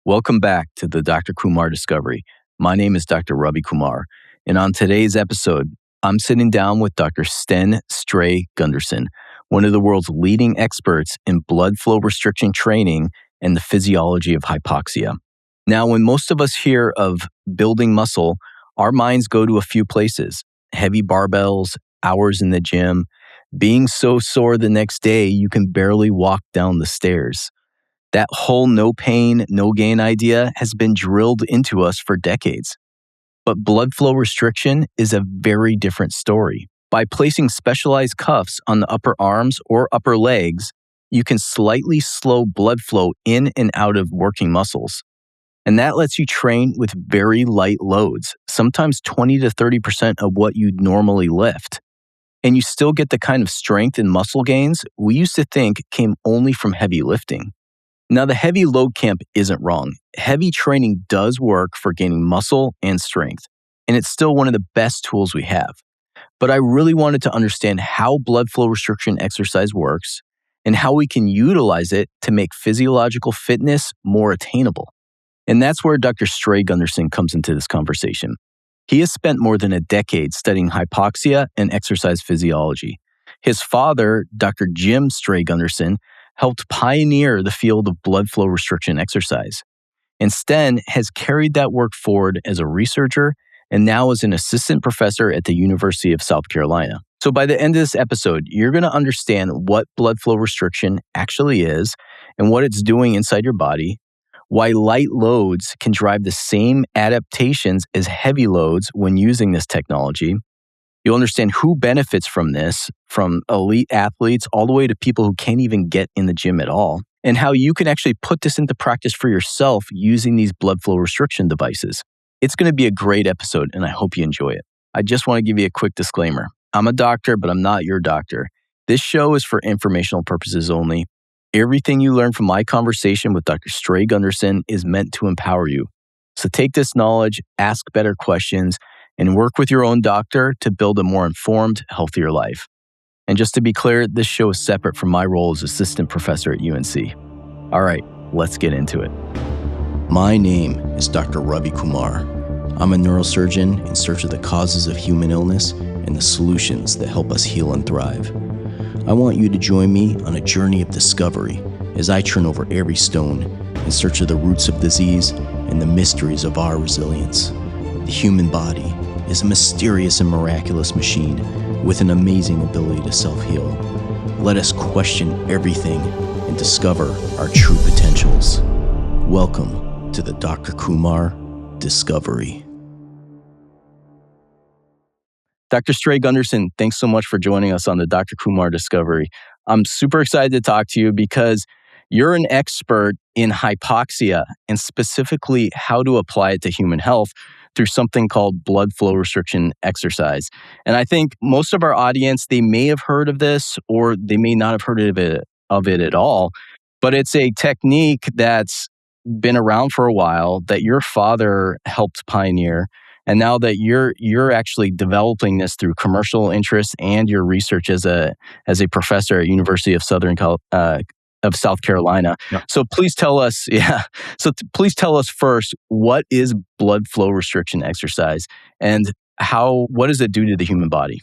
Welcome back to the Dr. Kumar Discovery. My name is Dr. Ravi Kumar, and on today's episode, I'm sitting down with Dr. Sten Stray-Gundersen, one of the world's leading experts in blood flow restriction training and the physiology of hypoxia. Now, when most of us hear of building muscle, our minds go to a few places: heavy barbells, hours in the gym, being so sore the next day you can barely walk down the stairs. That whole no pain, no gain idea has been drilled into us for decades. But blood flow restriction is a very different story. By placing specialized cuffs on the upper arms or upper legs, you can slightly slow blood flow in and out of working muscles. And that lets you train with very light loads, sometimes 20 to 30% of what you'd normally lift. And you still get the kind of strength and muscle gains we used to think came only from heavy lifting. Now, the heavy load camp isn't wrong. Heavy training does work for gaining muscle and strength, and it's still one of the best tools we have. But I really wanted to understand how blood flow restriction exercise works and how we can utilize it to make physiological fitness more attainable. And that's where Dr. Stray-Gundersen comes into this conversation. He has spent more than a decade studying hypoxia and exercise physiology. His father, Dr. Jim Stray-Gundersen, helped pioneer the field of blood flow restriction exercise. And Sten has carried that work forward as a researcher and now is an assistant professor at the University of South Carolina. So by the end of this episode, you're going to understand what blood flow restriction actually is and what it's doing inside your body, why light loads can drive the same adaptations as heavy loads when using this technology. You'll understand who benefits from this, from elite athletes all the way to people who can't even get in the gym at all, and how you can actually put this into practice for yourself using these blood flow restriction devices. It's going to be a great episode, and I hope you enjoy it. I just want to give you a quick disclaimer. I'm a doctor, but I'm not your doctor. This show is for informational purposes only. Everything you learn from my conversation with Dr. Stray-Gundersen is meant to empower you. So take this knowledge, ask better questions, and work with your own doctor to build a more informed, healthier life. And just to be clear, this show is separate from my role as assistant professor at UNC. All right, let's get into it. My name is Dr. Ravi Kumar. I'm a neurosurgeon in search of the causes of human illness and the solutions that help us heal and thrive. I want you to join me on a journey of discovery as I turn over every stone in search of the roots of disease and the mysteries of our resilience. The human body is a mysterious and miraculous machine with an amazing ability to self-heal. Let us question everything and discover our true potentials. Welcome to the Dr. Kumar Discovery. Dr. Stray-Gundersen, thanks so much for joining us on the Dr. Kumar Discovery. I'm super excited to talk to you because you're an expert in hypoxia and specifically how to apply it to human health through something called blood flow restriction exercise. And I think most of our audience, they may have heard of this or they may not have heard of it at all, but it's a technique that's been around for a while that your father helped pioneer. And now that you're actually developing this through commercial interest and your research as a professor at University of of South Carolina. Yeah. So please tell us, please tell us first, what is blood flow restriction exercise and what does it do to the human body?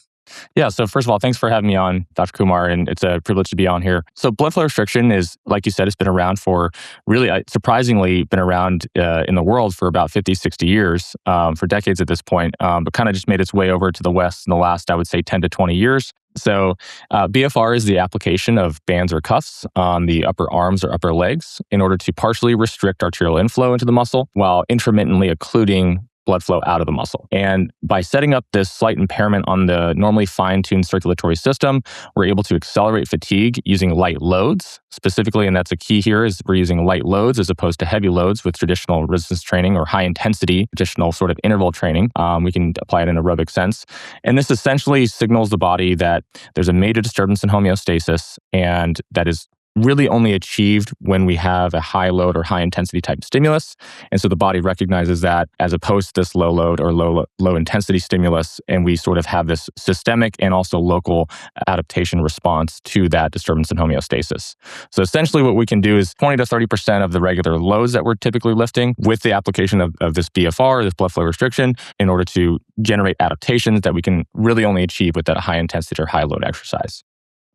Yeah, so first of all, thanks for having me on, Dr. Kumar, and it's a privilege to be on here. So blood flow restriction is, like you said, it's been around for really, surprisingly, been around in the world for about 50, 60 years, for decades at this point, but kind of just made its way over to the West in the last, I would say, 10 to 20 years. So BFR is the application of bands or cuffs on the upper arms or upper legs in order to partially restrict arterial inflow into the muscle while intermittently occluding blood flow out of the muscle. And by setting up this slight impairment on the normally fine-tuned circulatory system, we're able to accelerate fatigue using light loads specifically. And that's a key here is we're using light loads as opposed to heavy loads with traditional resistance training or high intensity, traditional sort of interval training. We can apply it in an aerobic sense. And this essentially signals the body that there's a major disturbance in homeostasis and that is really only achieved when we have a high load or high intensity type stimulus. And so the body recognizes that as opposed to this low load or low intensity stimulus. And we sort of have this systemic and also local adaptation response to that disturbance in homeostasis. So essentially what we can do is 20 to 30% of the regular loads that we're typically lifting with the application of this BFR, this blood flow restriction, in order to generate adaptations that we can really only achieve with that high intensity or high load exercise.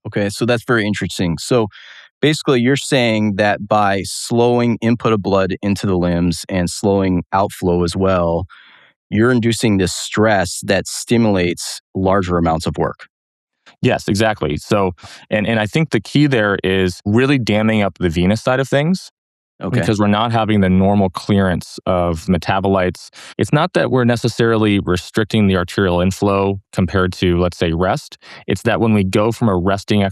Okay, so that's very interesting. So basically, you're saying that by slowing input of blood into the limbs and slowing outflow as well, you're inducing this stress that stimulates larger amounts of work. Yes, exactly. So, and I think the key there is really damming up the venous side of things. Okay. Because we're not having the normal clearance of metabolites. It's not that we're necessarily restricting the arterial inflow compared to, let's say, rest. It's that when we go from a resting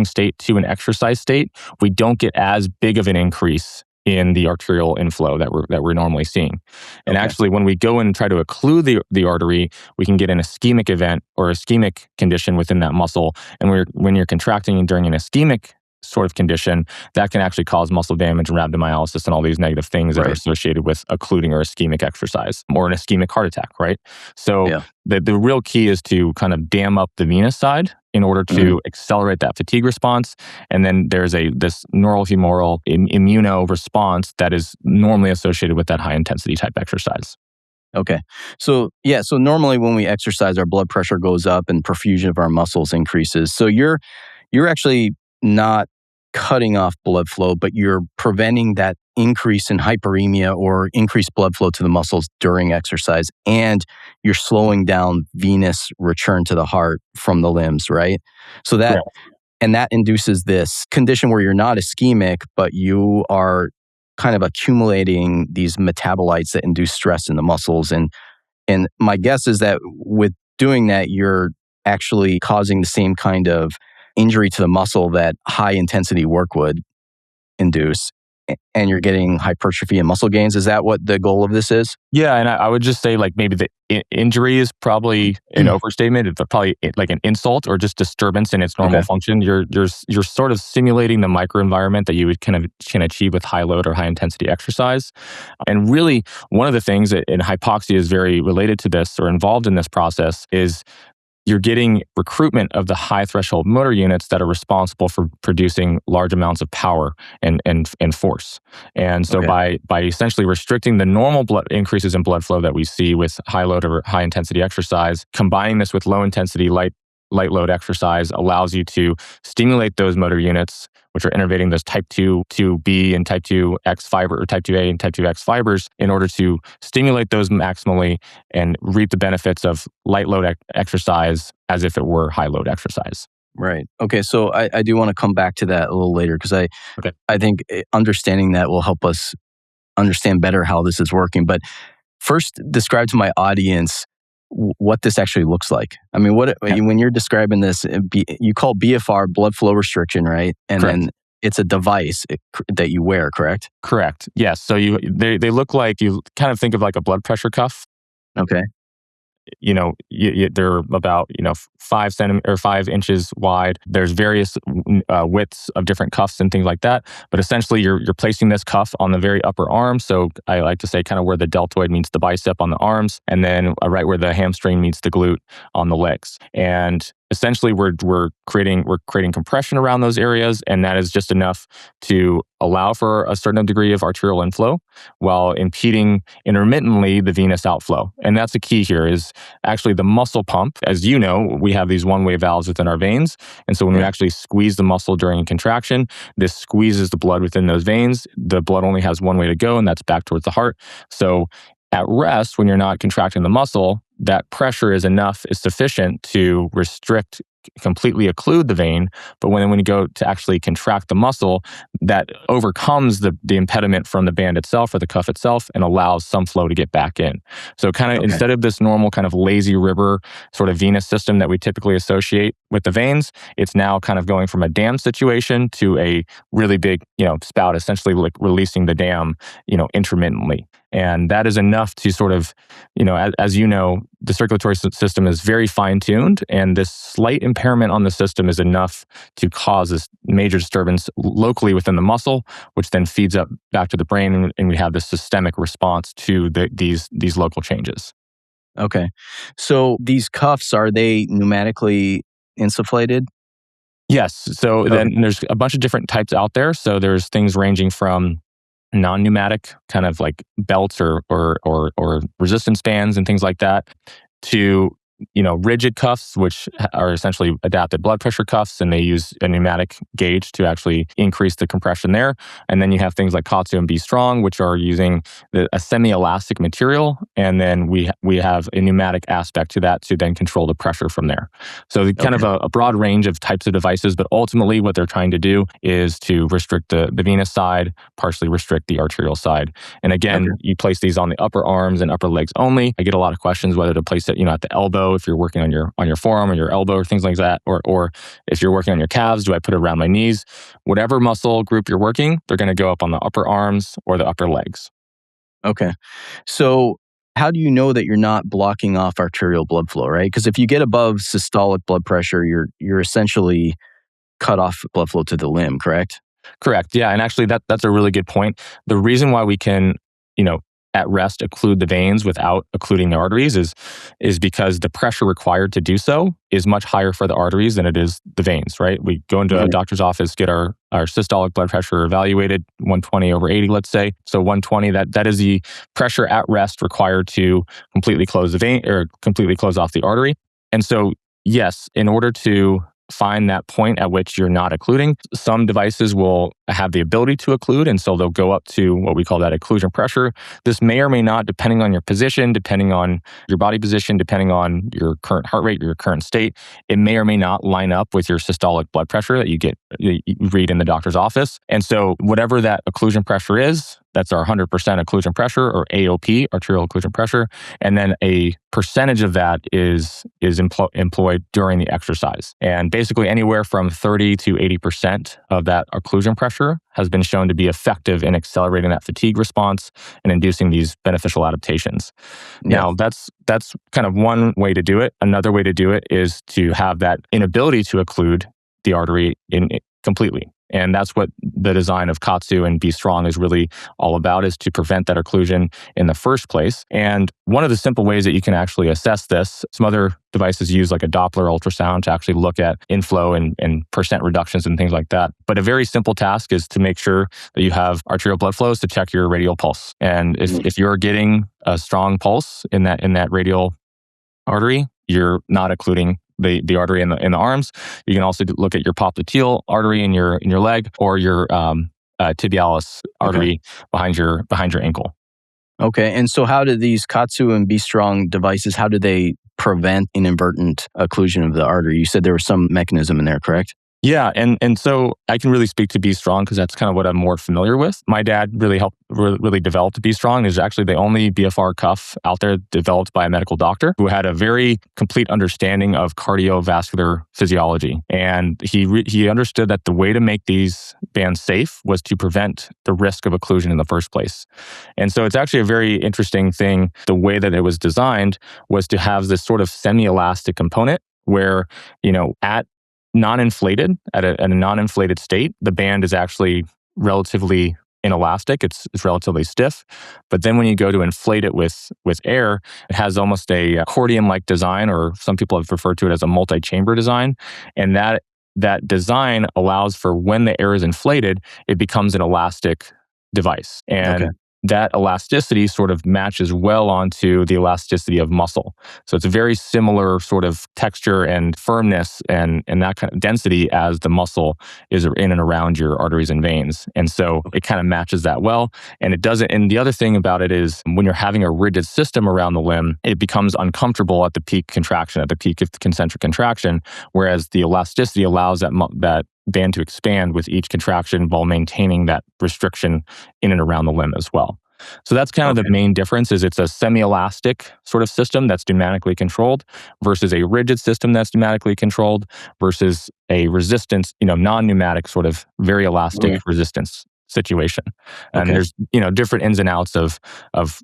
state to an exercise state, we don't get as big of an increase in the arterial inflow that we're normally seeing. And actually, when we go and try to occlude the artery, we can get an ischemic event or ischemic condition within that muscle. And when you're contracting during an ischemic sort of condition, that can actually cause muscle damage and rhabdomyolysis and all these negative things that are associated with occluding or ischemic exercise or an ischemic heart attack, right? So the real key is to kind of dam up the venous side in order to accelerate that fatigue response. And then there's this neurohumoral immuno response that is normally associated with that high intensity type exercise. Okay. So normally when we exercise, our blood pressure goes up and perfusion of our muscles increases. So you're actually not cutting off blood flow, but you're preventing that increase in hyperemia or increased blood flow to the muscles during exercise, and you're slowing down venous return to the heart from the limbs, right? So that induces this condition where you're not ischemic, but you are kind of accumulating these metabolites that induce stress in the muscles. And my guess is that with doing that, you're actually causing the same kind of injury to the muscle that high intensity work would induce, and you're getting hypertrophy and muscle gains. Is that what the goal of this is? Yeah, and I would just say like maybe the injury is probably an overstatement. It's probably like an insult or just disturbance in its normal function. You're sort of simulating the microenvironment that you would can achieve with high load or high intensity exercise. And really, one of the things that in hypoxia is very related to this or involved in this process is you're getting recruitment of the high threshold motor units that are responsible for producing large amounts of power and force. And so by essentially restricting the normal blood increases in blood flow that we see with high load or high intensity exercise, combining this with low intensity light load exercise allows you to stimulate those motor units, which are innervating those type 2B and type 2X fiber, or type 2A and type 2X fibers, in order to stimulate those maximally and reap the benefits of light load exercise as if it were high load exercise. Right. Okay. So I do want to come back to that a little later because I think understanding that will help us understand better how this is working. But first, describe to my audience what this actually looks like. I mean, when you're describing this, you call BFR blood flow restriction, right? And then it's a device that you wear, correct? Correct. Yes. So they look like, you kind of think of like a blood pressure cuff. Okay. They're about 5 inches wide. There's various widths of different cuffs and things like that. But essentially, you're placing this cuff on the very upper arm. So I like to say kind of where the deltoid meets the bicep on the arms, and then right where the hamstring meets the glute on the legs. And essentially, we're creating compression around those areas, and that is just enough to allow for a certain degree of arterial inflow while impeding intermittently the venous outflow. And that's the key here is actually the muscle pump. As you know, we have these one-way valves within our veins. And so when we actually squeeze the muscle during a contraction, this squeezes the blood within those veins. The blood only has one way to go, and that's back towards the heart. So at rest, when you're not contracting the muscle, that pressure is sufficient to restrict, completely occlude the vein. But when you go to actually contract the muscle, that overcomes the impediment from the band itself or the cuff itself and allows some flow to get back in. So kind of instead of this normal kind of lazy river sort of venous system that we typically associate with the veins, it's now kind of going from a dam situation to a really big, spout, essentially like releasing the dam, intermittently. And that is enough to sort of, as you know, the circulatory system is very fine-tuned, and this slight impairment on the system is enough to cause this major disturbance locally within the muscle, which then feeds up back to the brain, and we have this systemic response to these local changes. Okay. So these cuffs, are they pneumatically insufflated? Yes. So Okay. then there's a bunch of different types out there. So there's things ranging from non-pneumatic, kind of like belts or resistance bands and things like that, to rigid cuffs, which are essentially adapted blood pressure cuffs, and they use a pneumatic gauge to actually increase the compression there. And then you have things like Katsu and Be Strong, which are using a semi-elastic material, and then we have a pneumatic aspect to that to then control the pressure from there. So kind of a broad range of types of devices, but ultimately what they're trying to do is to restrict the venous side, partially restrict the arterial side. And again, you place these on the upper arms and upper legs only. I get a lot of questions whether to place it, at the elbow if you're working on your forearm or your elbow or things like that, or if you're working on your calves, do I put it around my knees? Whatever muscle group you're working, they're going to go up on the upper arms or the upper legs. Okay. So how do you know that you're not blocking off arterial blood flow, right? Because if you get above systolic blood pressure, you're essentially cut off blood flow to the limb, correct? Correct. Yeah. And actually that's a really good point. The reason why we can, at rest occlude the veins without occluding the arteries is because the pressure required to do so is much higher for the arteries than it is the veins, right? We go into a doctor's office, get our systolic blood pressure evaluated, 120/80, let's say. So 120, that is the pressure at rest required to completely close the vein or completely close off the artery. And so, yes, in order to find that point at which you're not occluding, some devices will have the ability to occlude, and so they'll go up to what we call that occlusion pressure. This may or may not, depending on your position, depending on your body position, depending on your current heart rate, your current state, it may or may not line up with your systolic blood pressure that you read in the doctor's office. And so whatever that occlusion pressure is, that's our 100% occlusion pressure, or AOP, arterial occlusion pressure. And then a percentage of that is employed during the exercise. And basically anywhere from 30 to 80% of that occlusion pressure has been shown to be effective in accelerating that fatigue response and inducing these beneficial adaptations. Yeah. Now, that's kind of one way to do it. Another way to do it is to have that inability to occlude the artery completely. And that's what the design of Katsu and Be Strong is really all about, is to prevent that occlusion in the first place. And one of the simple ways that you can actually assess this, some other devices use like a Doppler ultrasound to actually look at inflow and percent reductions and things like that. But a very simple task is to make sure that you have arterial blood flows to check your radial pulse. And if you're getting a strong pulse in that radial artery, you're not occluding the artery in the arms. You can also look at your popliteal artery in your leg, or your tibialis artery behind your ankle. Okay. And so how do these Katsu and Be Strong devices, how do they prevent inadvertent occlusion of the artery? You said there was some mechanism in there, correct? Yeah, and so I can really speak to Be Strong because that's kind of what I'm more familiar with. My dad really developed Be Strong. It's actually the only BFR cuff out there developed by a medical doctor who had a very complete understanding of cardiovascular physiology. And he understood that the way to make these bands safe was to prevent the risk of occlusion in the first place. And so it's actually a very interesting thing. The way that it was designed was to have this sort of semi-elastic component where, at non-inflated, at a non-inflated state, the band is actually relatively inelastic. It's relatively stiff. But then when you go to inflate it with air, it has almost a accordion-like design, or some people have referred to it as a multi-chamber design. And that design allows for, when the air is inflated, it becomes an elastic device. And that elasticity sort of matches well onto the elasticity of muscle. So it's a very similar sort of texture and firmness and that kind of density as the muscle is in and around your arteries and veins. And so it kind of matches that well. And it doesn't. And the other thing about it is, when you're having a rigid system around the limb, it becomes uncomfortable at the peak contraction, at the peak of the concentric contraction, whereas the elasticity allows that band to expand with each contraction while maintaining that restriction in and around the limb as well. So that's kind of the main difference, is it's a semi-elastic sort of system that's pneumatically controlled versus a rigid system that's pneumatically controlled versus a resistance, non-pneumatic sort of very elastic resistance situation. And Okay. there's, different ins and outs of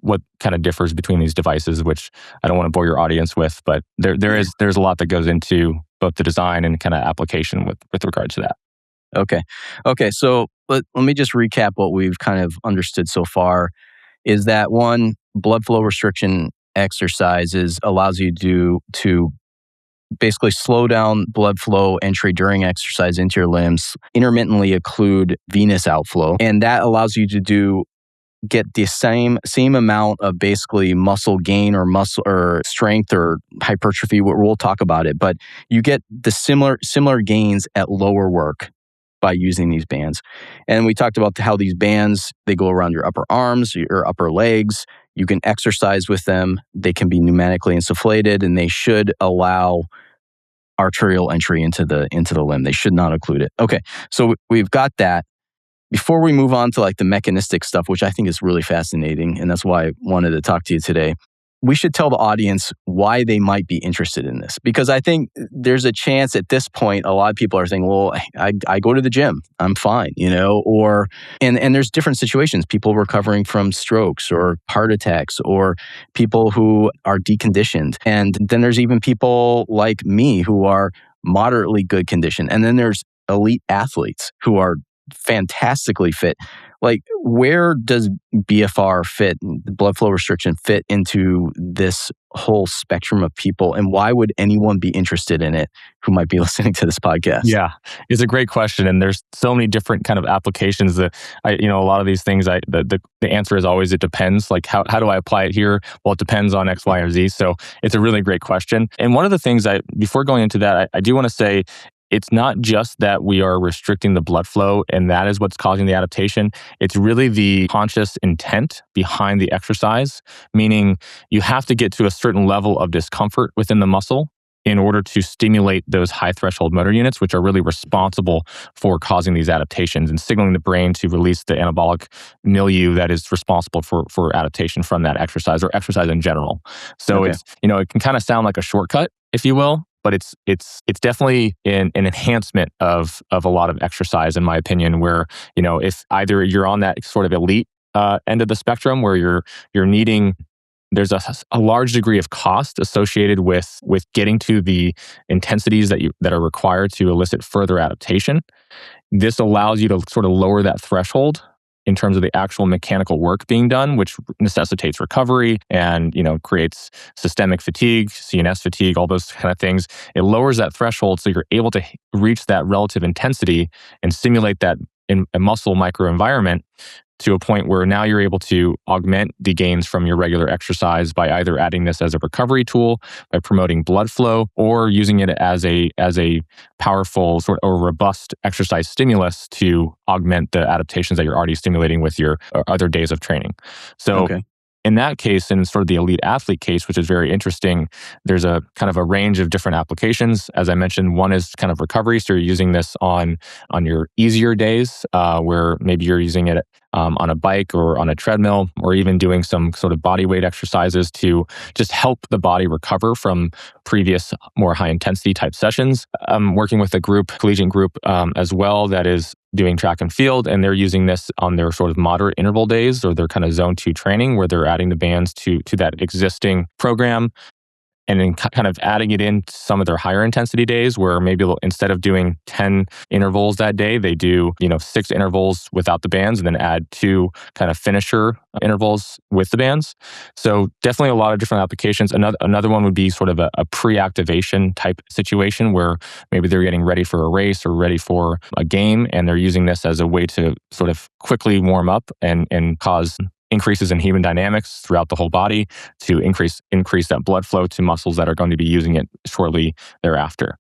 what kind of differs between these devices, which I don't want to bore your audience with, but there's a lot that goes into both the design and kind of application with regard to that. Okay. Okay. So let me just recap what we've kind of understood so far is that one, blood flow restriction exercises allows you to basically slow down blood flow entry during exercise into your limbs, intermittently occlude venous outflow, and that allows you to get the same amount of basically muscle gain or muscle or strength or hypertrophy. We'll talk about it, but you get the similar gains at lower work by using these bands. And we talked about how these bands, they go around your upper arms, your upper legs. You can exercise with them. They can be pneumatically insufflated, and they should allow arterial entry into the limb. They should not occlude it. Okay, so we've got that. Before we move on to like the mechanistic stuff, which I think is really fascinating, and that's why I wanted to talk to you today, we should tell the audience why they might be interested in this. Because I think there's a chance at this point, a lot of people are thinking, well, I go to the gym, I'm fine, or, and there's different situations, people recovering from strokes or heart attacks or people who are deconditioned. And then there's even people like me who are moderately good condition. And then there's elite athletes who are fantastically fit. Like, where does BFR fit, blood flow restriction, fit into this whole spectrum of people? And why would anyone be interested in it who might be listening to this podcast? Yeah, it's a great question. And there's so many different kind of applications that a lot of these things, the answer is always, it depends. Like, how do I apply it here? Well, it depends on X, Y, or Z. So it's a really great question. And one of the things before going into that, I do want to say, it's not just that we are restricting the blood flow and that is what's causing the adaptation. It's really the conscious intent behind the exercise, meaning you have to get to a certain level of discomfort within the muscle in order to stimulate those high threshold motor units, which are really responsible for causing these adaptations and signaling the brain to release the anabolic milieu that is responsible for adaptation from that exercise or exercise in general. So It's, it can kind of sound like a shortcut, if you will, but it's definitely an enhancement of a lot of exercise, in my opinion, where, if either you're on that sort of elite end of the spectrum where you're needing, there's a large degree of cost associated with getting to the intensities that are required to elicit further adaptation. This allows you to sort of lower that threshold in terms of the actual mechanical work being done, which necessitates recovery and, creates systemic fatigue, CNS fatigue, all those kind of things. It lowers that threshold so you're able to reach that relative intensity and simulate that in a muscle microenvironment to a point where now you're able to augment the gains from your regular exercise by either adding this as a recovery tool, by promoting blood flow, or using it as a powerful sort of or robust exercise stimulus to augment the adaptations that you're already stimulating with your other days of training. So in that case, in sort of the elite athlete case, which is very interesting, there's a kind of a range of different applications. As I mentioned, one is kind of recovery. So you're using this on your easier days, where maybe you're using it on a bike or on a treadmill, or even doing some sort of body weight exercises to just help the body recover from previous more high intensity type sessions. I'm working with a collegiate group as well, that is doing track and field, and they're using this on their sort of moderate interval days or their kind of zone 2 training, where they're adding the bands to that existing program, and then kind of adding it in some of their higher intensity days, where maybe instead of doing 10 intervals that day, they do 6 intervals without the bands, and then add 2 kind of finisher intervals with the bands. So definitely a lot of different applications. Another one would be sort of a pre-activation type situation, where maybe they're getting ready for a race or ready for a game, and they're using this as a way to sort of quickly warm up and cause increases in hemodynamics throughout the whole body to increase that blood flow to muscles that are going to be using it shortly thereafter.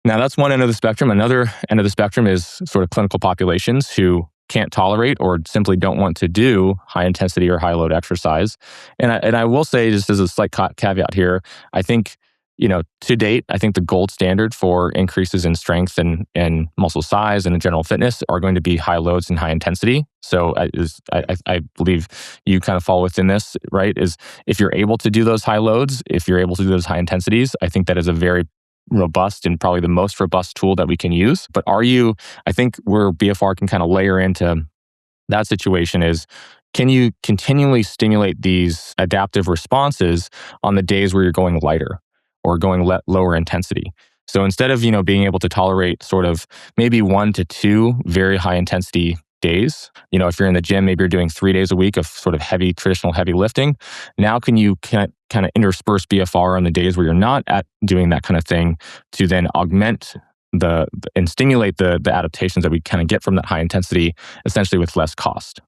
Now, that's one end of the spectrum. Another end of the spectrum is sort of clinical populations who can't tolerate or simply don't want to do high intensity or high load exercise. And I will say, just as a slight caveat here, I think, to date, I think the gold standard for increases in strength and muscle size and general fitness are going to be high loads and high intensity. So I believe you kind of fall within this, right? Is if you're able to do those high loads, if you're able to do those high intensities, I think that is a very robust and probably the most robust tool that we can use. But I think where BFR can kind of layer into that situation is, can you continually stimulate these adaptive responses on the days where you're going lighter or going lower intensity? So instead of, being able to tolerate sort of maybe 1 to 2 very high intensity days, if you're in the gym, maybe you're doing 3 days a week of sort of traditional heavy lifting. Now can you kind of intersperse BFR on the days where you're not doing that kind of thing to then augment and stimulate the adaptations that we kind of get from that high intensity, essentially with less cost.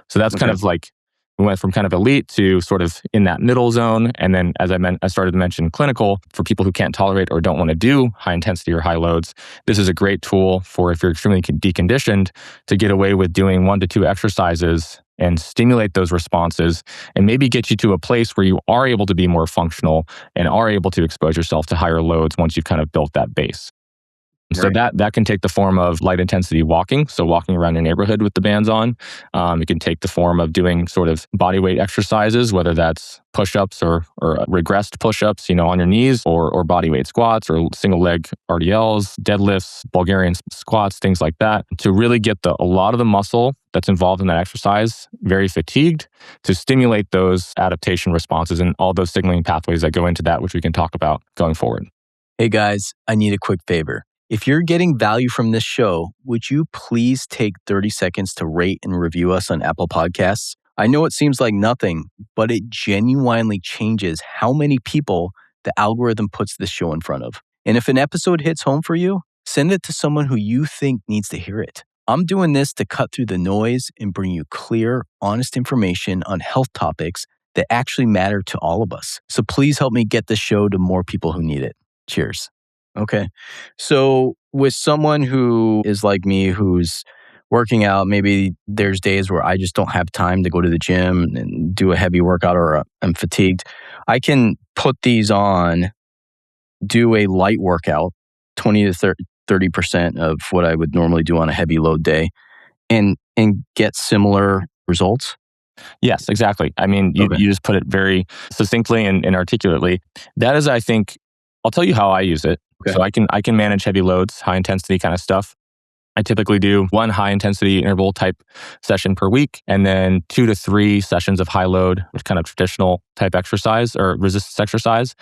So that's kind of like, we went from kind of elite to sort of in that middle zone. And then as I started to mention clinical, for people who can't tolerate or don't want to do high intensity or high loads, this is a great tool for if you're extremely deconditioned to get away with doing 1 to 2 exercises and stimulate those responses and maybe get you to a place where you are able to be more functional and are able to expose yourself to higher loads once you've kind of built that base. So that can take the form of light intensity walking, so walking around your neighborhood with the bands on. It can take the form of doing sort of body weight exercises, whether that's push-ups or regressed push-ups, on your knees, or body weight squats or single leg RDLs, deadlifts, Bulgarian squats, things like that, to really get a lot of the muscle that's involved in that exercise very fatigued, to stimulate those adaptation responses and all those signaling pathways that go into that, which we can talk about going forward. Hey guys, I need a quick favor. If you're getting value from this show, would you please take 30 seconds to rate and review us on Apple Podcasts? I know it seems like nothing, but it genuinely changes how many people the algorithm puts this show in front of. And if an episode hits home for you, send it to someone who you think needs to hear it. I'm doing this to cut through the noise and bring you clear, honest information on health topics that actually matter to all of us. So please help me get this show to more people who need it. Cheers. Okay. So with someone who is like me, who's working out, maybe there's days where I just don't have time to go to the gym and do a heavy workout, or I'm fatigued. I can put these on, do a light workout, 20 to 30% of what I would normally do on a heavy load day, and get similar results. Yes, exactly. I mean, you just put it very succinctly and articulately. That is, I think, I'll tell you how I use it. Okay. So I can manage heavy loads, high intensity kind of stuff. I typically do 1 high intensity interval type session per week, and then 2 to 3 sessions of high load, which kind of traditional type exercise or resistance exercise.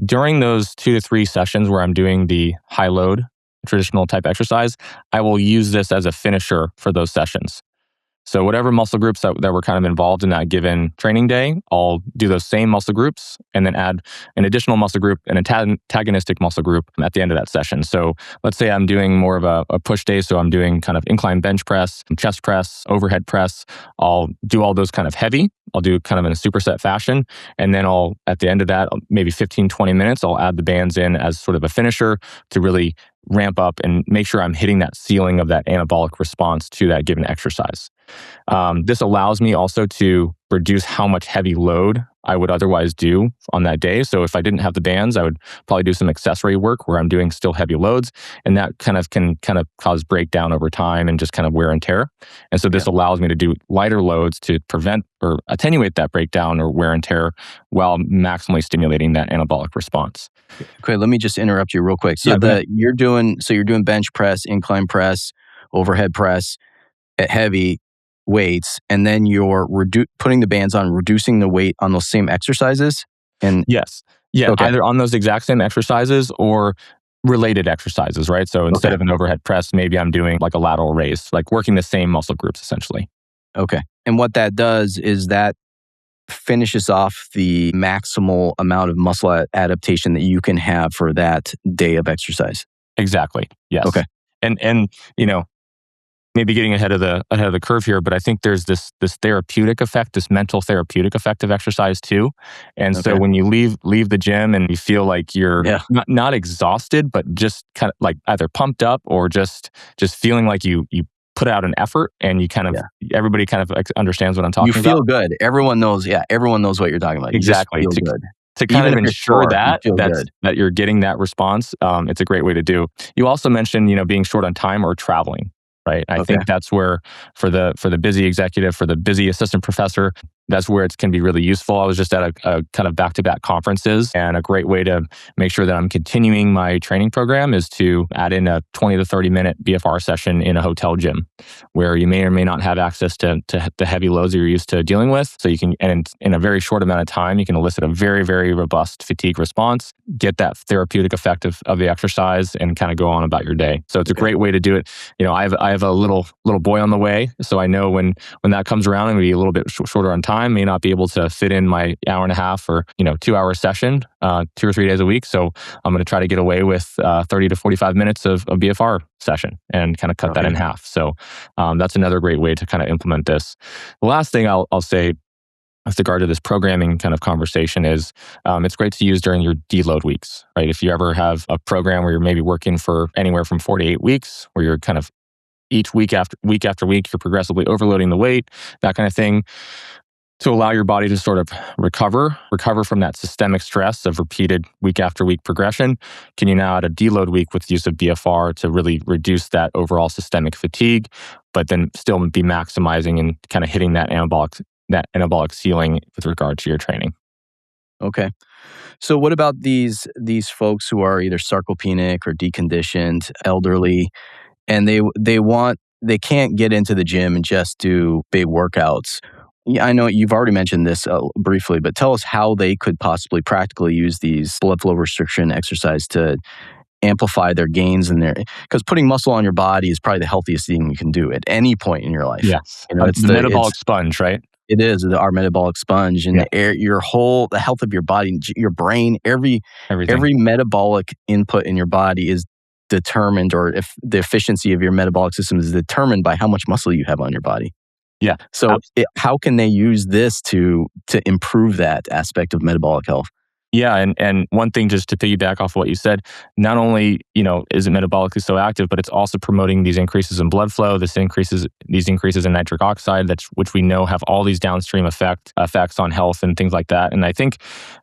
During those 2 to 3 sessions where I'm doing the high load, traditional type exercise, I will use this as a finisher for those sessions. So whatever muscle groups that were kind of involved in that given training day, I'll do those same muscle groups and then add an additional muscle group, an antagonistic muscle group at the end of that session. So let's say I'm doing more of a push day. So I'm doing kind of incline bench press, chest press, overhead press. I'll do all those kind of heavy. I'll do kind of in a superset fashion. And then at the end of that, maybe 15, 20 minutes, I'll add the bands in as sort of a finisher to really ramp up and make sure I'm hitting that ceiling of that anabolic response to that given exercise. This allows me also to reduce how much heavy load I would otherwise do on that day. So if I didn't have the bands, I would probably do some accessory work where I'm doing still heavy loads, and that can cause breakdown over time and just kind of wear and tear. And so this allows me to do lighter loads to prevent or attenuate that breakdown or wear and tear while maximally stimulating that anabolic response. Okay, let me just interrupt you real quick. So you're doing bench press, incline press, overhead press at heavy weights, and then you're putting the bands on, reducing the weight on those same exercises? And yes. Yeah, either on those exact same exercises or related exercises, right? So instead of an overhead press, maybe I'm doing like a lateral raise, like working the same muscle groups essentially. Okay. And what that does is that finishes off the maximal amount of muscle adaptation that you can have for that day of exercise. Exactly. Yes. Okay. And maybe getting ahead of the curve here, but I think there's this therapeutic effect, this mental therapeutic effect of exercise too. And so when you leave the gym and you feel like you're not exhausted, but just kind of like either pumped up or just feeling like you put out an effort, and you kind of everybody kind of understands what I'm talking about. You feel good. Everyone knows. Yeah, everyone knows what you're talking about. Exactly. You just feel good. To kind of ensure that you're getting that response, it's a great way to do. You also mentioned, being short on time or traveling. Right. I think that's where for the busy executive, for the busy assistant professor, That's where it can be really useful. I was just at a kind of back-to-back conferences, and a great way to make sure that I'm continuing my training program is to add in a 20 to 30 minute BFR session in a hotel gym where you may or may not have access to the heavy loads that you're used to dealing with. So you can, and in a very short amount of time, you can elicit a very, very robust fatigue response, get that therapeutic effect of the exercise, and kind of go on about your day. So it's a great way to do it. I have a little boy on the way, so I know when that comes around, I'm going to be a little bit shorter on time, may not be able to fit in my hour and a half or 2-hour session 2 or 3 days a week. So I'm going to try to get away with 30 to 45 minutes of BFR session and kind of cut that in half. So that's another great way to kind of implement this. The last thing I'll say with regard to this programming kind of conversation is it's great to use during your deload weeks, right? If you ever have a program where you're maybe working for anywhere from 4 to 8 weeks, where you're kind of each week after week, you're progressively overloading the weight, that kind of thing, to allow your body to sort of recover from that systemic stress of repeated week after week progression. Can you now add a deload week with use of BFR to really reduce that overall systemic fatigue, but then still be maximizing and kind of hitting that anabolic ceiling with regard to your training? Okay. So what about these folks who are either sarcopenic or deconditioned, elderly, and they can't get into the gym and just do big workouts? Yeah, I know you've already mentioned this briefly, but tell us how they could possibly practically use these blood flow restriction exercise to amplify their gains because putting muscle on your body is probably the healthiest thing you can do at any point in your life. Yes, it's the metabolic sponge, right? It is our metabolic sponge, and the health of your body, your brain, every metabolic input in your body is determined, or if the efficiency of your metabolic system is determined by how much muscle you have on your body. Yeah. So how can they use this to improve that aspect of metabolic health? Yeah, and one thing just to piggyback off what you said, not only is it metabolically so active, but it's also promoting these increases in blood flow, these increases in nitric oxide, which we know have all these downstream effects on health and things like that. And I think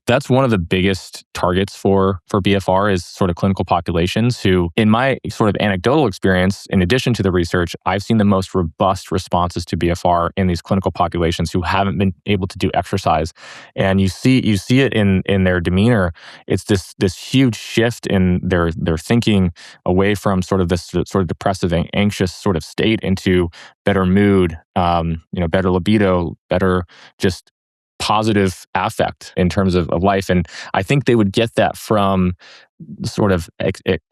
that's one of the biggest targets for BFR is sort of clinical populations who, in my sort of anecdotal experience, in addition to the research, I've seen the most robust responses to BFR in these clinical populations who haven't been able to do exercise. And you see it in their demeanor. It's this huge shift in their thinking away from sort of this sort of depressive, anxious sort of state into better mood, better libido, better just positive affect in terms of life. And I think they would get that from sort of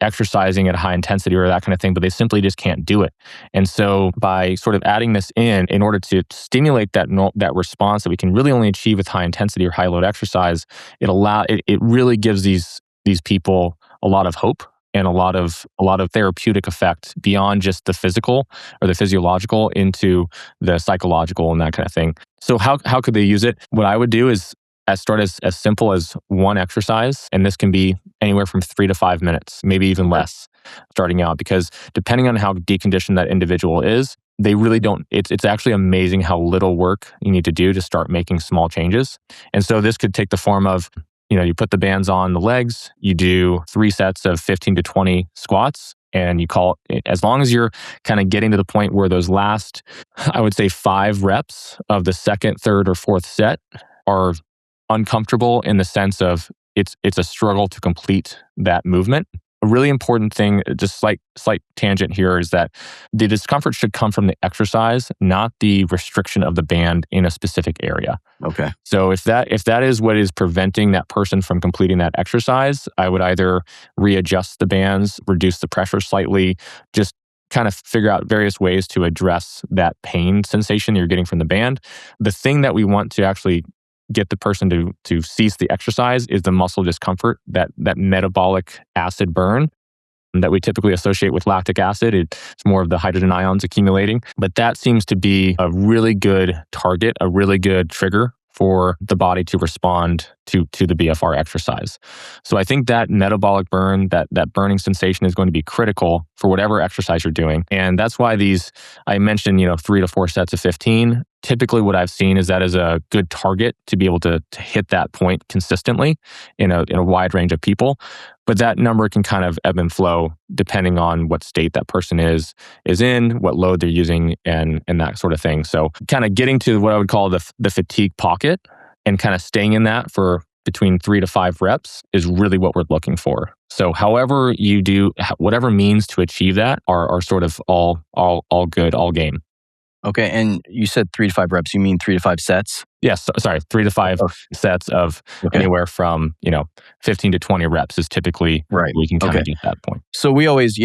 exercising at high intensity or that kind of thing, but they simply just can't do it. And so by sort of adding this in order to stimulate that response that we can really only achieve with high intensity or high load exercise, it really gives these people a lot of hope and a lot of therapeutic effect beyond just the physical or the physiological into the psychological and that kind of thing. So how could they use it? What I would do is start as simple as one exercise, and this can be anywhere from 3 to 5 minutes, maybe even less, starting out, because depending on how deconditioned that individual is, they really don't, it's actually amazing how little work you need to do to start making small changes. And so this could take the form of, you put the bands on the legs, you do 3 sets of 15 to 20 squats, and you call it, as long as you're kind of getting to the point where those last, I would say 5 reps of the second, third, or fourth set are uncomfortable in the sense of it's a struggle to complete that movement. A really important thing, just slight tangent here, is that the discomfort should come from the exercise, not the restriction of the band in a specific area. Okay. So if that is what is preventing that person from completing that exercise, I would either readjust the bands, reduce the pressure slightly, just kind of figure out various ways to address that pain sensation you're getting from the band. The thing that we want to actually get the person to cease the exercise is the muscle discomfort, that metabolic acid burn that we typically associate with lactic acid. It's more of the hydrogen ions accumulating. But that seems to be a really good target, a really good trigger for the body to respond to the BFR exercise. So I think that metabolic burn, that burning sensation is going to be critical for whatever exercise you're doing. And that's why I mentioned, 3 to 4 sets of 15. Typically what I've seen is that is a good target to be able to hit that point consistently in a wide range of people. but that number can kind of ebb and flow depending on what state that person is in, what load they're using, and that sort of thing. So kind of getting to what I would call the fatigue pocket and kind of staying in that for between 3 to 5 reps is really what we're looking for. So however you do, whatever means to achieve that are sort of all good, all game. Okay, and you said 3 to 5 reps. You mean 3 to 5 sets? Yes, sorry, 3 to 5 sets of anywhere from 15 to 20 reps is typically where we can kind of get that point. So we always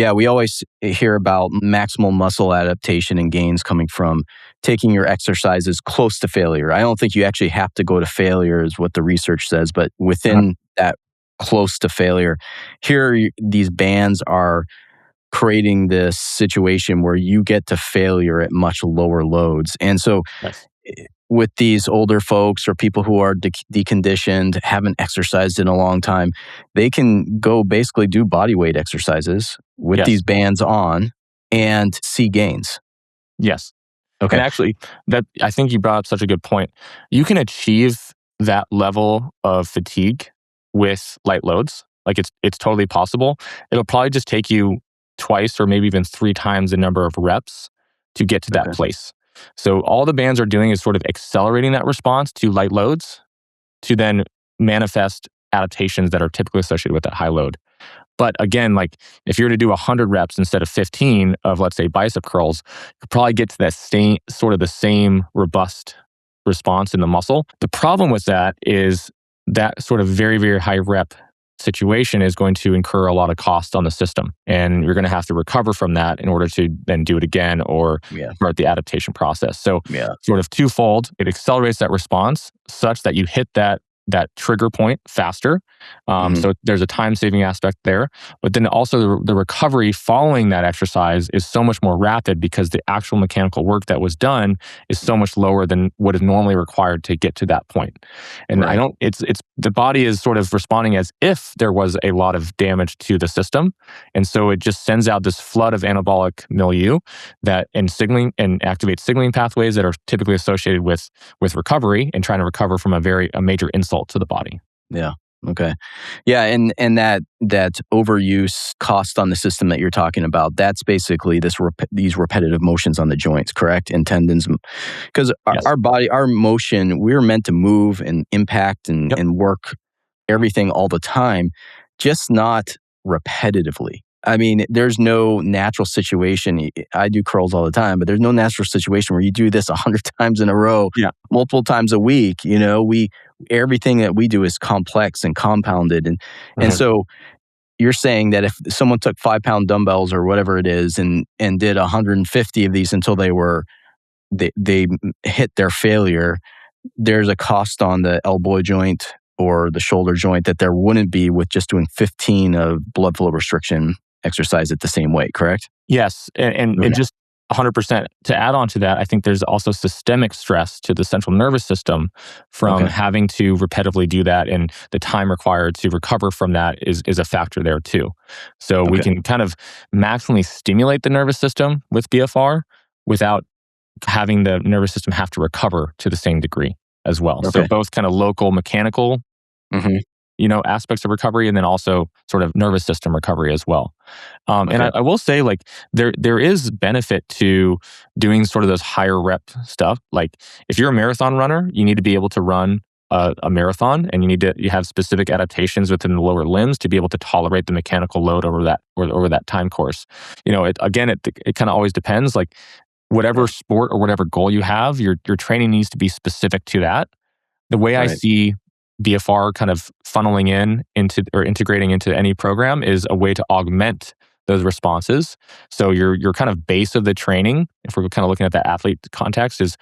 hear about maximal muscle adaptation and gains coming from taking your exercises close to failure. I don't think you actually have to go to failure, is what the research says, but within that close to failure, here these bands are creating this situation where you get to failure at much lower loads. And so with these older folks or people who are deconditioned, haven't exercised in a long time, they can go basically do body weight exercises with these bands on and see gains. Yes. Okay. And actually, I think you brought up such a good point. You can achieve that level of fatigue with light loads. Like it's totally possible. It'll probably just take you twice or maybe even 3 times the number of reps to get to that place. So all the bands are doing is sort of accelerating that response to light loads to then manifest adaptations that are typically associated with that high load. But again, like if you were to do 100 reps instead of 15 of, let's say, bicep curls, you probably get to that same robust response in the muscle. The problem with that is that sort of very, very high rep situation is going to incur a lot of cost on the system. And you're going to have to recover from that in order to then do it again or start the adaptation process. So sort of twofold, it accelerates that response such that you hit that trigger point faster. So there's a time-saving aspect there. But then also the recovery following that exercise is so much more rapid because the actual mechanical work that was done is so much lower than what is normally required to get to that point. And it's the body is sort of responding as if there was a lot of damage to the system. And so it just sends out this flood of anabolic milieu and activates signaling pathways that are typically associated with recovery and trying to recover from a major insult to the body. Yeah. Okay. Yeah, and that overuse cost on the system that you're talking about, that's basically these repetitive motions on the joints, correct? And tendons. Because our body, our motion, we're meant to move and impact and work everything all the time, just not repetitively. I mean, there's no natural situation. I do curls all the time, but there's no natural situation where you do this 100 times in a row, multiple times a week. Everything that we do is complex and compounded. And so you're saying that if someone took 5-pound dumbbells or whatever it is and did 150 of these until they hit their failure, there's a cost on the elbow joint or the shoulder joint that there wouldn't be with just doing 15 of blood flow restriction exercise at the same weight, correct? Yes. And just 100% to add on to that, I think there's also systemic stress to the central nervous system from having to repetitively do that, and the time required to recover from that is a factor there too. So we can kind of maximally stimulate the nervous system with BFR without having the nervous system have to recover to the same degree as well. So both kind of local mechanical aspects of recovery, and then also sort of nervous system recovery as well. And I will say, like, there is benefit to doing sort of those higher rep stuff. Like if you're a marathon runner, you need to be able to run a marathon, and you have specific adaptations within the lower limbs to be able to tolerate the mechanical load over that time course. It kind of always depends. Like whatever sport or whatever goal you have, your training needs to be specific to that. The way I see BFR kind of funneling into or integrating into any program is a way to augment those responses. So your kind of base of the training, if we're kind of looking at that athlete context, is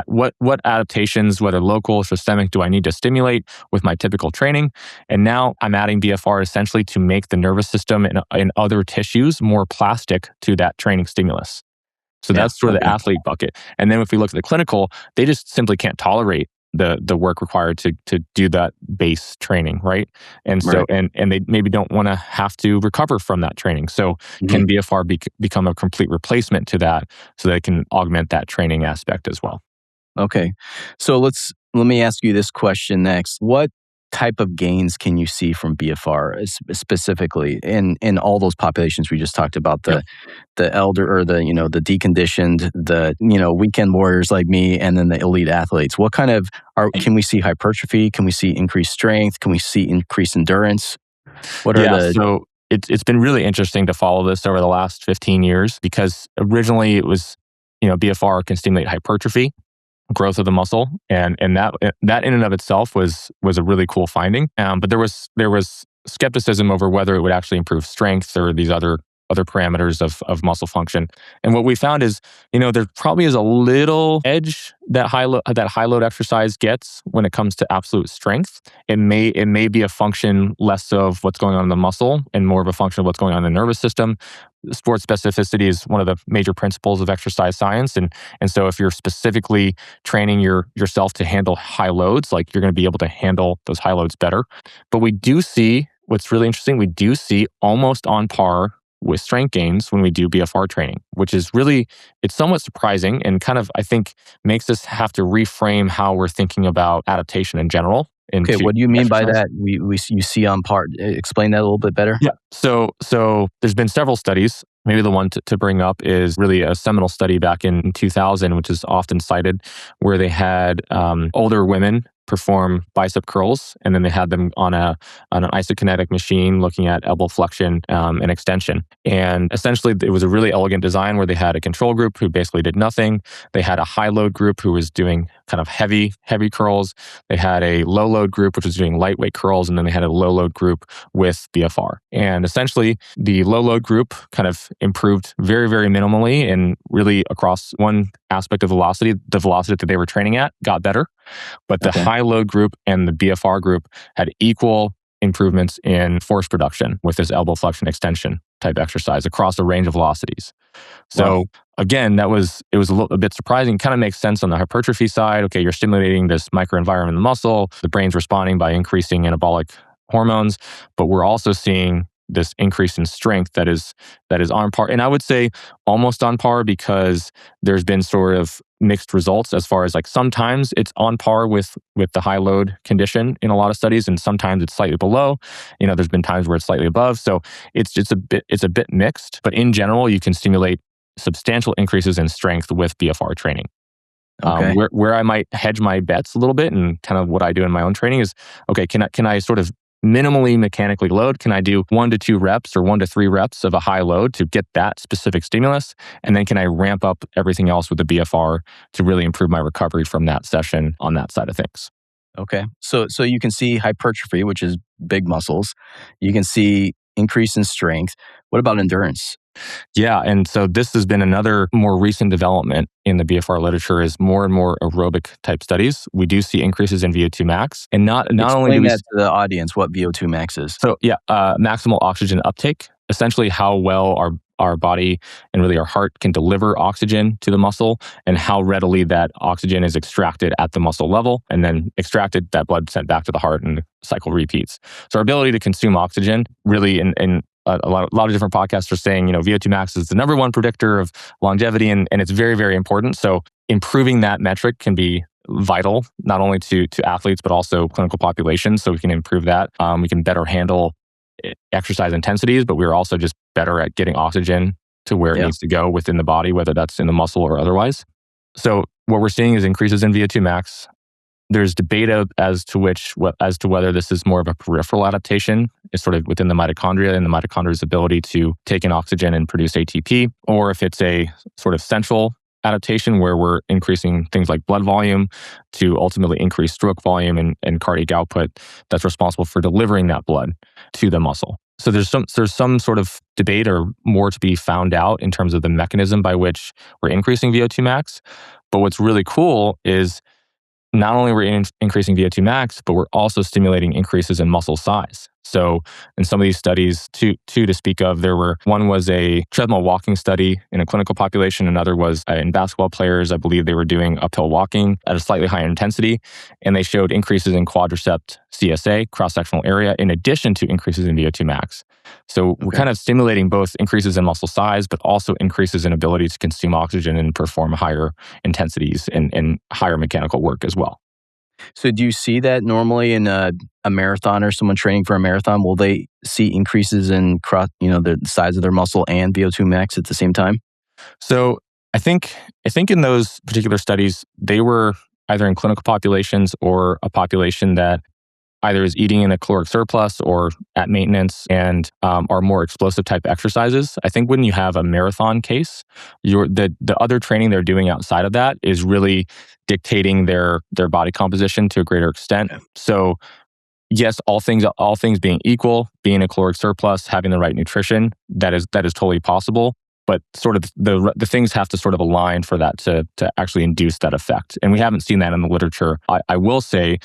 what adaptations, whether local or systemic, do I need to stimulate with my typical training? And now I'm adding BFR essentially to make the nervous system and other tissues more plastic to that training stimulus. So that's sort of the athlete bucket. And then if we look at the clinical, they just simply can't tolerate the work required to do that base training, right? And so and they maybe don't want to have to recover from that training. So can BFR become a complete replacement to that, so they can augment that training aspect as well? Okay. So let me ask you this question next. What type of gains can you see from BFR specifically in all those populations we just talked about, the elder or the deconditioned, weekend warriors like me, and then the elite athletes? What kind of can we see hypertrophy? Can we see increased strength? Can we see increased endurance? What are So it's been really interesting to follow this over the last 15 years, because originally it was, BFR can stimulate hypertrophy, growth of the muscle, and that in and of itself was a really cool finding. But there was skepticism over whether it would actually improve strength or these other parameters of muscle function. And what we found is, there probably is a little edge that high load exercise gets when it comes to absolute strength. It may be a function less of what's going on in the muscle and more of a function of what's going on in the nervous system. Sports specificity is one of the major principles of exercise science, and so if you're specifically training yourself to handle high loads, like, you're going to be able to handle those high loads better. But we do see, what's really interesting, we do see almost on par with strength gains when we do BFR training, which is really, it's somewhat surprising and kind of, I think, makes us have to reframe how we're thinking about adaptation in general. Okay, what do you mean by that? You see on par. Explain that a little bit better. Yeah. So there's been several studies. Maybe the one to bring up is really a seminal study back in 2000, which is often cited, where they had older women perform bicep curls, and then they had them on an isokinetic machine looking at elbow flexion and extension. And essentially, it was a really elegant design where they had a control group who basically did nothing. They had a high load group who was doing kind of heavy curls. They had a low load group which was doing lightweight curls, and then they had a low load group with BFR. And essentially, the low load group kind of improved very, very minimally, and really across one aspect of velocity, the velocity that they were training at got better. But the high load group and the BFR group had equal improvements in force production with this elbow flexion extension type exercise across a range of velocities. So again, it was a bit surprising. Kind of makes sense on the hypertrophy side. Okay, you're stimulating this microenvironment in the muscle. The brain's responding by increasing anabolic hormones, but we're also seeing this increase in strength that is on par. And I would say almost on par, because there's been sort of mixed results as far as, like, sometimes it's on par with the high load condition in a lot of studies, and sometimes it's slightly below. There's been times where it's slightly above. So it's a bit mixed, but in general, you can stimulate substantial increases in strength with BFR training. Okay. Where I might hedge my bets a little bit, and kind of what I do in my own training is, okay, can I sort of minimally mechanically load? Can I do 1 to 2 reps or 1 to 3 reps of a high load to get that specific stimulus? And then can I ramp up everything else with the BFR to really improve my recovery from that session on that side of things? Okay. So you can see hypertrophy, which is big muscles. You can see increase in strength. What about endurance? Yeah, and so this has been another more recent development in the BFR literature, is more and more aerobic type studies. We do see increases in VO2 max, and not only do we explain that to the audience what VO2 max is. So maximal oxygen uptake, essentially how well our body and really our heart can deliver oxygen to the muscle, and how readily that oxygen is extracted at the muscle level, and then extracted, that blood sent back to the heart, and the cycle repeats. So our ability to consume oxygen, really, in a lot of different podcasts are saying, VO2 max is the number one predictor of longevity, and it's very, very important. So improving that metric can be vital, not only to athletes, but also clinical populations. So we can improve that. We can better handle exercise intensities, but we're also just better at getting oxygen to where it needs to go within the body, whether that's in the muscle or otherwise. So what we're seeing is increases in VO2 max. There's debate as to whether this is more of a peripheral adaptation, is sort of within the mitochondria and the mitochondria's ability to take in oxygen and produce ATP, or if it's a sort of central adaptation where we're increasing things like blood volume to ultimately increase stroke volume and cardiac output that's responsible for delivering that blood to the muscle. So there's some sort of debate or more to be found out in terms of the mechanism by which we're increasing VO2 max. But what's really cool is not only we're increasing VO2 max, but we're also stimulating increases in muscle size. So in some of these studies, two to speak of, one was a treadmill walking study in a clinical population. Another was in basketball players. I believe they were doing uphill walking at a slightly higher intensity, and they showed increases in quadricep CSA, cross-sectional area, in addition to increases in VO2 max. So we're kind of stimulating both increases in muscle size, but also increases in ability to consume oxygen and perform higher intensities and higher mechanical work as well. So do you see that normally in a marathon or someone training for a marathon? Will they see increases in the size of their muscle and VO2 max at the same time? So I think in those particular studies, they were either in clinical populations or a population that either is eating in a caloric surplus or at maintenance and are more explosive type exercises. I think when you have a marathon case, the other training they're doing outside of that is really dictating their body composition to a greater extent. Okay. So yes, all things being equal, being a caloric surplus, having the right nutrition, that is totally possible. But sort of the things have to sort of align for that to actually induce that effect. And we haven't seen that in the literature. I will say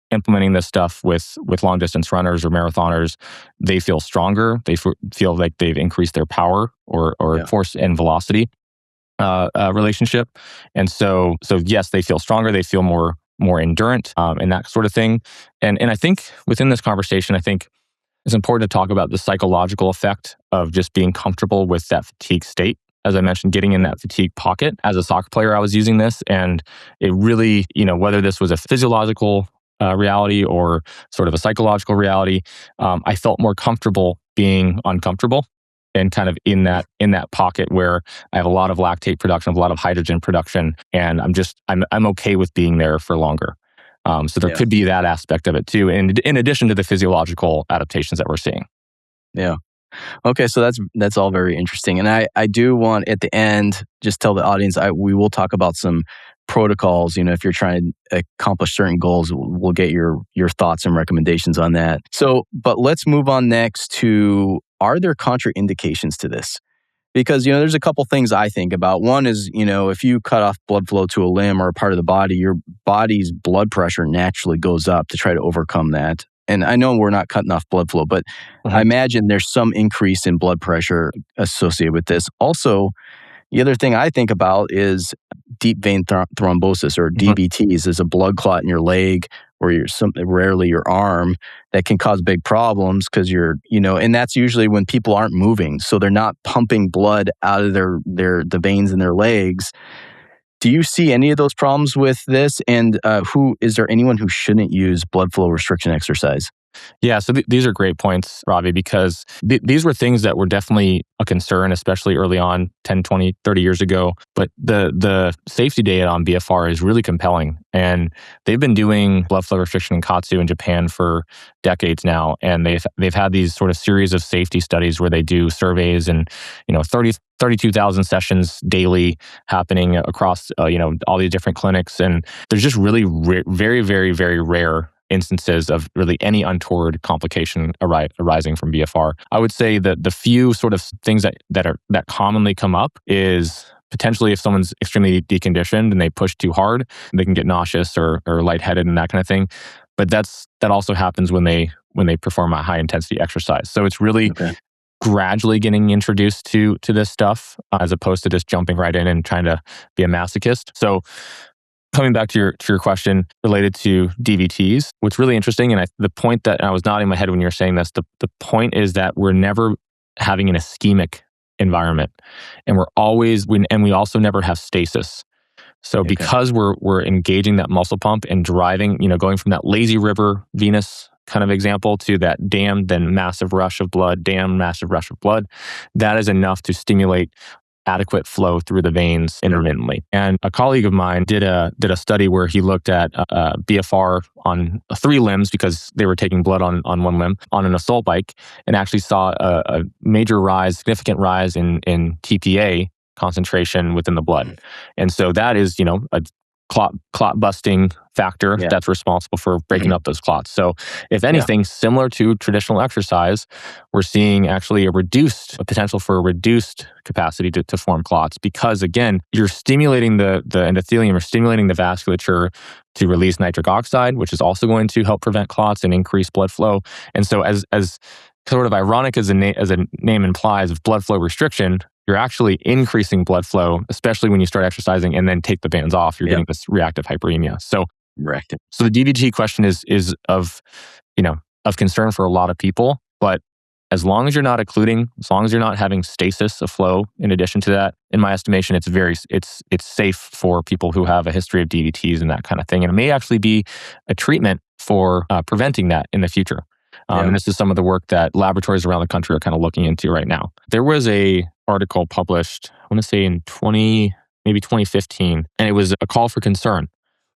implementing this stuff with long distance runners or marathoners, they feel stronger. They feel like they've increased their power or Yeah. force and velocity relationship. And so yes, they feel stronger. They feel more endurant and that sort of thing. And I think within this conversation, I think it's important to talk about the psychological effect of just being comfortable with that fatigue state. As I mentioned, getting in that fatigue pocket. As a soccer player, I was using this, and it really, whether this was a physiological reality or sort of a psychological reality, I felt more comfortable being uncomfortable and kind of in that pocket where I have a lot of lactate production, a lot of hydrogen production, and I'm okay with being there for longer. So there could be that aspect of it too, in addition to the physiological adaptations that we're seeing. Yeah. Okay, so that's all very interesting. And I do want at the end just tell the audience we will talk about some protocols. If you're trying to accomplish certain goals, we'll get your thoughts and recommendations on that. So, but let's move on next to, are there contraindications to this? Because, there's a couple things I think about. One is, if you cut off blood flow to a limb or a part of the body, your body's blood pressure naturally goes up to try to overcome that. And I know we're not cutting off blood flow, but I imagine there's some increase in blood pressure associated with this. Also, the other thing I think about is deep vein thrombosis, or DVTs, is a blood clot in your leg or rarely your arm that can cause big problems because and that's usually when people aren't moving. So they're not pumping blood out of the veins in their legs. Do you see any of those problems with this? And is there anyone who shouldn't use blood flow restriction exercise? Yeah, so these are great points, Ravi, because these were things that were definitely a concern, especially early on, 10, 20, 30 years ago. But the safety data on BFR is really compelling. And they've been doing blood flow restriction in Katsu in Japan for decades now. And they've had these sort of series of safety studies where they do surveys and 32,000 sessions daily happening across all these different clinics. And there's just really very, very, very rare instances of really any untoward complication arising from BFR. I would say that the few sort of things that commonly come up is potentially if someone's extremely deconditioned and they push too hard, they can get nauseous or lightheaded and that kind of thing. But that also happens when they perform a high intensity exercise. So it's really gradually getting introduced to this stuff as opposed to just jumping right in and trying to be a masochist. So coming back to your question related to DVTs, what's really interesting, and the point that I was nodding my head when you were saying this, the point is that we're never having an ischemic environment, and we also never have stasis. So because we're engaging that muscle pump and driving, going from that lazy river venous kind of example to that dam, then massive rush of blood, that is enough to stimulate adequate flow through the veins intermittently. And a colleague of mine did a study where he looked at BFR on 3 limbs because they were taking blood on one limb on an assault bike, and actually saw a significant rise in TPA concentration within the blood. And so that is, a clot busting factor that's responsible for breaking up those clots. So if anything, similar to traditional exercise, we're seeing actually a potential for a reduced capacity to form clots, because again, you're stimulating the endothelium, you're stimulating the vasculature to release nitric oxide, which is also going to help prevent clots and increase blood flow. And so as sort of ironic as a name implies, of blood flow restriction, you're actually increasing blood flow, especially when you start exercising and then take the bands off. You're getting this reactive hyperemia. So the DVT question is of concern for a lot of people, but as long as you're not occluding, as long as you're not having stasis of flow in addition to that, in my estimation, it's safe for people who have a history of DVTs and that kind of thing. And it may actually be a treatment for preventing that in the future. And this is some of the work that laboratories around the country are kind of looking into right now. There was a article published, I want to say in 2015, and it was a call for concern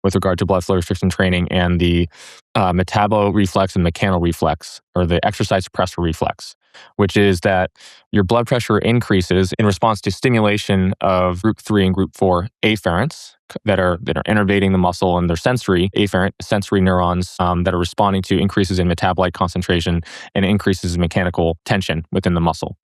with regard to blood flow restriction training and the metaboloreflex and mechanoreflex, or the exercise suppressor reflex, which is that your blood pressure increases in response to stimulation of group 3 and group 4 afferents that are innervating the muscle, and they're afferent sensory neurons that are responding to increases in metabolite concentration and increases in mechanical tension within the muscle.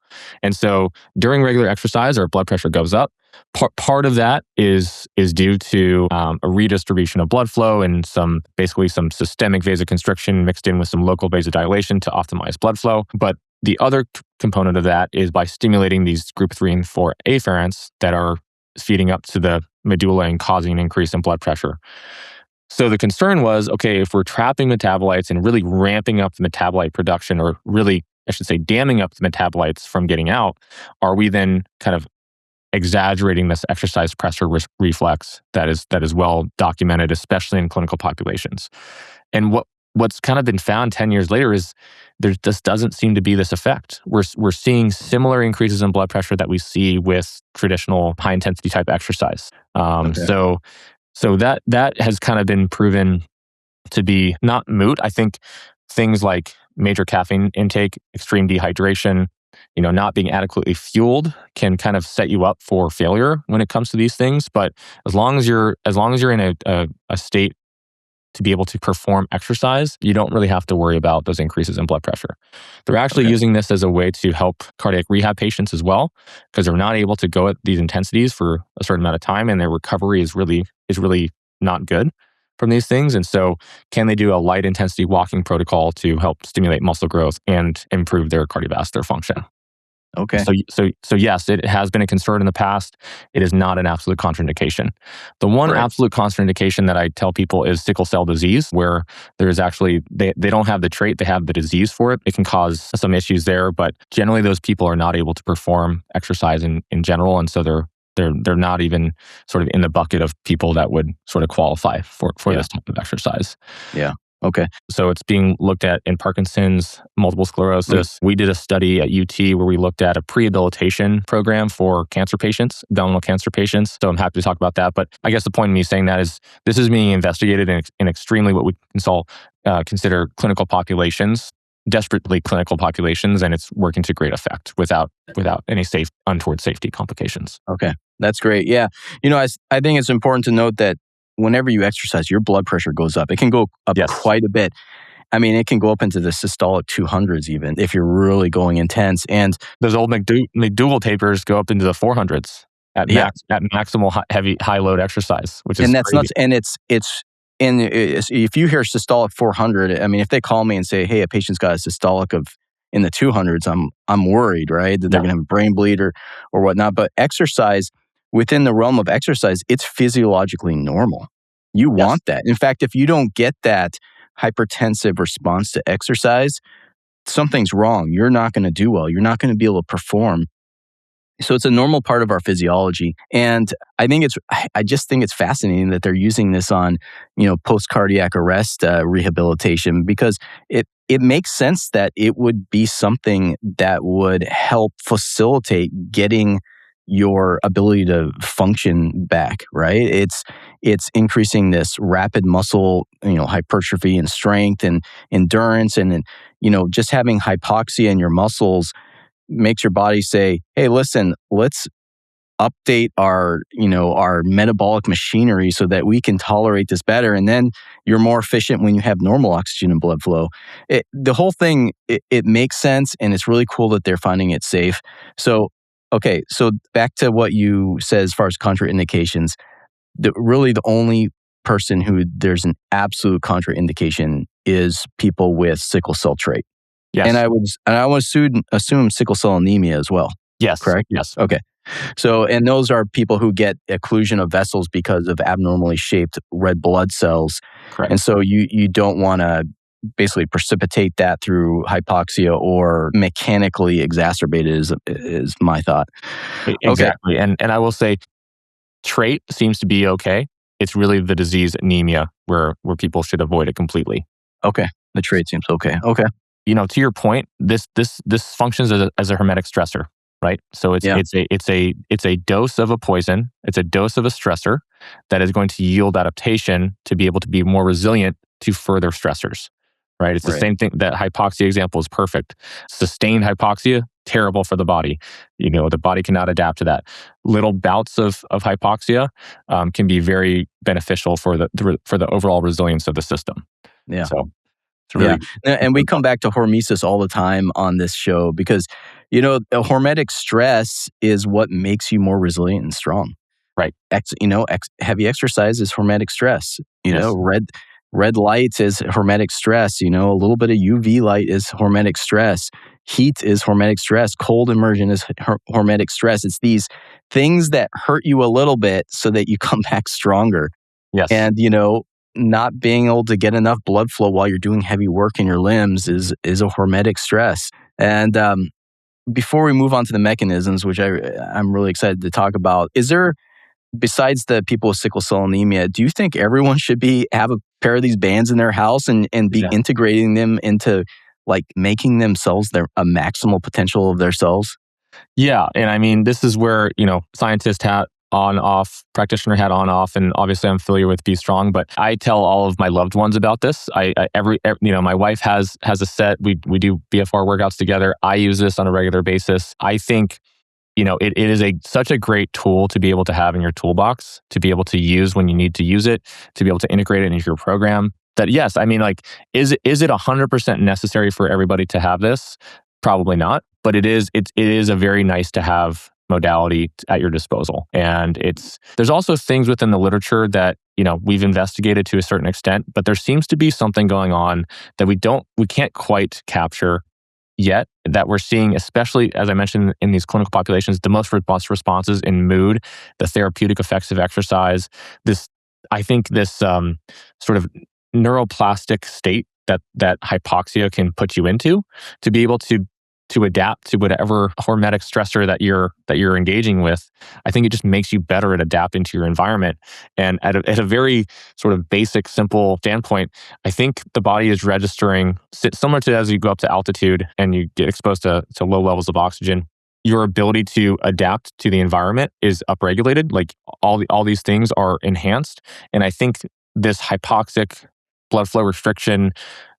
And so during regular exercise, our blood pressure goes up. Part of that is due to a redistribution of blood flow and some systemic vasoconstriction mixed in with some local vasodilation to optimize blood flow. But the other component of that is by stimulating these group 3 and 4 afferents that are feeding up to the medulla and causing an increase in blood pressure. So the concern was, okay, if we're trapping metabolites and really ramping up the metabolite production, or really, I should say, damming up the metabolites from getting out, are we then kind of exaggerating this exercise suppressor reflex that is well documented, especially in clinical populations? And what's kind of been found 10 years later is there just doesn't seem to be this effect. We're seeing similar increases in blood pressure that we see with traditional high intensity type exercise. So that has kind of been proven to be not moot. I think things like major caffeine intake, extreme dehydration, not being adequately fueled can kind of set you up for failure when it comes to these things. But as long as you're in a state to be able to perform exercise, you don't really have to worry about those increases in blood pressure. They're actually using this as a way to help cardiac rehab patients as well, because they're not able to go at these intensities for a certain amount of time, and their recovery is really not good from these things. And so can they do a light intensity walking protocol to help stimulate muscle growth and improve their cardiovascular function? Okay. So yes, it has been a concern in the past. It is not an absolute contraindication. The one absolute contraindication that I tell people is sickle cell disease, where there's actually, they don't have the trait, they have the disease for it. It can cause some issues there, but generally those people are not able to perform exercise in general. And so they're not even sort of in the bucket of people that would sort of qualify for this type of exercise. Yeah. Okay. So it's being looked at in Parkinson's, multiple sclerosis. We did a study at UT where we looked at a prehabilitation program for cancer patients, abdominal cancer patients. So I'm happy to talk about that. But I guess the point of me saying that is this is being investigated in extremely what we consider clinical populations, desperately clinical populations, and it's working to great effect without any untoward safety complications. Okay. That's great. Yeah. I think it's important to note that whenever you exercise, your blood pressure goes up. It can go up quite a bit. I mean, it can go up into the systolic 200s even if you're really going intense. And those old McDougall tapers go up into the 400s at maximal high load exercise, which is that's crazy. Nuts. And if you hear systolic 400, I mean, if they call me and say, "Hey, a patient's got a systolic of in the 200s," I'm worried, right, that they're going to have a brain bleed or whatnot. But exercise, within the realm of exercise, it's physiologically normal. You want that. In fact, if you don't get that hypertensive response to exercise, something's wrong. You're not going to do well. You're not going to be able to perform. So it's a normal part of our physiology. And I just think it's fascinating that they're using this on, post-cardiac arrest rehabilitation, because it makes sense that it would be something that would help facilitate getting your ability to function back, right? It's increasing this rapid muscle, hypertrophy and strength and endurance, and just having hypoxia in your muscles makes your body say, "Hey, listen, let's update our metabolic machinery so that we can tolerate this better." And then you're more efficient when you have normal oxygen and blood flow. The whole thing, it makes sense, and it's really cool that they're finding it safe. So back to what you said as far as contraindications, the only person who there's an absolute contraindication is people with sickle cell trait. Yes. And I would assume sickle cell anemia as well. Yes. Correct? Yes. Okay. So, and those are people who get occlusion of vessels because of abnormally shaped red blood cells. Correct. And so you don't want to basically precipitate that through hypoxia or mechanically exacerbate it is my thought. Okay. Exactly. And I will say trait seems to be okay. It's really the disease anemia where people should avoid it completely. Okay. The trait seems okay. Okay. To your point, this functions as a hermetic stressor, right? So it's a dose of a poison, it's a dose of a stressor that is going to yield adaptation to be able to be more resilient to further stressors, right? It's the same thing. That hypoxia example is perfect. Sustained hypoxia, terrible for the body. The body cannot adapt to that. Little bouts of hypoxia can be very beneficial for the overall resilience of the system. Yeah. So it's really and we come back to hormesis all the time on this show because, a hormetic stress is what makes you more resilient and strong. Right. Heavy exercise is hormetic stress. Red light is hormetic stress. A little bit of UV light is hormetic stress. Heat is hormetic stress. Cold immersion is hormetic stress. It's these things that hurt you a little bit so that you come back stronger. Yes. And, not being able to get enough blood flow while you're doing heavy work in your limbs is a hormetic stress. And before we move on to the mechanisms, which I'm really excited to talk about, is there, besides the people with sickle cell anemia, do you think everyone should have a pair of these bands in their house and be integrating them into like making themselves a maximal potential of their cells? Yeah. And I mean, this is where, scientist hat on, off, practitioner hat on, off, and obviously I'm familiar with Be Strong, but I tell all of my loved ones about this. My wife has a set. We do BFR workouts together. I use this on a regular basis. I think, it is such a great tool to be able to have in your toolbox, to be able to use when you need to use it, to be able to integrate it into your program. That yes, I mean, like, is it 100% necessary for everybody to have this? Probably not, but it is a very nice to have modality at your disposal. And there's also things within the literature that, we've investigated to a certain extent, but there seems to be something going on that we can't quite capture yet, that we're seeing, especially as I mentioned in these clinical populations, the most robust responses in mood, the therapeutic effects of exercise, this sort of neuroplastic state that hypoxia can put you into, to be able to adapt to whatever hormetic stressor that you're engaging with. I think it just makes you better at adapting to your environment. And at a very sort of basic, simple standpoint, I think the body is registering, similar to as you go up to altitude and you get exposed to low levels of oxygen, your ability to adapt to the environment is upregulated. Like all these things are enhanced. And I think this hypoxic blood flow restriction,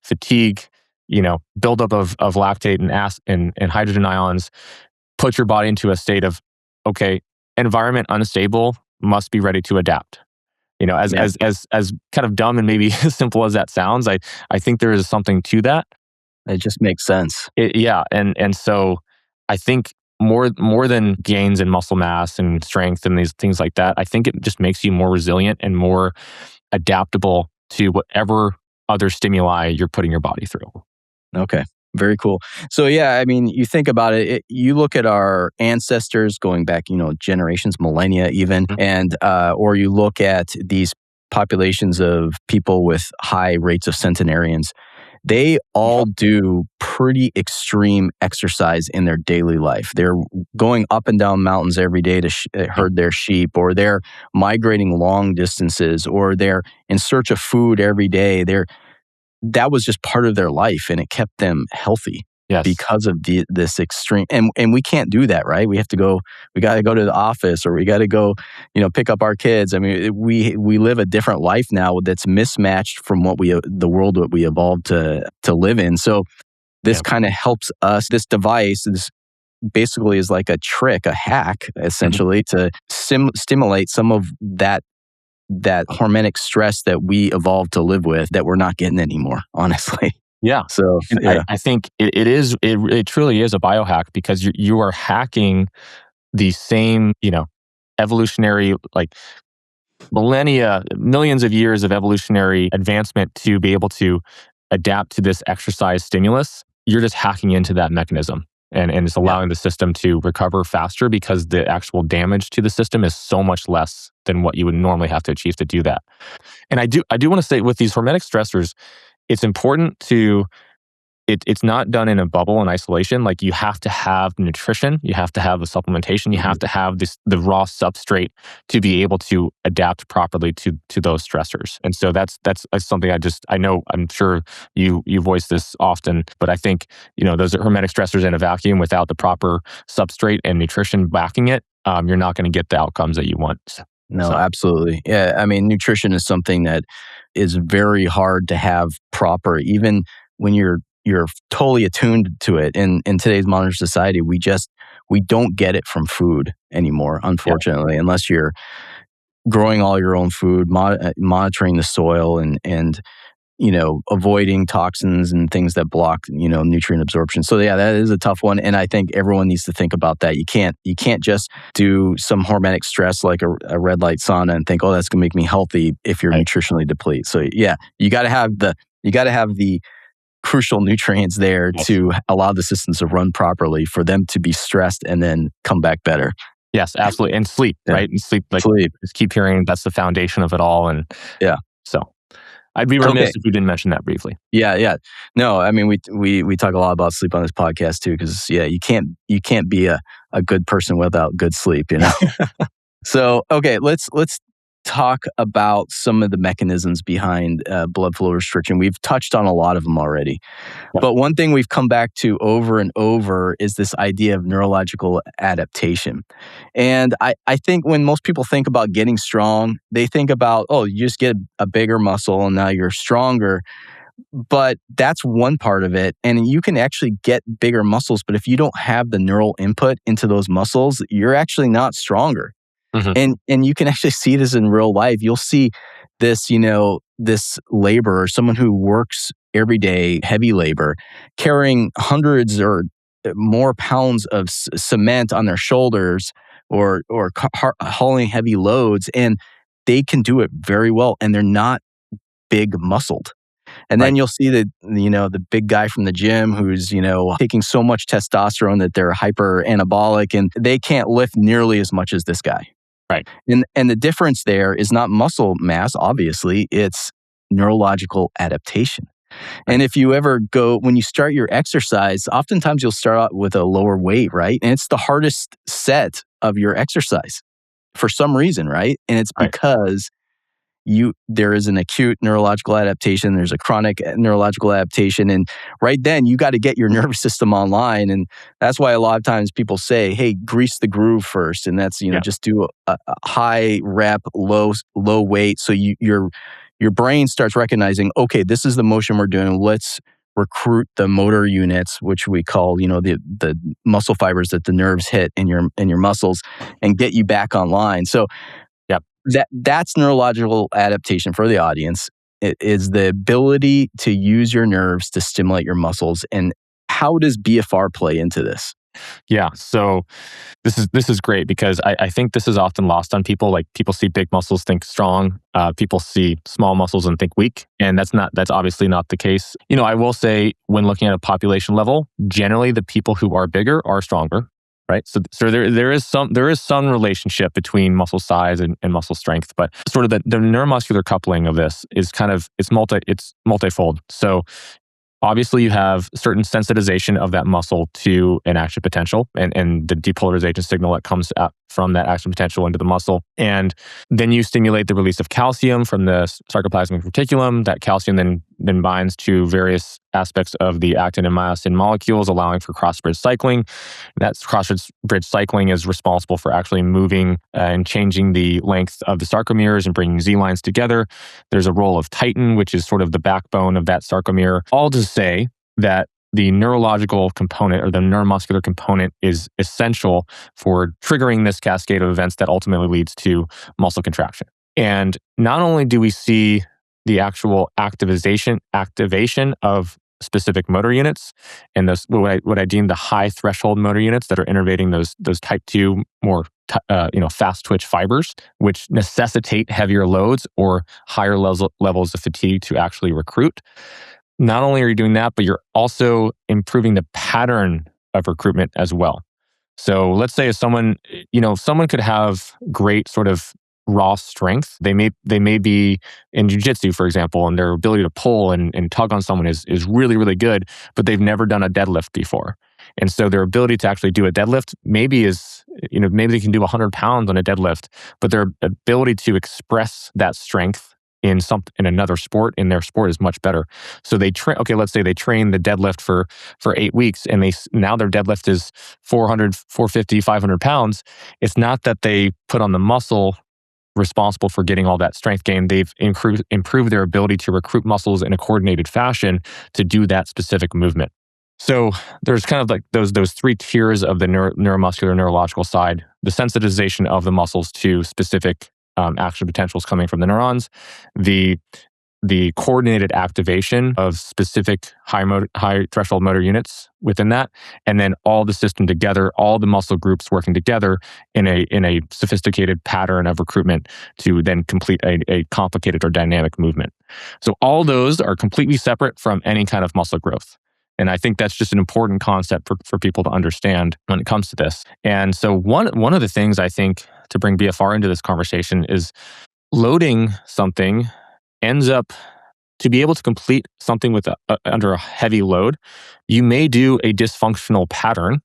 fatigue, buildup of lactate and hydrogen ions, put your body into a state of, okay, environment unstable, must be ready to adapt. As kind of dumb and maybe as simple as that sounds, I think there is something to that. It just makes sense. And so I think more than gains in muscle mass and strength and these things like that, I think it just makes you more resilient and more adaptable to whatever other stimuli you're putting your body through. Okay. Very cool. So I mean, you think about it, you look at our ancestors going back, generations, millennia even, and or you look at these populations of people with high rates of centenarians. They all do pretty extreme exercise in their daily life. They're going up and down mountains every day to herd their sheep, or they're migrating long distances, or they're in search of food every day. That was just part of their life, and it kept them healthy because of this extreme. And we can't do that, right? We got to go to the office, or we got to go, pick up our kids. I mean, we live a different life now that's mismatched from the world that we evolved to live in. So this kind of helps us. This device basically is like a trick, a hack, essentially, to stimulate some of that hormetic stress that we evolved to live with that we're not getting anymore, honestly. Yeah. So I think it truly is a biohack, because you are hacking the same, evolutionary, like millennia, millions of years of evolutionary advancement to be able to adapt to this exercise stimulus. You're just hacking into that mechanism. And it's allowing the system to recover faster, because the actual damage to the system is so much less than what you would normally have to achieve to do that. And I do want to say, with these hormetic stressors, it's important to it's not done in a bubble in isolation. Like you have to have nutrition, you have to have the supplementation, you have to have the raw substrate to be able to adapt properly to those stressors. And so that's something I know I'm sure you voice this often, but I think those are hermetic stressors in a vacuum without the proper substrate and nutrition backing it. You're not going to get the outcomes that you want. No, absolutely. Yeah, I mean, nutrition is something that is very hard to have proper, even when you're totally attuned to it. In today's modern society, we don't get it from food anymore, unfortunately, unless you're growing all your own food, monitoring the soil, and avoiding toxins and things that block nutrient absorption. So yeah, that is a tough one, and I think everyone needs to think about that. You can't just do some hormetic stress like a red light sauna and think, oh, that's gonna make me healthy if you're nutritionally depleted. So yeah, you got to have the crucial nutrients there to allow the systems to run properly for them to be stressed and then come back better. Yes, absolutely. And sleep, right? And sleep, just keep hearing that's the foundation of it all. And so I'd be remiss if we didn't mention that briefly. Yeah. No, I mean, we talk a lot about sleep on this podcast too, because you can't be a good person without good sleep, So, okay, let's talk about some of the mechanisms behind blood flow restriction. We've touched on a lot of them already. But one thing we've come back to over and over is this idea of neurological adaptation. And I think when most people think about getting strong, they think about, oh, you just get a bigger muscle and now you're stronger. But that's one part of it. And you can actually get bigger muscles, but if you don't have the neural input into those muscles, you're actually not stronger. Mm-hmm. And you can actually see this in real life. You'll see this, this laborer, someone who works every day, heavy labor, carrying hundreds or more pounds of cement on their shoulders or hauling heavy loads, and they can do it very well, and they're not big muscled. And then you'll see the big guy from the gym who's, taking so much testosterone that they're hyper anabolic and they can't lift nearly as much as this guy. Right. And the difference there is not muscle mass, obviously, it's neurological adaptation. And if you ever when you start your exercise, oftentimes you'll start out with a lower weight, right? And it's the hardest set of your exercise for some reason, right? And it's because there is an acute neurological adaptation, there's a chronic neurological adaptation, and right then you got to get your nervous system online, and that's why a lot of times people say, "Hey, grease the groove first," and that's just do a high rep, low weight, so your brain starts recognizing, okay, this is the motion we're doing. Let's recruit the motor units, which we call the muscle fibers that the nerves hit in your muscles, and get you back online. So. That's neurological adaptation for the audience. It is the ability to use your nerves to stimulate your muscles. And how does BFR play into this? Yeah, so this is great because I think this is often lost on people. Like people see big muscles, think strong. People see small muscles and think weak, and that's obviously not the case. I will say when looking at a population level, generally the people who are bigger are stronger. Right, so there is some relationship between muscle size and muscle strength, but sort of the neuromuscular coupling of this is it's multifold. So obviously you have certain sensitization of that muscle to an action potential and the depolarization signal that comes out from that action potential into the muscle. And then you stimulate the release of calcium from the sarcoplasmic reticulum. That calcium then binds to various aspects of the actin and myosin molecules, allowing for cross-bridge cycling. That cross-bridge cycling is responsible for actually moving and changing the length of the sarcomeres and bringing Z lines together. There's a role of titin, which is sort of the backbone of that sarcomere. All to say that the neurological component or the neuromuscular component is essential for triggering this cascade of events that ultimately leads to muscle contraction. And not only do we see the actual activation of specific motor units and those what I deem the high threshold motor units that are innervating those type 2 more fast twitch fibers, which necessitate heavier loads or higher levels of fatigue to actually recruit. Not only are you doing that, but you're also improving the pattern of recruitment as well. So let's say someone could have great sort of raw strength. They may be in jiu-jitsu, for example, and their ability to pull and tug on someone is really, really good, but they've never done a deadlift before. And so their ability to actually do a deadlift maybe they can do 100 pounds on a deadlift, but their ability to express that strength in another sport, in their sport, is much better. So they let's say they train the deadlift for 8 weeks, and now their deadlift is 400, 450, 500 pounds. It's not that they put on the muscle responsible for getting all that strength gain. They've improved their ability to recruit muscles in a coordinated fashion to do that specific movement. So there's kind of like those three tiers of the neuromuscular, neurological side: the sensitization of the muscles to specific action potentials coming from the neurons, the coordinated activation of specific high threshold motor units within that, and then all the system together, all the muscle groups working together in a sophisticated pattern of recruitment to then complete a complicated or dynamic movement. So all those are completely separate from any kind of muscle growth. And I think that's just an important concept for people to understand when it comes to this. And so one of the things I think to bring BFR into this conversation is loading something ends up to be able to complete something with under a heavy load. You may do a dysfunctional pattern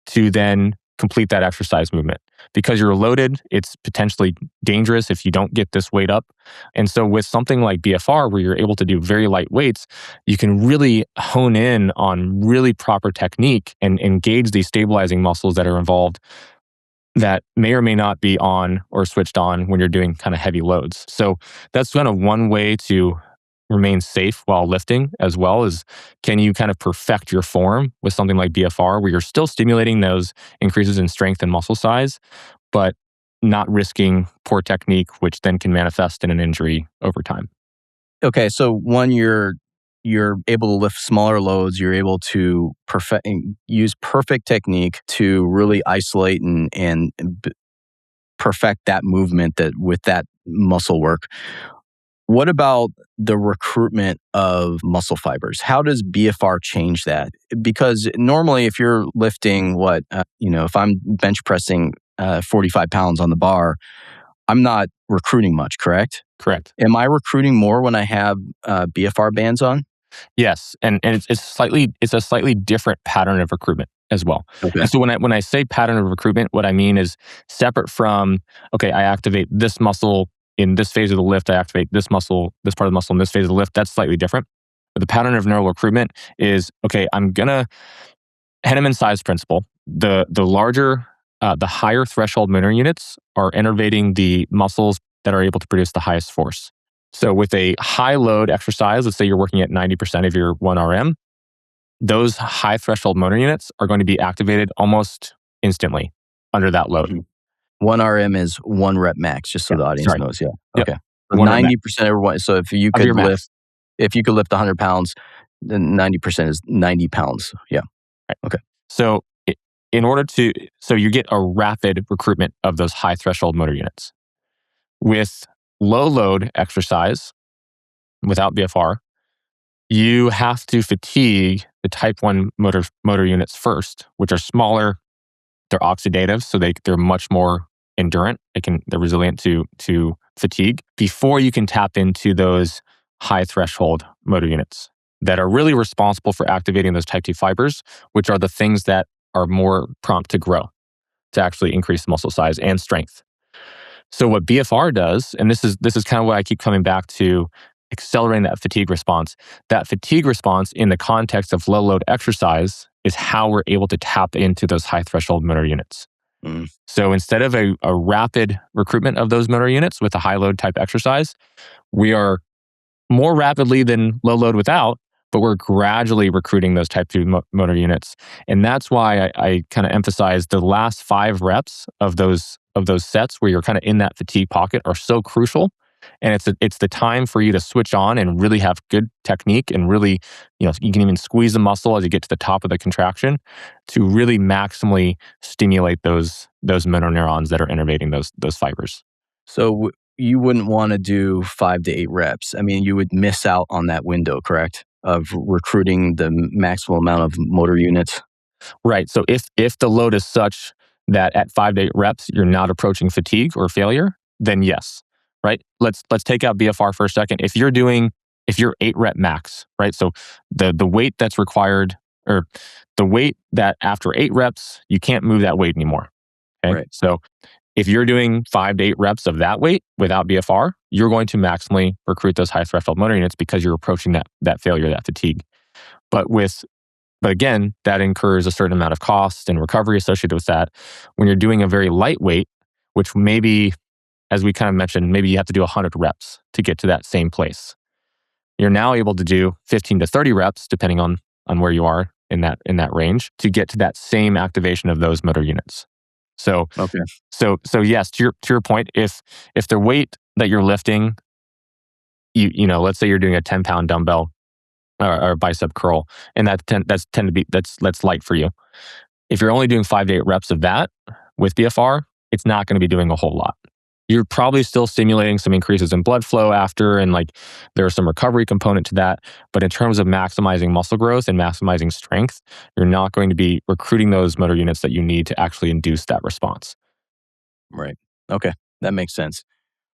to then complete that exercise movement. Because you're loaded, it's potentially dangerous if you don't get this weight up. And so with something like BFR, where you're able to do very light weights, you can really hone in on really proper technique and engage these stabilizing muscles that are involved that may or may not be on or switched on when you're doing kind of heavy loads. So that's kind of one way to remain safe while lifting, as well as can you kind of perfect your form with something like BFR, where you're still stimulating those increases in strength and muscle size, but not risking poor technique, which then can manifest in an injury over time. Okay, so one, you're able to lift smaller loads. You're able to use perfect technique to really isolate and perfect that movement that with that muscle work. What about the recruitment of muscle fibers? How does BFR change that? Because normally, if you're lifting if I'm bench pressing 45 pounds on the bar, I'm not recruiting much, correct? Correct. Am I recruiting more when I have BFR bands on? Yes, and it's a slightly different pattern of recruitment as well. Okay. And so when I say pattern of recruitment, what I mean is separate from, okay, I activate this muscle in this phase of the lift, I activate this part of the muscle in this phase of the lift. That's slightly different. But the pattern of neural recruitment is, okay, I'm gonna Henneman size principle. The higher threshold motor units are innervating the muscles that are able to produce the highest force. So with a high load exercise, let's say you're working at 90% of your 1RM, those high threshold motor units are going to be activated almost instantly under that load. Mm-hmm. 1RM is 1 rep max, just so the audience knows. Yeah. Yep. Okay. 90% everyone. So if you could lift 100 pounds, then 90% is 90 pounds. Yeah. Right. Okay. So you get a rapid recruitment of those high threshold motor units. With low load exercise, without BFR, you have to fatigue the type 1 motor units first, which are smaller. They're oxidative, so they're much more endurant. They're resilient to fatigue before you can tap into those high threshold motor units that are really responsible for activating those type 2 fibers, which are the things that are more prompt to grow, to actually increase muscle size and strength. So what BFR does, and this is kind of what I keep coming back to, accelerating that fatigue response. That fatigue response in the context of low load exercise is how we're able to tap into those high threshold motor units. Mm. So instead of a rapid recruitment of those motor units with a high load type exercise, we are more rapidly than low load without, but we're gradually recruiting those type 2 motor units. And that's why I kind of emphasize the last 5 reps of those sets where you're kind of in that fatigue pocket are so crucial. And it's the time for you to switch on and really have good technique and really, you can even squeeze the muscle as you get to the top of the contraction to really maximally stimulate those motor neurons that are innervating those fibers. So you wouldn't want to do 5 to 8 reps. I mean, you would miss out on that window, correct? Of recruiting the maximal amount of motor units. Right. So if the load is such that at 5 to 8 reps, you're not approaching fatigue or failure, then yes, right? Let's take out BFR for a second. If you're 8 rep max, right? So the weight that's required, or the weight that after 8 reps, you can't move that weight anymore. Okay. Right. So if you're doing 5 to 8 reps of that weight without BFR, you're going to maximally recruit those high threshold motor units because you're approaching that failure, that fatigue. But again, that incurs a certain amount of cost and recovery associated with that. When you're doing a very lightweight, which maybe, as we kind of mentioned, maybe you have to do 100 reps to get to that same place. You're now able to do 15 to 30 reps, depending on where you are in that range, to get to that same activation of those motor units. So, Okay. so yes, to your point, if the weight that you're lifting, you know, let's say you're doing a 10-pound dumbbell or bicep curl, and that's light for you. If you're only doing 5 to 8 reps of that with BFR, it's not going to be doing a whole lot. You're probably still stimulating some increases in blood flow after, and like there's some recovery component to that. But in terms of maximizing muscle growth and maximizing strength, you're not going to be recruiting those motor units that you need to actually induce that response. Right. Okay. That makes sense.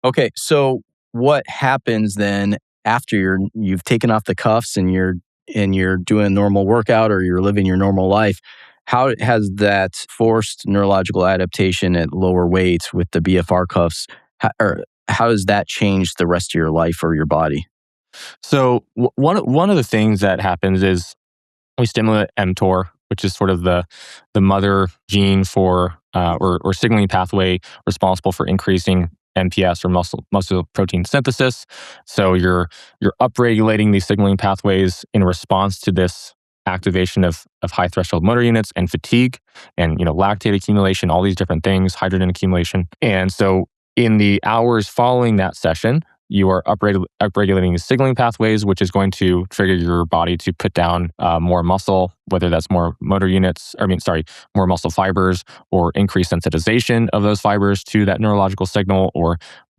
Okay. So what happens then after you've taken off the cuffs and you're doing a normal workout or you're living your normal life? How has that forced neurological adaptation at lower weights with the BFR cuffs, how does that change the rest of your life or your body? So one of the things that happens is we stimulate mTOR, which is sort of the mother gene for or signaling pathway responsible for increasing MPS or muscle protein synthesis. So you're upregulating these signaling pathways in response to this activation of high threshold motor units and fatigue and, you know, lactate accumulation, all these different things, hydrogen accumulation. And so in the hours following that session, you are upregulating the signaling pathways, which is going to trigger your body to put down more muscle, whether that's more more muscle fibers, or increased sensitization of those fibers to that neurological signal, or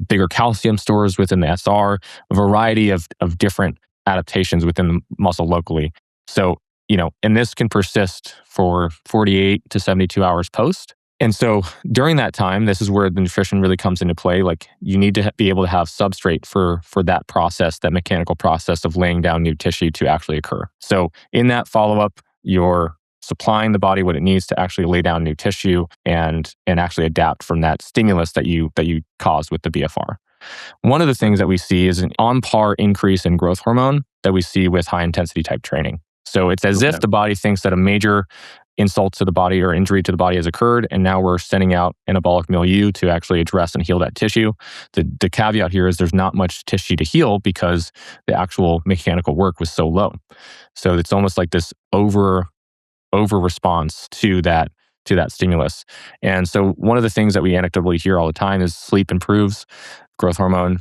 bigger calcium stores within the SR, a variety of different adaptations within the muscle locally. So, you know, and this can persist for 48 to 72 hours post. And so during that time, this is where the nutrition really comes into play. Like, you need to be able to have substrate for that process, that mechanical process of laying down new tissue to actually occur. So in that follow-up, you're supplying the body what it needs to actually lay down new tissue and actually adapt from that stimulus that you caused with the BFR. One of the things that we see is an on-par increase in growth hormone that we see with high-intensity type training. So it's as if the body thinks that a major insult to the body or injury to the body has occurred, and now we're sending out anabolic milieu to actually address and heal that tissue. The caveat here is there's not much tissue to heal because the actual mechanical work was so low. So it's almost like this over response to that stimulus. And so one of the things that we anecdotally hear all the time is sleep improves. Growth hormone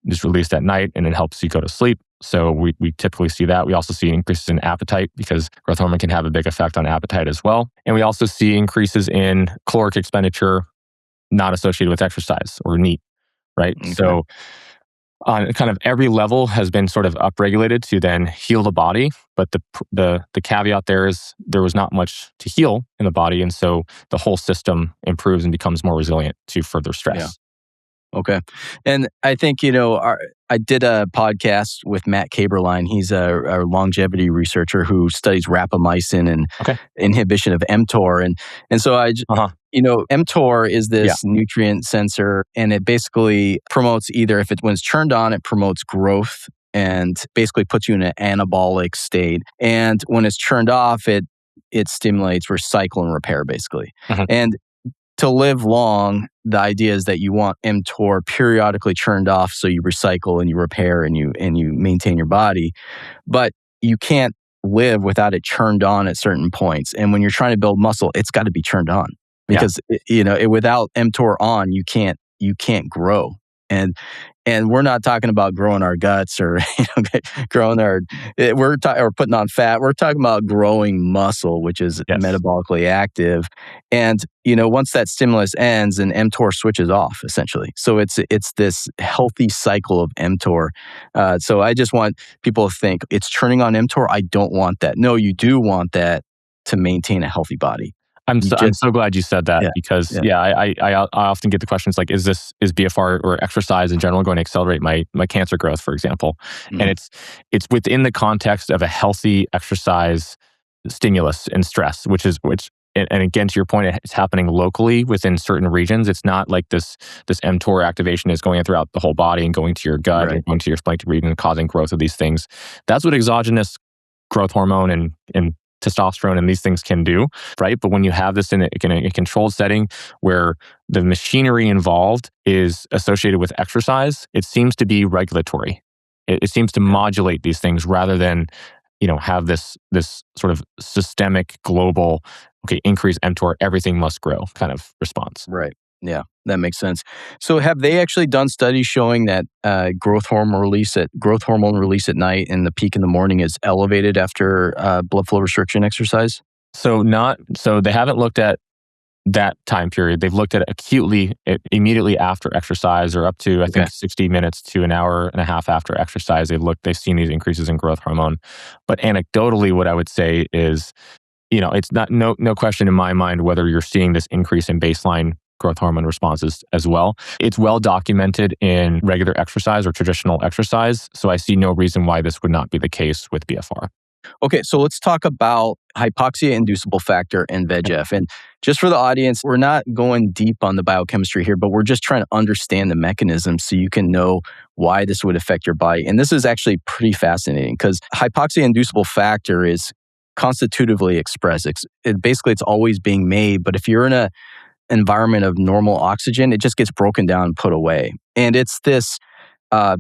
is released at night and it helps you go to sleep. So we typically see that. We also see increases in appetite because growth hormone can have a big effect on appetite as well. And we also see increases in caloric expenditure not associated with exercise or NEAT, right? Okay. So on kind of every level has been sort of upregulated to then heal the body. But the caveat there is there was not much to heal in the body. And so the whole system improves and becomes more resilient to further stress. Yeah. Okay. And I think, I did a podcast with Matt Kaberlein. He's a longevity researcher who studies rapamycin and inhibition of mTOR. And so mTOR is this nutrient sensor, and it basically promotes when it's turned on, it promotes growth and basically puts you in an anabolic state. And when it's turned off, it stimulates recycle and repair, basically. Mm-hmm. And to live long, the idea is that you want mTOR periodically turned off so you recycle and you repair and you maintain your body. But you can't live without it turned on at certain points. And when you're trying to build muscle, it's got to be turned on because without mTOR on, you can't grow. And we're not talking about growing our guts or growing or putting on fat. We're talking about growing muscle, which is metabolically active. And once that stimulus ends, and mTOR switches off essentially. So it's this healthy cycle of mTOR. So I just want people to think it's turning on mTOR. I don't want that. No, you do want that to maintain a healthy body. I'm You I'm just so glad you said that yeah, because yeah, I often get the questions like, is BFR or exercise in general going to accelerate my cancer growth, for example? And mhm, it's within the context of a healthy exercise stimulus and stress, and again, to your point, it's happening locally within certain regions. It's not like this mTOR activation is going throughout the whole body and going to your gut right, and going to your splanchnic region and causing growth of these things. That's what exogenous growth hormone and testosterone and these things can do, right? But when you have this in a controlled setting where the machinery involved is associated with exercise, it seems to be regulatory. It seems to okay, modulate these things rather than have this sort of systemic global, okay, increase mTOR, everything must grow kind of response. right. Yeah, that makes sense. So have they actually done studies showing that growth hormone release at night and the peak in the morning is elevated after blood flow restriction exercise? So they haven't looked at that time period. They've looked at it acutely immediately after exercise or up to, I Okay. think, 60 minutes to an hour and a half after exercise. They've seen these increases in growth hormone. But anecdotally, what I would say is, it's not no question in my mind whether you're seeing this increase in baseline growth hormone responses as well. It's well documented in regular exercise or traditional exercise. So I see no reason why this would not be the case with BFR. Okay, so let's talk about hypoxia inducible factor and VEGF. And just for the audience, we're not going deep on the biochemistry here, but we're just trying to understand the mechanism so you can know why this would affect your body. And this is actually pretty fascinating because hypoxia inducible factor is constitutively expressed. Basically, it's always being made, but if you're in an environment of normal oxygen, it just gets broken down and put away. And it's this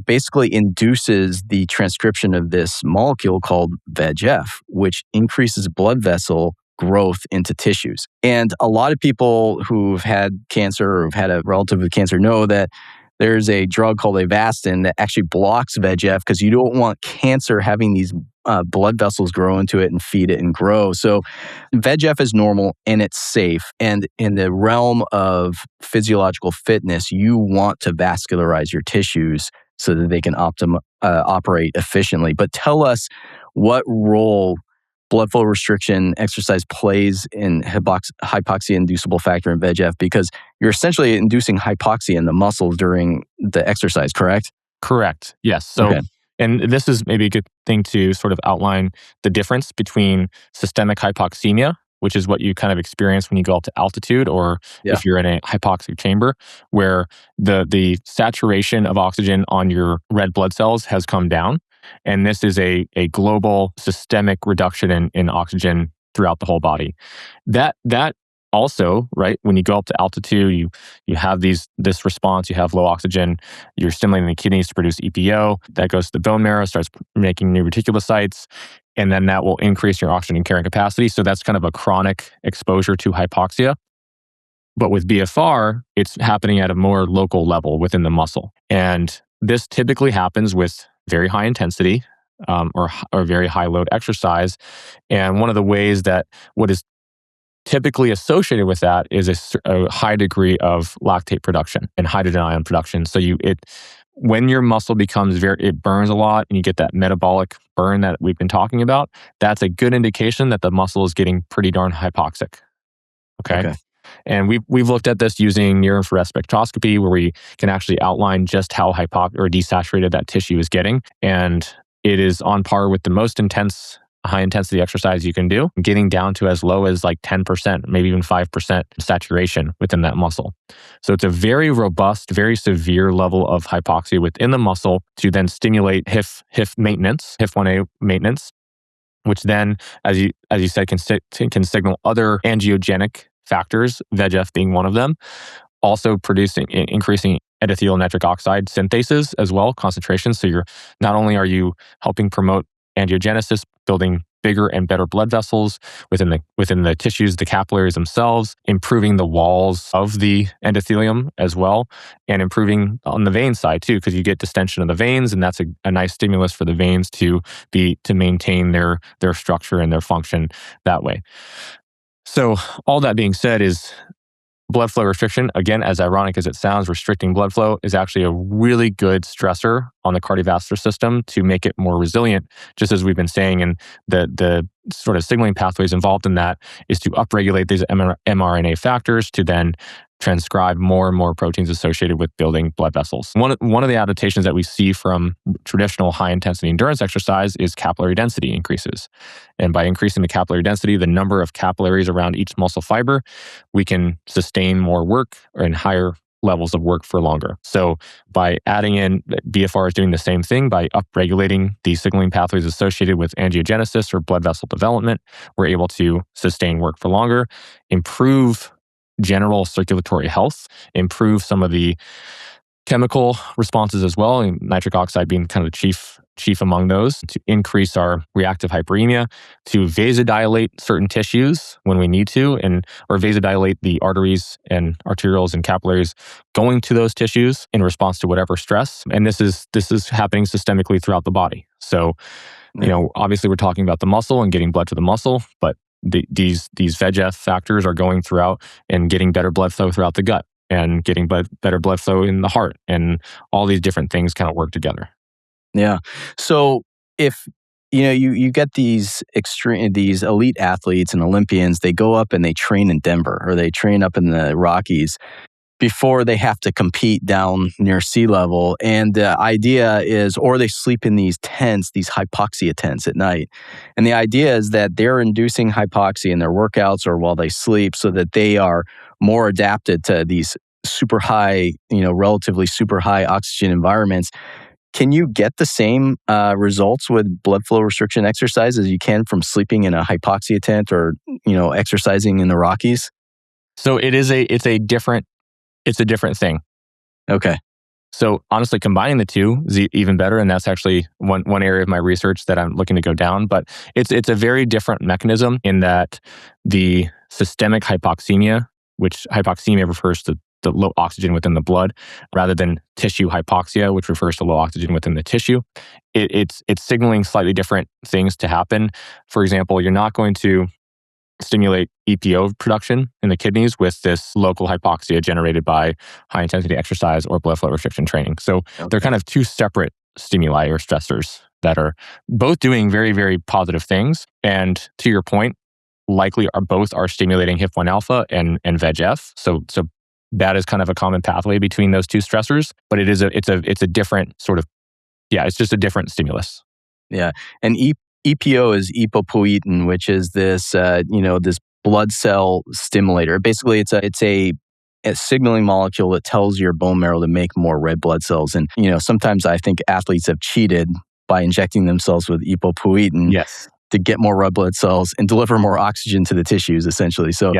basically induces the transcription of this molecule called VEGF, which increases blood vessel growth into tissues. And a lot of people who've had cancer or have had a relative with cancer know that there's a drug called Avastin that actually blocks VEGF because you don't want cancer having these blood vessels grow into it and feed it and grow. So VEGF is normal and it's safe. And in the realm of physiological fitness, you want to vascularize your tissues so that they can operate efficiently. But tell us what role blood flow restriction exercise plays in hypoxia inducible factor and VEGF, because you're essentially inducing hypoxia in the muscles during the exercise, correct? Correct. Yes. So, Okay. and this is maybe a good thing to sort of outline the difference between systemic hypoxemia, which is what you kind of experience when you go up to altitude, or Yeah. if you're in a hypoxic chamber, where the saturation of oxygen on your red blood cells has come down. And this is a global systemic reduction in oxygen throughout the whole body. That also, right, when you go up to altitude, you have this response, you have low oxygen, you're stimulating the kidneys to produce EPO, that goes to the bone marrow, starts making new reticulocytes, and then that will increase your oxygen carrying capacity. So that's kind of a chronic exposure to hypoxia. But with BFR, it's happening at a more local level within the muscle. And this typically happens with very high intensity or very high load exercise. And one of the ways that what is typically associated with that is a high degree of lactate production and hydrogen ion production. So when your muscle becomes it burns a lot and you get that metabolic burn that we've been talking about, that's a good indication that the muscle is getting pretty darn hypoxic. Okay. And we've looked at this using near-infrared spectroscopy, where we can actually outline just how desaturated that tissue is getting. And it is on par with the most intense, high-intensity exercise you can do, getting down to as low as like 10%, maybe even 5% saturation within that muscle. So it's a very robust, very severe level of hypoxia within the muscle to then stimulate HIF maintenance, HIF-1A maintenance, which then, as you said, can signal other angiogenic factors, VEGF being one of them, also increasing endothelial nitric oxide synthases as well, concentration. So not only are you helping promote angiogenesis, building bigger and better blood vessels within the tissues, the capillaries themselves, improving the walls of the endothelium as well, and improving on the vein side too, because you get distension of the veins, and that's a nice stimulus for the veins to maintain their structure and their function that way. So all that being said, is blood flow restriction, again, as ironic as it sounds, restricting blood flow is actually a really good stressor on the cardiovascular system to make it more resilient, just as we've been saying. And the sort of signaling pathways involved in that is to upregulate these mRNA factors to then transcribe more and more proteins associated with building blood vessels. One of the adaptations that we see from traditional high-intensity endurance exercise is capillary density increases. And by increasing the capillary density, the number of capillaries around each muscle fiber, we can sustain more work and higher levels of work for longer. So by adding in, BFR is doing the same thing by upregulating the signaling pathways associated with angiogenesis or blood vessel development. We're able to sustain work for longer, improve general circulatory health, improve some of the chemical responses as well, and nitric oxide being kind of the chief among those, to increase our reactive hyperemia, to vasodilate certain tissues when we need to, or vasodilate the arteries and arterioles and capillaries going to those tissues in response to whatever stress. And this is happening systemically throughout the body. So, obviously we're talking about the muscle and getting blood to the muscle, but these VEGF factors are going throughout and getting better blood flow throughout the gut and getting better blood flow in the heart, and all these different things kind of work together. Yeah. So if you get these elite athletes and Olympians, they go up and they train in Denver or they train up in the Rockies before they have to compete down near sea level. And the idea is, or they sleep in these tents, these hypoxia tents at night. And the idea is that they're inducing hypoxia in their workouts or while they sleep so that they are more adapted to these super high, relatively super high oxygen environments. Can you get the same results with blood flow restriction exercise as you can from sleeping in a hypoxia tent or, exercising in the Rockies? So it's a different thing. Okay. So honestly, combining the two is even better, and that's actually one area of my research that I'm looking to go down. But it's a very different mechanism in that the systemic hypoxemia, which hypoxemia refers to the low oxygen within the blood, rather than tissue hypoxia, which refers to low oxygen within the tissue. It's signaling slightly different things to happen. For example, you're not going to stimulate EPO production in the kidneys with this local hypoxia generated by high intensity exercise or blood flow restriction training. So they're kind of two separate stimuli or stressors that are both doing very, very positive things. And to your point, likely both are stimulating HIF1 alpha and VEGF. So that is kind of a common pathway between those two stressors, but it's a different sort of, it's just a different stimulus. Yeah. And EPO is epopoietin, which is this, this blood cell stimulator. Basically, it's a signaling molecule that tells your bone marrow to make more red blood cells. And, sometimes I think athletes have cheated by injecting themselves with epopoietin to get more red blood cells and deliver more oxygen to the tissues, essentially. So,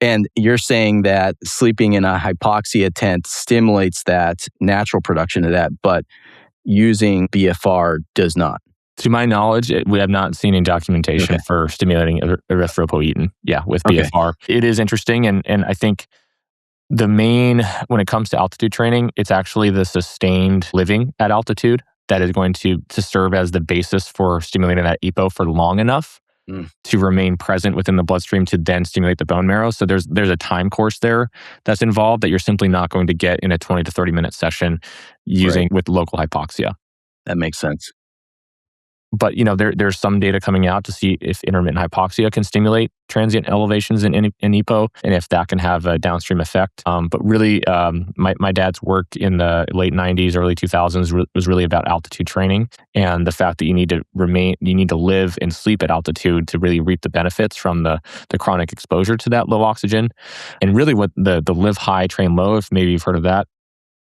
and you're saying that sleeping in a hypoxia tent stimulates that natural production of that, but using BFR does not. To my knowledge, we have not seen any documentation for stimulating erythropoietin. With BFR. It is interesting, and I think when it comes to altitude training, it's actually the sustained living at altitude that is going to serve as the basis for stimulating that EPO for long enough to remain present within the bloodstream to then stimulate the bone marrow. So there's a time course there that's involved that you're simply not going to get in a 20 to 30 minute session using with local hypoxia. That makes sense. But there's some data coming out to see if intermittent hypoxia can stimulate transient elevations in EPO, and if that can have a downstream effect. But really, my dad's work in the late 90s, early 2000s was really about altitude training and the fact that you need to live and sleep at altitude to really reap the benefits from the chronic exposure to that low oxygen. And really, what the live high, train low, if maybe you've heard of that,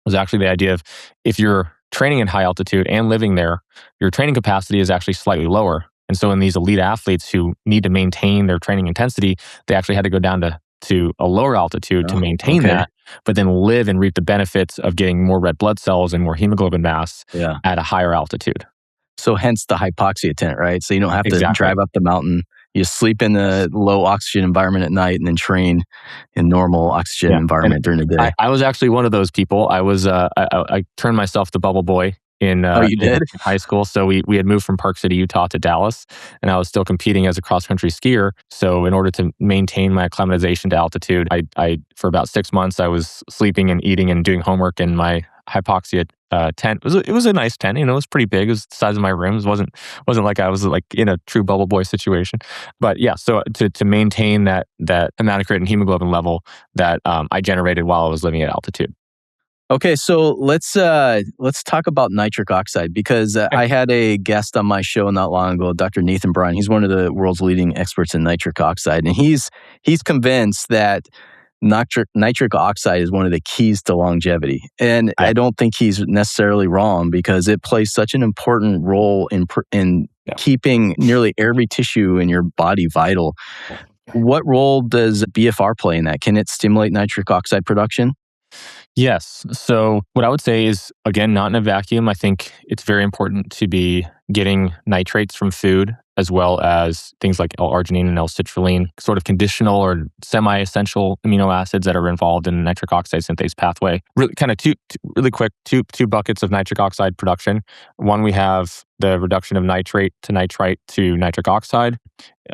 was actually the idea of if you're training in high altitude and living there, your training capacity is actually slightly lower. And so in these elite athletes who need to maintain their training intensity, they actually had to go down to a lower altitude to maintain that, but then live and reap the benefits of getting more red blood cells and more hemoglobin mass at a higher altitude. So hence the hypoxia tent, right? So you don't have to drive up the mountain. You sleep in the low oxygen environment at night and then train in normal oxygen environment during the day. I was actually one of those people. I turned myself the bubble boy in high school. So we had moved from Park City, Utah to Dallas, and I was still competing as a cross-country skier. So in order to maintain my acclimatization to altitude, I for about 6 months, I was sleeping and eating and doing homework in my hypoxia tent. It was a nice tent. It was pretty big. It was the size of my room. It wasn't like I was like in a true bubble boy situation. But yeah, so to maintain that hematocrit and hemoglobin level that I generated while I was living at altitude. Okay, so let's talk about nitric oxide because I had a guest on my show not long ago, Dr. Nathan Bryan. He's one of the world's leading experts in nitric oxide, and he's convinced that nitric oxide is one of the keys to longevity. And I don't think he's necessarily wrong because it plays such an important role in keeping nearly every tissue in your body vital. What role does BFR play in that? Can it stimulate nitric oxide production? Yes. So what I would say is, again, not in a vacuum. I think it's very important to be getting nitrates from food as well as things like L-arginine and L-citrulline, sort of conditional or semi-essential amino acids that are involved in the nitric oxide synthase pathway. Really kind of two buckets of nitric oxide production. One, we have the reduction of nitrate to nitrite to nitric oxide.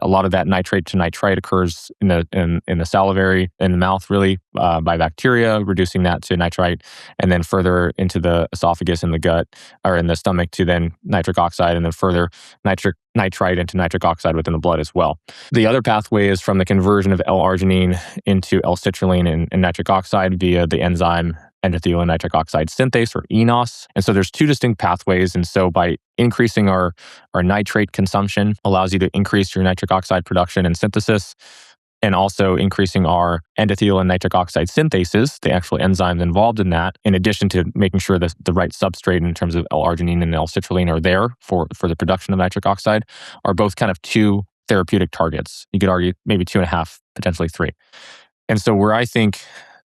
A lot of that nitrate to nitrite occurs in the salivary, in the mouth, really, by bacteria, reducing that to nitrite, and then further into the esophagus and the gut, or in the stomach to then nitric oxide, and then further nitrite into nitric oxide within the blood as well. The other pathway is from the conversion of L-arginine into L-citrulline and nitric oxide via the enzyme endothelial nitric oxide synthase, or eNOS. And so there's two distinct pathways. And so by increasing our nitrate consumption allows you to increase your nitric oxide production and synthesis, and also increasing our endothelial and nitric oxide synthases, the actual enzymes involved in that, in addition to making sure that the right substrate in terms of L-arginine and L-citrulline are there for the production of nitric oxide, are both kind of two therapeutic targets. You could argue maybe 2.5, potentially 3. And so where I think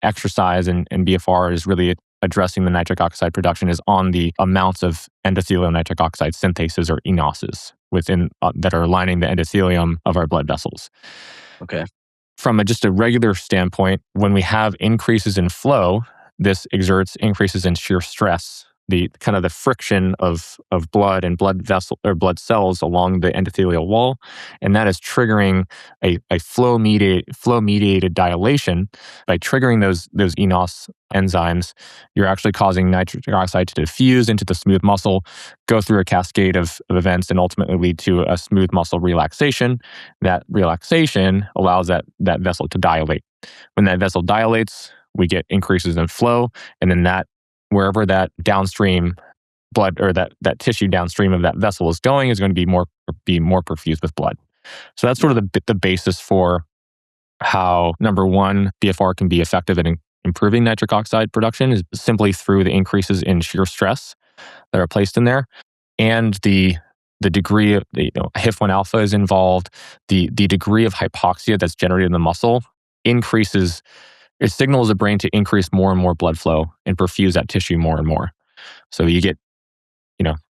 exercise and BFR is really addressing the nitric oxide production is on the amounts of endothelial nitric oxide synthases, or eNOSes, within that are lining the endothelium of our blood vessels. Okay. From just a regular standpoint, when we have increases in flow, this exerts increases in shear stress, the kind of the friction of blood and blood vessel or blood cells along the endothelial wall, and that is triggering a flow mediated dilation. By triggering those eNOS enzymes, you're actually causing nitric oxide to diffuse into the smooth muscle, go through a cascade of events, and ultimately lead to a smooth muscle relaxation. That relaxation allows that vessel to dilate. When that vessel dilates, we get increases in flow, and then that wherever that downstream blood or that tissue downstream of that vessel is going is going to be more perfused with blood. So that's sort of the basis for how, number one, BFR can be effective in improving nitric oxide production is simply through the increases in shear stress that are placed in there, and the degree of HIF1 alpha is involved. The degree of hypoxia that's generated in the muscle increases. It signals the brain to increase more and more blood flow and perfuse that tissue more and more. So you get,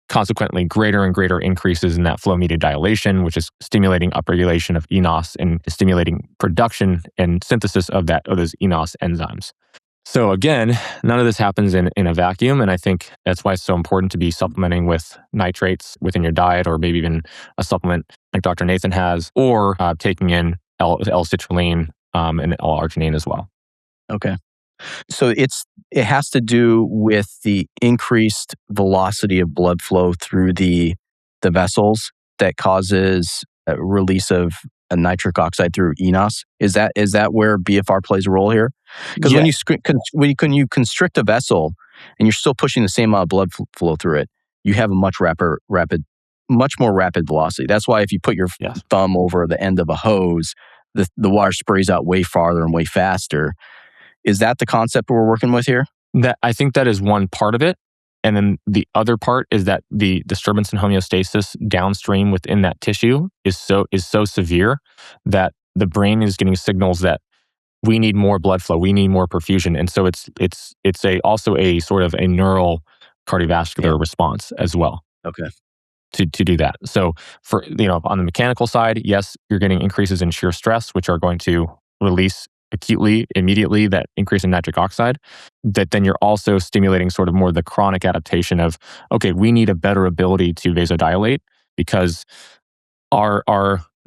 consequently greater and greater increases in that flow-mediated dilation, which is stimulating upregulation of eNOS and stimulating production and synthesis of those eNOS enzymes. So again, none of this happens in a vacuum, and I think that's why it's so important to be supplementing with nitrates within your diet, or maybe even a supplement like Dr. Nathan has, or taking in L-citrulline and L-arginine as well. Okay. So it has to do with the increased velocity of blood flow through the vessels that causes a release of a nitric oxide through eNOS. Is that where BFR plays a role here? Because when you constrict a vessel and you're still pushing the same amount of blood flow through it, you have a much more rapid velocity. That's why if you put your thumb over the end of a hose, the water sprays out way farther and way faster. Is that the concept we're working with here? I think that is one part of it. And then the other part is that the disturbance in homeostasis downstream within that tissue is so severe that the brain is getting signals that we need more blood flow, we need more perfusion. And so it's also a sort of a neural cardiovascular response as well. Okay. To do that. So for on the mechanical side, yes, you're getting increases in shear stress, which are going to release immediately that increase in nitric oxide, that then you're also stimulating sort of more the chronic adaptation of, okay, we need a better ability to vasodilate because our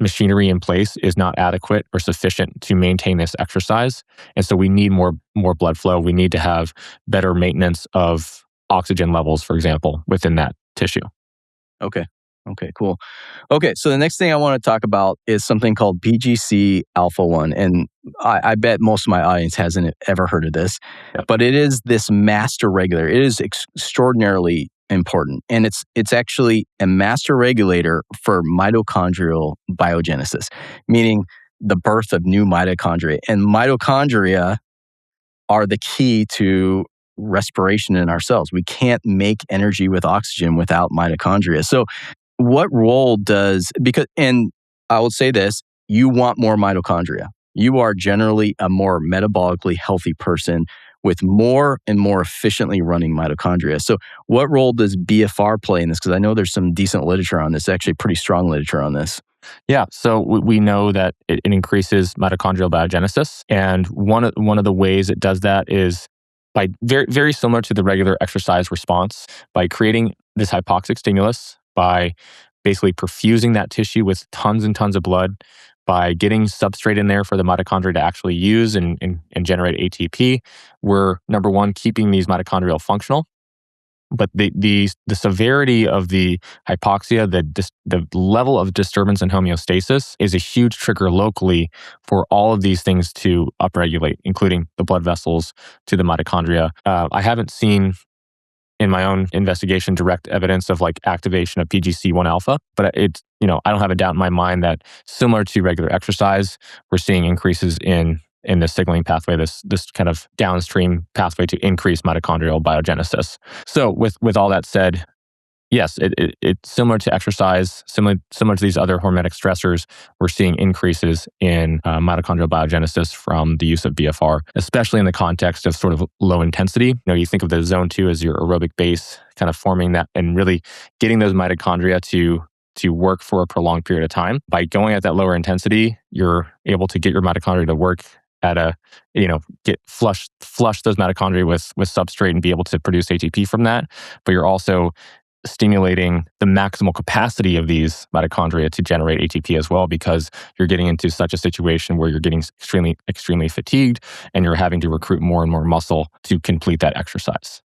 machinery in place is not adequate or sufficient to maintain this exercise. And so we need more blood flow. We need to have better maintenance of oxygen levels, for example, within that tissue. Okay. Okay, cool. Okay, so the next thing I want to talk about is something called PGC alpha 1. And I bet most of my audience hasn't ever heard of this, Yep. but it is this master regulator. It is extraordinarily important. And it's actually a master regulator for mitochondrial biogenesis, meaning the birth of new mitochondria. And mitochondria are the key to respiration in our cells. We can't make energy with oxygen without mitochondria. So what role and I will say this, you want more mitochondria. You are generally a more metabolically healthy person with more and more efficiently running mitochondria. So what role does BFR play in this? Because I know there's some decent literature on this, actually pretty strong literature on this. Yeah, so we know that it increases mitochondrial biogenesis. And one of the ways it does that is by very, very similar to the regular exercise response, by creating this hypoxic stimulus, by basically perfusing that tissue with tons and tons of blood, by getting substrate in there for the mitochondria to actually use and generate ATP, we're, number one, keeping these mitochondria functional. But the severity of the hypoxia, the level of disturbance in homeostasis is a huge trigger locally for all of these things to upregulate, including the blood vessels to the mitochondria. I haven't seen in my own investigation direct evidence of like activation of PGC1 alpha, but it's, I don't have a doubt in my mind that similar to regular exercise, we're seeing increases in the signaling pathway, this kind of downstream pathway to increase mitochondrial biogenesis. So with all that said, yes, it's similar to exercise, similar to these other hormetic stressors. We're seeing increases in mitochondrial biogenesis from the use of BFR, especially in the context of sort of low intensity. You think of the zone 2 as your aerobic base, kind of forming that and really getting those mitochondria to work for a prolonged period of time. By going at that lower intensity, you're able to get your mitochondria to work at get flush those mitochondria with substrate and be able to produce ATP from that. But you're also stimulating the maximal capacity of these mitochondria to generate ATP as well, because you're getting into such a situation where you're getting extremely, extremely fatigued and you're having to recruit more and more muscle to complete that exercise.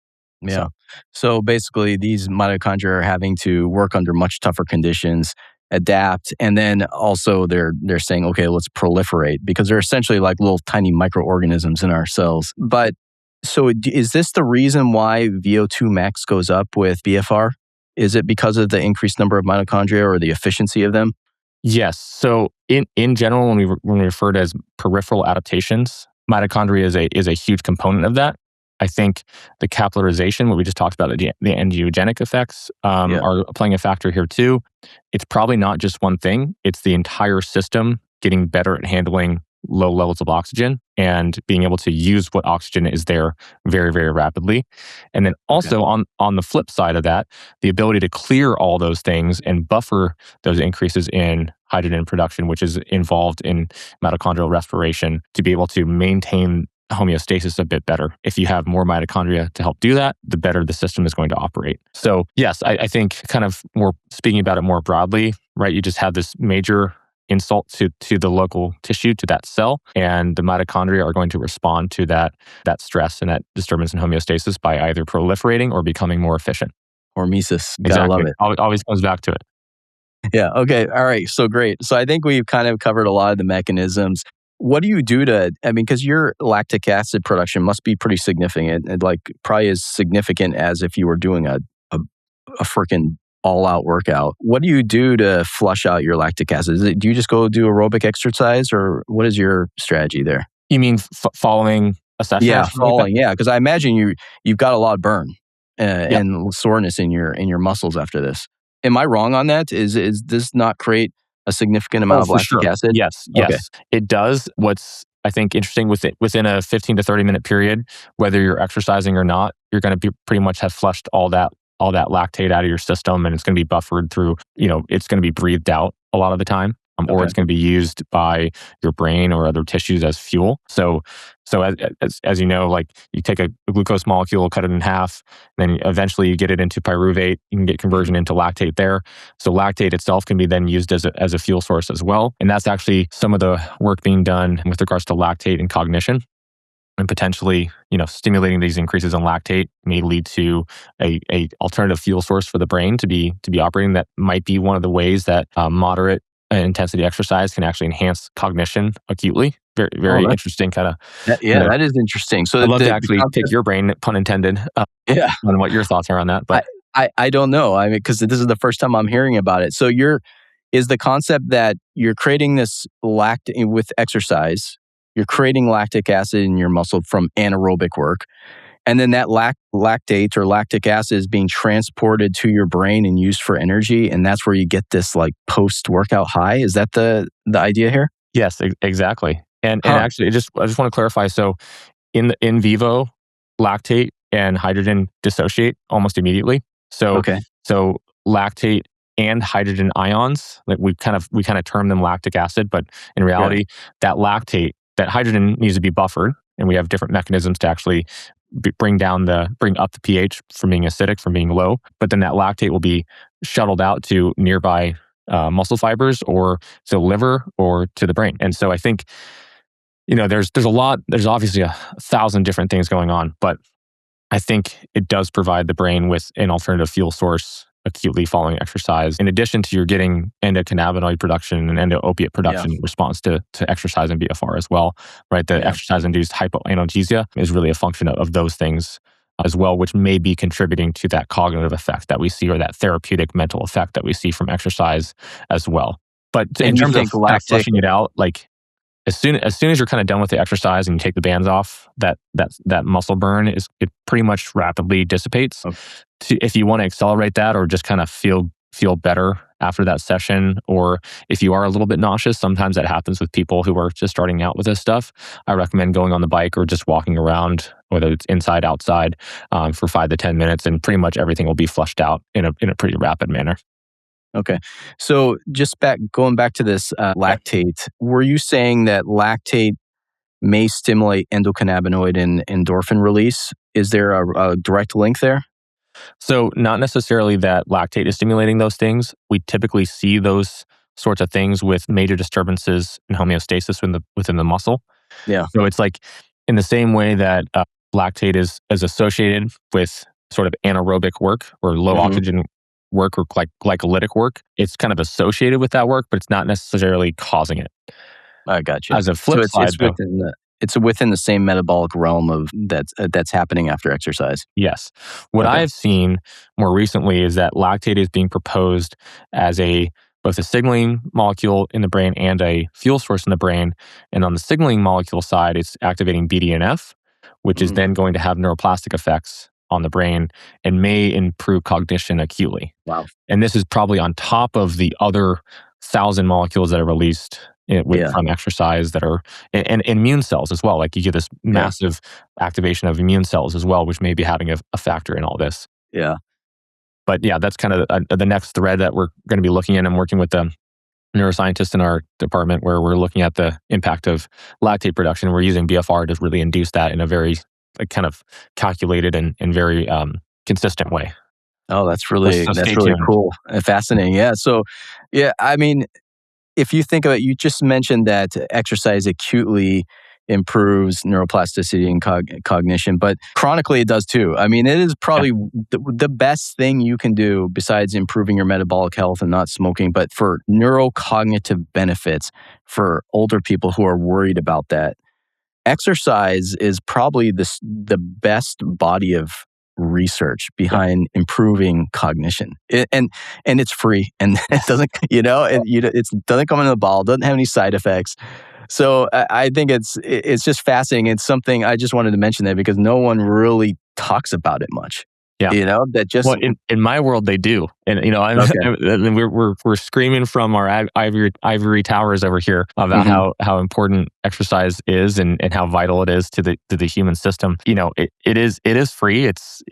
Yeah. So basically, these mitochondria are having to work under much tougher conditions, adapt, and then also they're saying, okay, let's proliferate, because they're essentially like little tiny microorganisms in our cells. But so is this the reason why VO2 max goes up with BFR? Is it because of the increased number of mitochondria or the efficiency of them? Yes. So in general, when we refer to as peripheral adaptations, mitochondria is a huge component of that. I think the capillarization, what we just talked about, the angiogenic effects are playing a factor here too. It's probably not just one thing. It's the entire system getting better at handling low levels of oxygen and being able to use what oxygen is there very, very rapidly. And then also on the flip side of that, the ability to clear all those things and buffer those increases in hydrogen production, which is involved in mitochondrial respiration, to be able to maintain homeostasis a bit better. If you have more mitochondria to help do that, the better the system is going to operate. So yes, I think kind of more speaking about it more broadly, right? You just have this major insult to the local tissue, to that cell, and the mitochondria are going to respond to that stress and that disturbance in homeostasis by either proliferating or becoming more efficient. Hormesis. Exactly. Gotta love it. Always comes back to it. Yeah. Okay. All right. So great. So I think we've kind of covered a lot of the mechanisms. What do you do because your lactic acid production must be pretty significant, and like probably as significant as if you were doing a freaking all-out workout. What do you do to flush out your lactic acid? Do you just go do aerobic exercise, or what is your strategy there? You mean following a session? Yeah, following. Yeah, because I imagine you've got a lot of burn and soreness in your muscles after this. Am I wrong on that? Is this not create a significant amount of lactic acid? Yes, it does. What's I think interesting within a 15 to 30 minute period, whether you're exercising or not, you're going to pretty much have flushed all that lactate out of your system, and it's going to be buffered through, it's going to be breathed out a lot of the time. or Okay. it's going to be used by your brain or other tissues as fuel. So as you know, like you take a glucose molecule, cut it in half, then eventually you get it into pyruvate. You can get conversion into lactate there. So lactate itself can be then used as a fuel source as well. And that's actually some of the work being done with regards to lactate and cognition. And potentially, stimulating these increases in lactate may lead to a alternative fuel source for the brain to be operating. That might be one of the ways that moderate intensity exercise can actually enhance cognition acutely. Very, very interesting kind of. That is interesting. So I'd love to the actually concept, pick your brain, pun intended, yeah, on what your thoughts are on that. But I don't know. I mean, because this is the first time I'm hearing about it. So is the concept that you're creating this with exercise, you're creating lactic acid in your muscle from anaerobic work, and then that lactate or lactic acid is being transported to your brain and used for energy, and that's where you get this like post-workout high. Is that the idea here? yes, exactly. And actually, I just want to clarify. So in vivo, lactate and hydrogen dissociate almost immediately. So lactate and hydrogen ions, like we kind of term them lactic acid, but in reality, that hydrogen needs to be buffered, and we have different mechanisms to actually bring up the pH from being acidic, from being low. But then that lactate will be shuttled out to nearby muscle fibers, or to the liver, or to the brain. And so I think, there's obviously 1,000 different things going on, but I think it does provide the brain with an alternative fuel source acutely following exercise. In addition to you're getting endocannabinoid production and endo-opiate production in response to exercise and BFR as well, right? The exercise-induced hypoanagesia is really a function of those things as well, which may be contributing to that cognitive effect that we see, or that therapeutic mental effect that we see from exercise as well. But in terms of fleshing it out, like as soon as you're kind of done with the exercise and you take the bands off, that muscle burn it pretty much rapidly dissipates. Okay. If you want to accelerate that, or just kind of feel better after that session, or if you are a little bit nauseous, sometimes that happens with people who are just starting out with this stuff. I recommend going on the bike or just walking around, whether it's inside, outside, for 5 to 10 minutes, and pretty much everything will be flushed out in a pretty rapid manner. Okay. So just going back to this lactate, were you saying that lactate may stimulate endocannabinoid and endorphin release? Is there a direct link there? So not necessarily that lactate is stimulating those things. We typically see those sorts of things with major disturbances in homeostasis within the muscle. Yeah. So it's like in the same way that lactate is associated with sort of anaerobic work, or low oxygen work, or like glycolytic work. It's kind of associated with that work, but it's not necessarily causing it. I got you. As a flip side, it's within the same metabolic realm of that's happening after exercise. Yes. What I've seen more recently is that lactate is being proposed as both a signaling molecule in the brain and a fuel source in the brain. And on the signaling molecule side, it's activating BDNF, which is then going to have neuroplastic effects on the brain and may improve cognition acutely. Wow. And this is probably on top of the other 1,000 moleccules that are released from exercise that are, and immune cells as well. Like you get this massive activation of immune cells as well, which may be having a factor in all this. Yeah. But that's kind of the next thread that we're going to be looking at. I'm working with the neuroscientists in our department, where we're looking at the impact of lactate production. We're using BFR to really induce that in a very kind of calculated and very consistent way. Oh, that's really cool and fascinating. Yeah. So, I mean, if you think about it, you just mentioned that exercise acutely improves neuroplasticity and cognition, but chronically it does too. I mean, it is probably the best thing you can do besides improving your metabolic health and not smoking, but for neurocognitive benefits for older people who are worried about that. Exercise is probably the best body of research behind improving cognition, and it's free, and it doesn't it doesn't come in a bottle, doesn't have any side effects. So I think it's just fascinating. It's something I just wanted to mention that because no one really talks about it much. Yeah. that just Well, in my world, they do, and okay. and we're screaming from our ivory towers over here about Mhm. how important exercise is and how vital it is to the human system. It is free. It's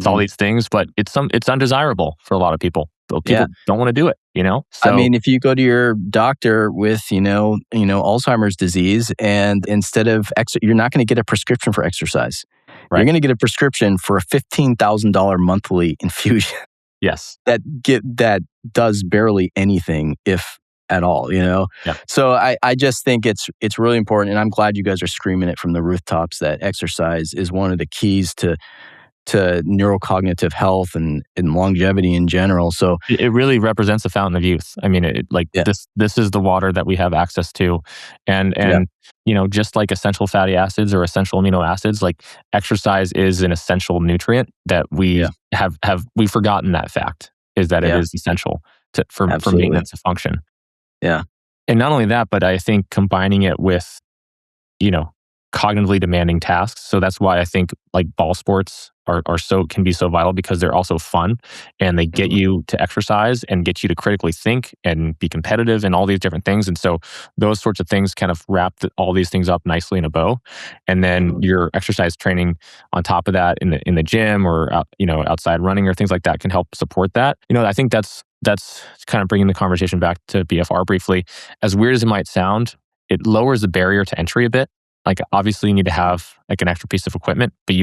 all Mhm. these things, but it's undesirable for a lot of people. So Yeah. people don't want to do it. I So mean, if you go to your doctor with, Alzheimer's disease, and instead of you're not going to get a prescription for exercise. You're right. going to get a prescription for a $15,000 monthly infusion Yes. that does barely anything, if at all. Yeah. So I just think it's really important, and I'm glad you guys are screaming it from the rooftops that exercise is one of the keys to neurocognitive health and longevity in general. So It really represents a fountain of youth. I mean, like yeah, this is the water that we have access to, and yeah, just like essential fatty acids or essential amino acids, like exercise is an essential nutrient that we yeah, we've forgotten that fact is that it yeah, is essential for absolutely. maintenance of function. Yeah, And not only that, but I think combining it with you know, cognitively demanding tasks. So that's why I think like ball sports can be so vital because they're also fun and they get mhm, you to exercise and get you to critically think and be competitive and all these different things. And so those sorts of things kind of wrap all these things up nicely in a bow. And then mhm, your exercise training on top of that in the gym or outside running or things like that can help support that. I think that's kind of bringing the conversation back to BFR briefly. As weird as it might sound, it lowers the barrier to entry a bit. Like obviously you need to have like an extra piece of equipment, but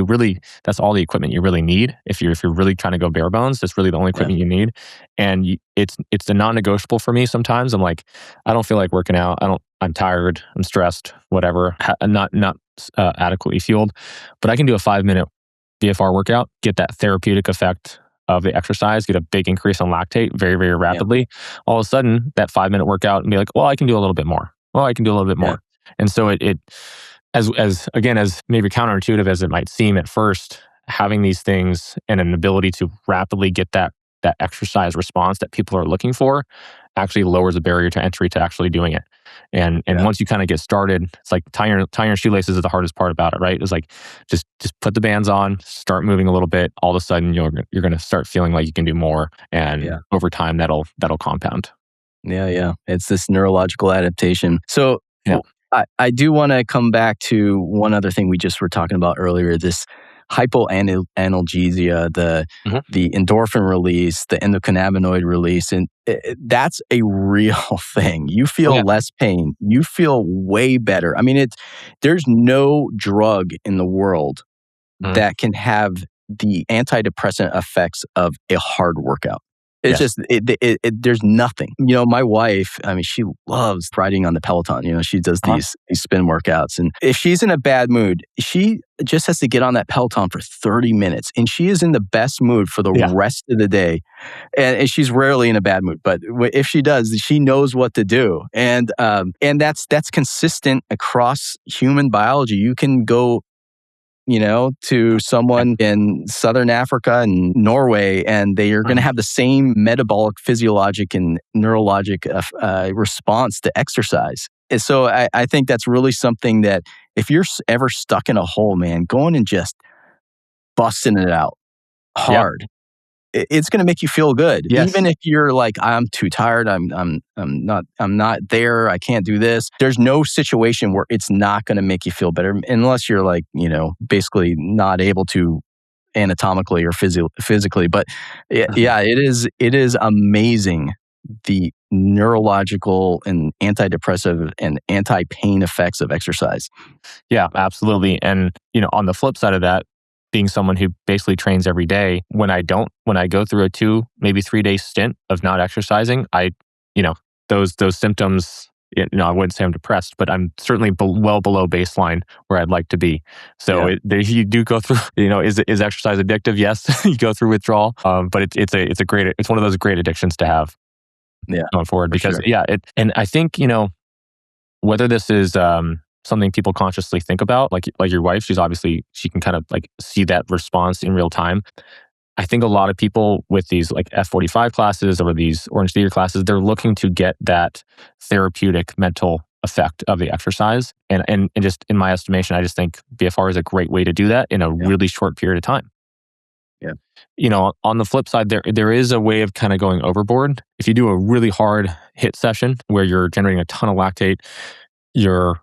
that's all the equipment you really need. If you're really trying to go bare bones, that's really the only yeah, equipment you need. And it's a non-negotiable for me sometimes. I'm like, I don't feel like working out. I'm tired, I'm stressed, whatever. I'm not adequately fueled, but I can do a 5-minute BFR workout, get that therapeutic effect of the exercise, get a big increase on lactate very, very yeah, rapidly. All of a sudden, that 5-minute workout and be like, well, I can do a little bit more. Well, I can do a little bit yeah, more. And so it as again, as maybe counterintuitive as it might seem at first, having these things and an ability to rapidly get that exercise response that people are looking for actually lowers the barrier to entry to actually doing it. And yeah, once you kind of get started, it's like tying your shoelaces is the hardest part about it, right? It's like just put the bands on, start moving a little bit. All of a sudden, you're going to start feeling like you can do more, and yeah. over time, that'll compound. Yeah, yeah. It's this neurological adaptation. So Yeah. I do want to come back to one other thing we just were talking about earlier, this hypoanalgesia, Mhm. the endorphin release, the endocannabinoid release, and that's a real thing. You Oh yeah. feel less pain. You feel way better. I mean, there's no drug in the world Mhm. that can have the antidepressant effects of a hard workout. It's Yes. just there's nothing. My wife, I mean, she loves riding on the Peloton. She does Uh-huh. these spin workouts, and if she's in a bad mood, she just has to get on that Peloton for 30 minutes, and she is in the best mood for the Yeah. rest of the day. And she's rarely in a bad mood, but if she does, she knows what to do, and that's consistent across human biology. You can go to Yeah. someone in Southern Africa and Norway, and they are going to Mhm. have the same metabolic, physiologic, and neurologic response to exercise. And so I think that's really something that if you're ever stuck in a hole, man, going and just busting it out Yeah. hard, it's going to make you feel good, Yes. even if you're like, I'm too tired. I'm not there. I can't do this. There's no situation where it's not going to make you feel better, unless you're like, basically not able to anatomically or physically. But Mhm. yeah, it is amazing the neurological and antidepressive and anti-pain effects of exercise. Yeah, absolutely. And, on the flip side of that, being someone who basically trains every day, when I go through a 2, maybe 3-day stint of not exercising, you know, those symptoms, I wouldn't say I'm depressed, but I'm certainly well below baseline where I'd like to be. So Yeah, you do go through, is exercise addictive? Yes, you go through withdrawal. But it's one of those great addictions to have yeah, going forward for because sure. and I think, whether this is something people consciously think about, like your wife, she can kind of like see that response in real time. I think a lot of people with these like F45 classes or these Orange Theory classes, they're looking to get that therapeutic mental effect of the exercise. And just in my estimation, I just think BFR is a great way to do that in a Yeah. really short period of time. Yeah. On the flip side, there is a way of kind of going overboard. If you do a really hard hit session where you're generating a ton of lactate, your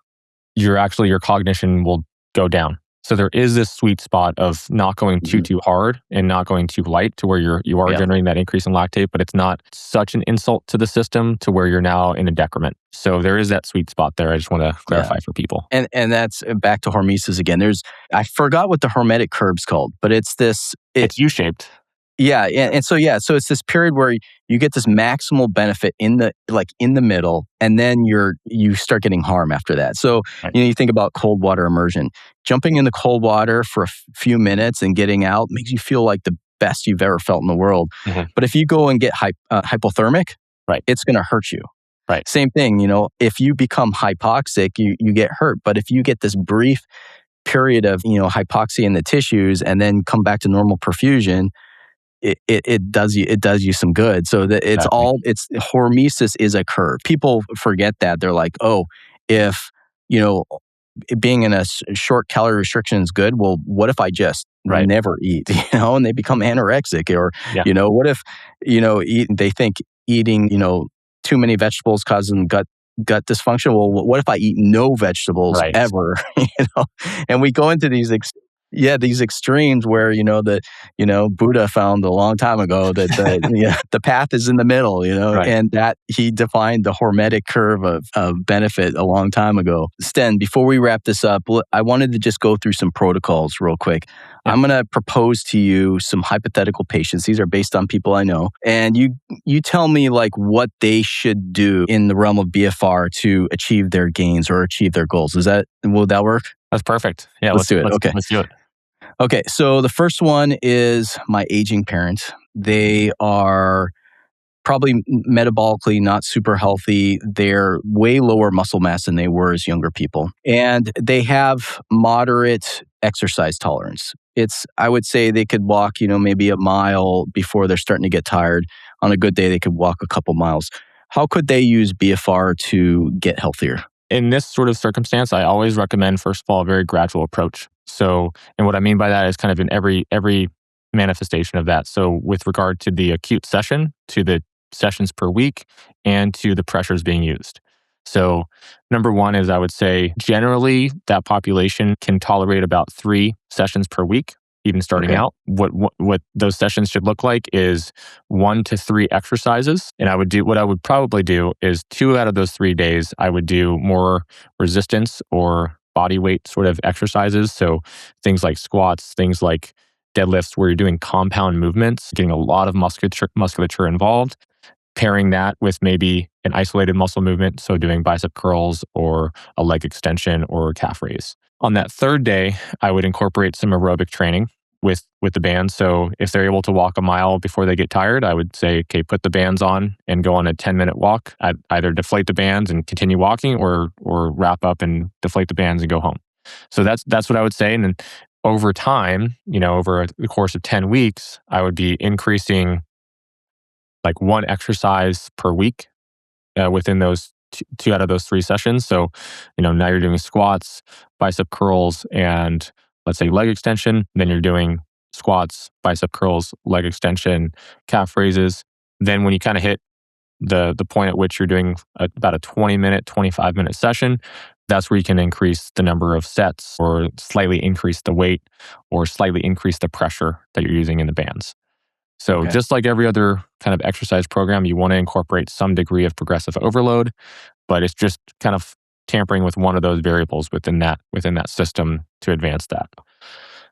cognition will go down. So there is this sweet spot of not going too hard and not going too light to where you are generating that increase in lactate, but it's not such an insult to the system to where you're now in a decrement. So there is that sweet spot there. I just want to clarify for people. And that's back to hormesis again. I forgot what the hormetic curve's called, but it's U-shaped. Yeah, and so it's this period where you get this maximal benefit in the middle, and then you start getting harm after that. So you think about cold water immersion. Jumping in the cold water for a few minutes and getting out makes you feel like the best you've ever felt in the world. Mm-hmm. But if you go and get hypothermic, it's going to hurt you. Right. Same thing. If you become hypoxic, you get hurt. But if you get this brief period of hypoxia in the tissues and then come back to normal perfusion, it does you some good. So that it's hormesis is a curve. People forget that. They're like, oh, if being in a short calorie restriction is good. Well, what if I just never eat? And they become anorexic, or what if they think eating too many vegetables causes them gut dysfunction. Well, what if I eat no vegetables ever? And we go into these these extremes where Buddha found a long time ago that the path is in the middle, and that he defined the hormetic curve of benefit a long time ago. Sten, before we wrap this up, I wanted to just go through some protocols real quick. Yeah. I'm going to propose to you some hypothetical patients. These are based on people I know, and you tell me like what they should do in the realm of BFR to achieve their gains or achieve their goals. Will that work? That's perfect. Yeah, let's do it. Okay, let's do it. Okay, so the first one is my aging parents. They are probably metabolically not super healthy. They're way lower muscle mass than they were as younger people. And they have moderate exercise tolerance. I would say they could walk, maybe a mile before they're starting to get tired. On a good day, they could walk a couple miles. How could they use BFR to get healthier? In this sort of circumstance, I always recommend, first of all, a very gradual approach. So, and what I mean by that is kind of in every manifestation of that. So with regard to the acute session, to the sessions per week, and to the pressures being used. So number one is, I would say, generally that population can tolerate about 3 sessions per week, even starting out. What those sessions should look like is 1 to 3 exercises. And what I would probably do is 2 out of those 3 days, I would do more resistance or body weight sort of exercises. So things like squats, things like deadlifts, where you're doing compound movements, getting a lot of musculature involved, pairing that with maybe an isolated muscle movement. So doing bicep curls or a leg extension or calf raise. On that 3rd day, I would incorporate some aerobic training with the band. So if they're able to walk a mile before they get tired, I would say, okay, put the bands on and go on a 10-minute walk. I'd either deflate the bands and continue walking, or wrap up and deflate the bands and go home. So that's what I would say. And then over time, over the course of 10 weeks, I would be increasing like 1 exercise per week within those 2 out of those 3 sessions. So, now you're doing squats, bicep curls, and let's say leg extension. Then you're doing squats, bicep curls, leg extension, calf raises. Then when you kind of hit the point at which you're doing about a 20-minute, 25-minute session, that's where you can increase the number of sets, or slightly increase the weight, or slightly increase the pressure that you're using in the bands. So just like every other kind of exercise program, you want to incorporate some degree of progressive overload, but it's just kind of tampering with one of those variables within that system to advance that.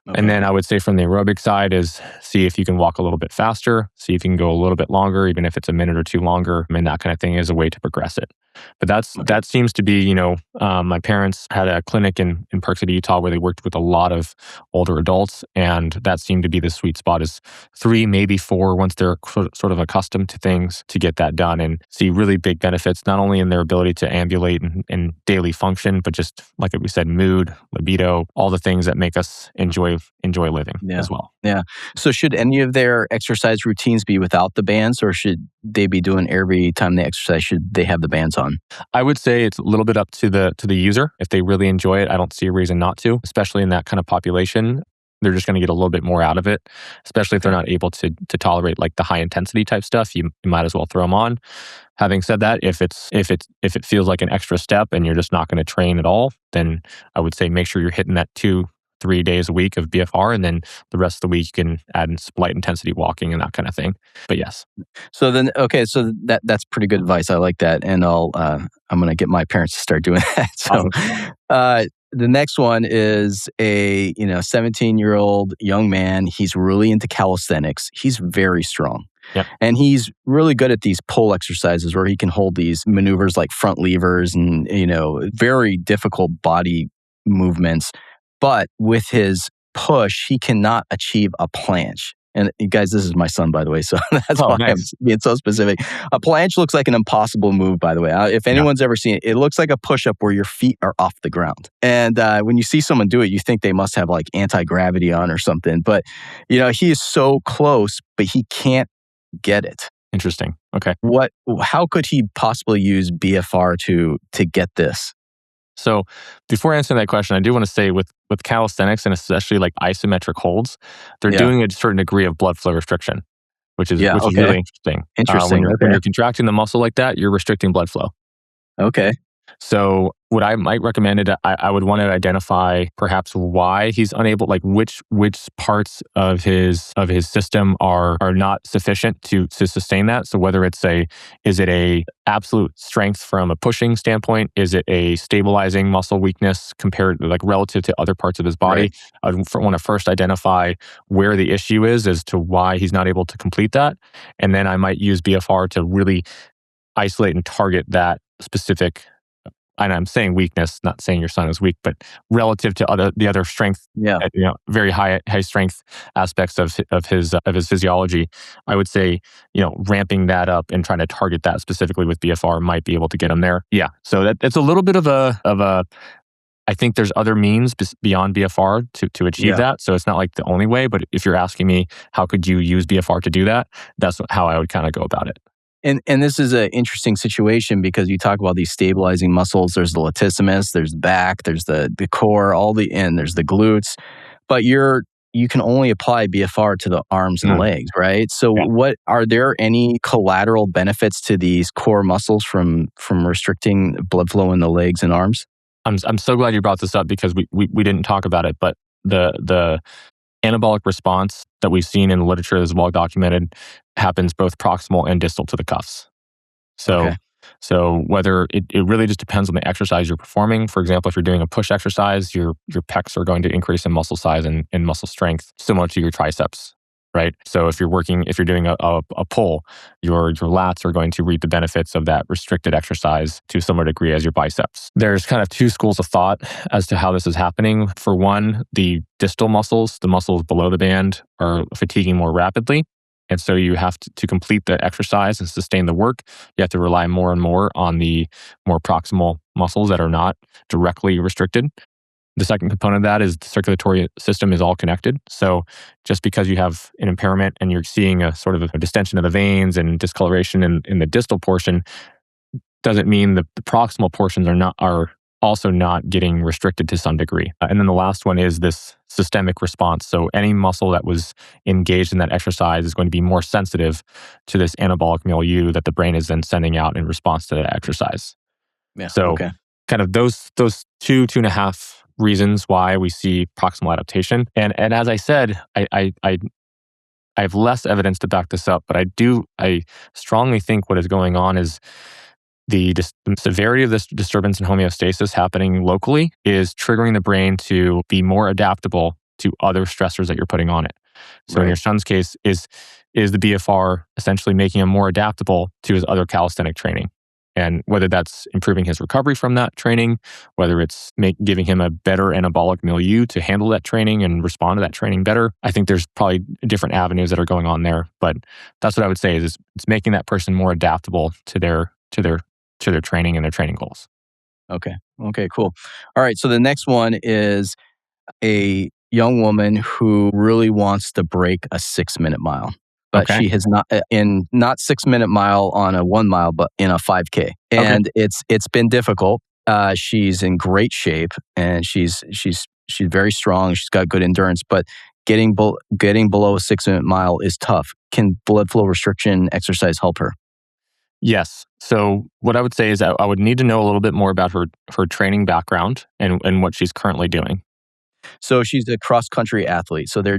Okay. And then I would say from the aerobic side is see if you can walk a little bit faster, see if you can go a little bit longer, even if it's a minute or 2 longer. I mean, that kind of thing is a way to progress it. But that seems to be, my parents had a clinic in Park City, Utah, where they worked with a lot of older adults. And that seemed to be the sweet spot, is 3, maybe 4, once they're sort of accustomed to things, to get that done and see really big benefits, not only in their ability to ambulate and daily function, but just like we said, mood, libido, all the things that make us enjoy living as well. Yeah. So should any of their exercise routines be without the bands, or should they be doing every time they exercise, should they have the bands on? I would say it's a little bit up to the user. If they really enjoy it, I don't see a reason not to, especially in that kind of population. they're just going to get a little bit more out of it, especially if they're Okay. not able to tolerate like the high intensity type stuff. You might as well throw them on. Having said that, if it feels like an extra step and you're just not going to train at all, then I would say make sure you're hitting that 2-3 days a week of BFR, and then the rest of the week you can add in light intensity walking and that kind of thing. But yes. So then, okay, so that's pretty good advice. I like that, and I'm gonna get my parents to start doing that. So, Awesome. the next one is a 17-year-old young man. He's really into calisthenics. He's very strong. Yep. And he's really good at these pull exercises where he can hold these maneuvers like front levers and, very difficult body movements. But with his push, he cannot achieve a planche. And you guys, this is my son, by the way, so that's why I'm Nice. being so specific. A planche looks like an impossible move, by the way. If anyone's ever seen it, it looks like a push-up where your feet are off the ground. And when you see someone do it, you think they must have like anti-gravity on or something. But, he is so close, but he can't get it. Interesting. Okay. How could he possibly use BFR to get this? So before answering that question, I do want to say with calisthenics and especially like isometric holds, they're doing a certain degree of blood flow restriction, which is really interesting. Interesting. When you're contracting the muscle like that, you're restricting blood flow. Okay. So what I might recommend is I would want to identify perhaps why he's unable, like which parts of his system are not sufficient to sustain that. So whether is it a absolute strength from a pushing standpoint? Is it a stabilizing muscle weakness compared like relative to other parts of his body? Right. I want to first identify where the issue is as to why he's not able to complete that. And then I might use BFR to really isolate and target that specific, and I'm saying weakness, not saying your son is weak, but relative to the other strength, very high strength aspects of his physiology, I would say, ramping that up and trying to target that specifically with BFR might be able to get him there. Yeah, so that's a little bit of a. I think there's other means beyond BFR to achieve that. So it's not like the only way, but if you're asking me how could you use BFR to do that, that's how I would kind of go about it. And this is an interesting situation because you talk about these stabilizing muscles. There's the latissimus, there's the back, there's the core, and there's the glutes. But you can only apply BFR to the arms and legs, right? So what are there any collateral benefits to these core muscles from restricting blood flow in the legs and arms? I'm so glad you brought this up because we didn't talk about it, but the anabolic response that we've seen in the literature that's well documented happens both proximal and distal to the cuffs. So whether it really just depends on the exercise you're performing. For example, if you're doing a push exercise, your pecs are going to increase in muscle size and muscle strength, similar to your triceps, right? So if you're doing a pull, your lats are going to reap the benefits of that restricted exercise to a similar degree as your biceps. There's kind of two schools of thought as to how this is happening. For one, the distal muscles, the muscles below the band, are fatiguing more rapidly. And so you have to complete the exercise and sustain the work, you have to rely more and more on the more proximal muscles that are not directly restricted. The second component of that is the circulatory system is all connected. So just because you have an impairment and you're seeing a sort of a distension of the veins and discoloration in the distal portion, doesn't mean that the proximal portions are also not getting restricted to some degree. And then the last one is this systemic response. So any muscle that was engaged in that exercise is going to be more sensitive to this anabolic milieu that the brain is then sending out in response to that exercise. Yeah. So kind of those 2.5 reasons why we see proximal adaptation. And as I said, I have less evidence to back this up, but I strongly think what is going on is the severity of this disturbance in homeostasis happening locally is triggering the brain to be more adaptable to other stressors that you're putting on it. So in your son's case, is the BFR essentially making him more adaptable to his other calisthenic training? And whether that's improving his recovery from that training, whether it's giving him a better anabolic milieu to handle that training and respond to that training better, I think there's probably different avenues that are going on there. But that's what I would say is it's making that person more adaptable to their training and their training goals. Okay, cool. All right, so the next one is a young woman who really wants to break a 6-minute mile. But she has not 6-minute mile on a 1 mile, but in a 5K. And it's been difficult. She's in great shape and she's She's very strong. She's got good endurance, but getting below a 6-minute mile is tough. Can blood flow restriction exercise help her? Yes. So what I would say is that I would need to know a little bit more about her training background and what she's currently doing. So she's a cross country athlete. So they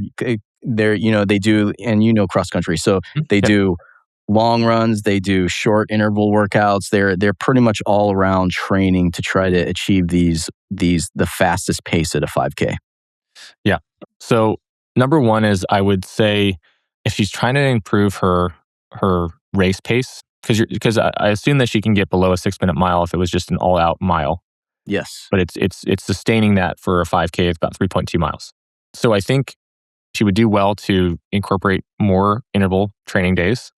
do, and cross country. So they Yep. do long runs, they do short interval workouts. They're pretty much all around training to try to achieve the fastest pace at a 5K. Yeah. So number one is I would say if she's trying to improve her race pace, because I assume that she can get below a 6-minute mile if it was just an all out mile, Yes. but it's sustaining that for a 5K. It's about 3.2 miles. So I think she would do well to incorporate more interval training days.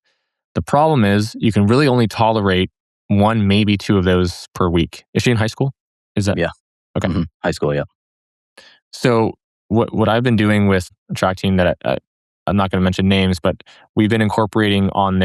The problem is you can really only tolerate one, maybe two of those per week. Is she in high school? Is that? Yeah. Okay. Mm-hmm. High school, yeah. So what I've been doing with a track team that I'm not going to mention names, but we've been incorporating on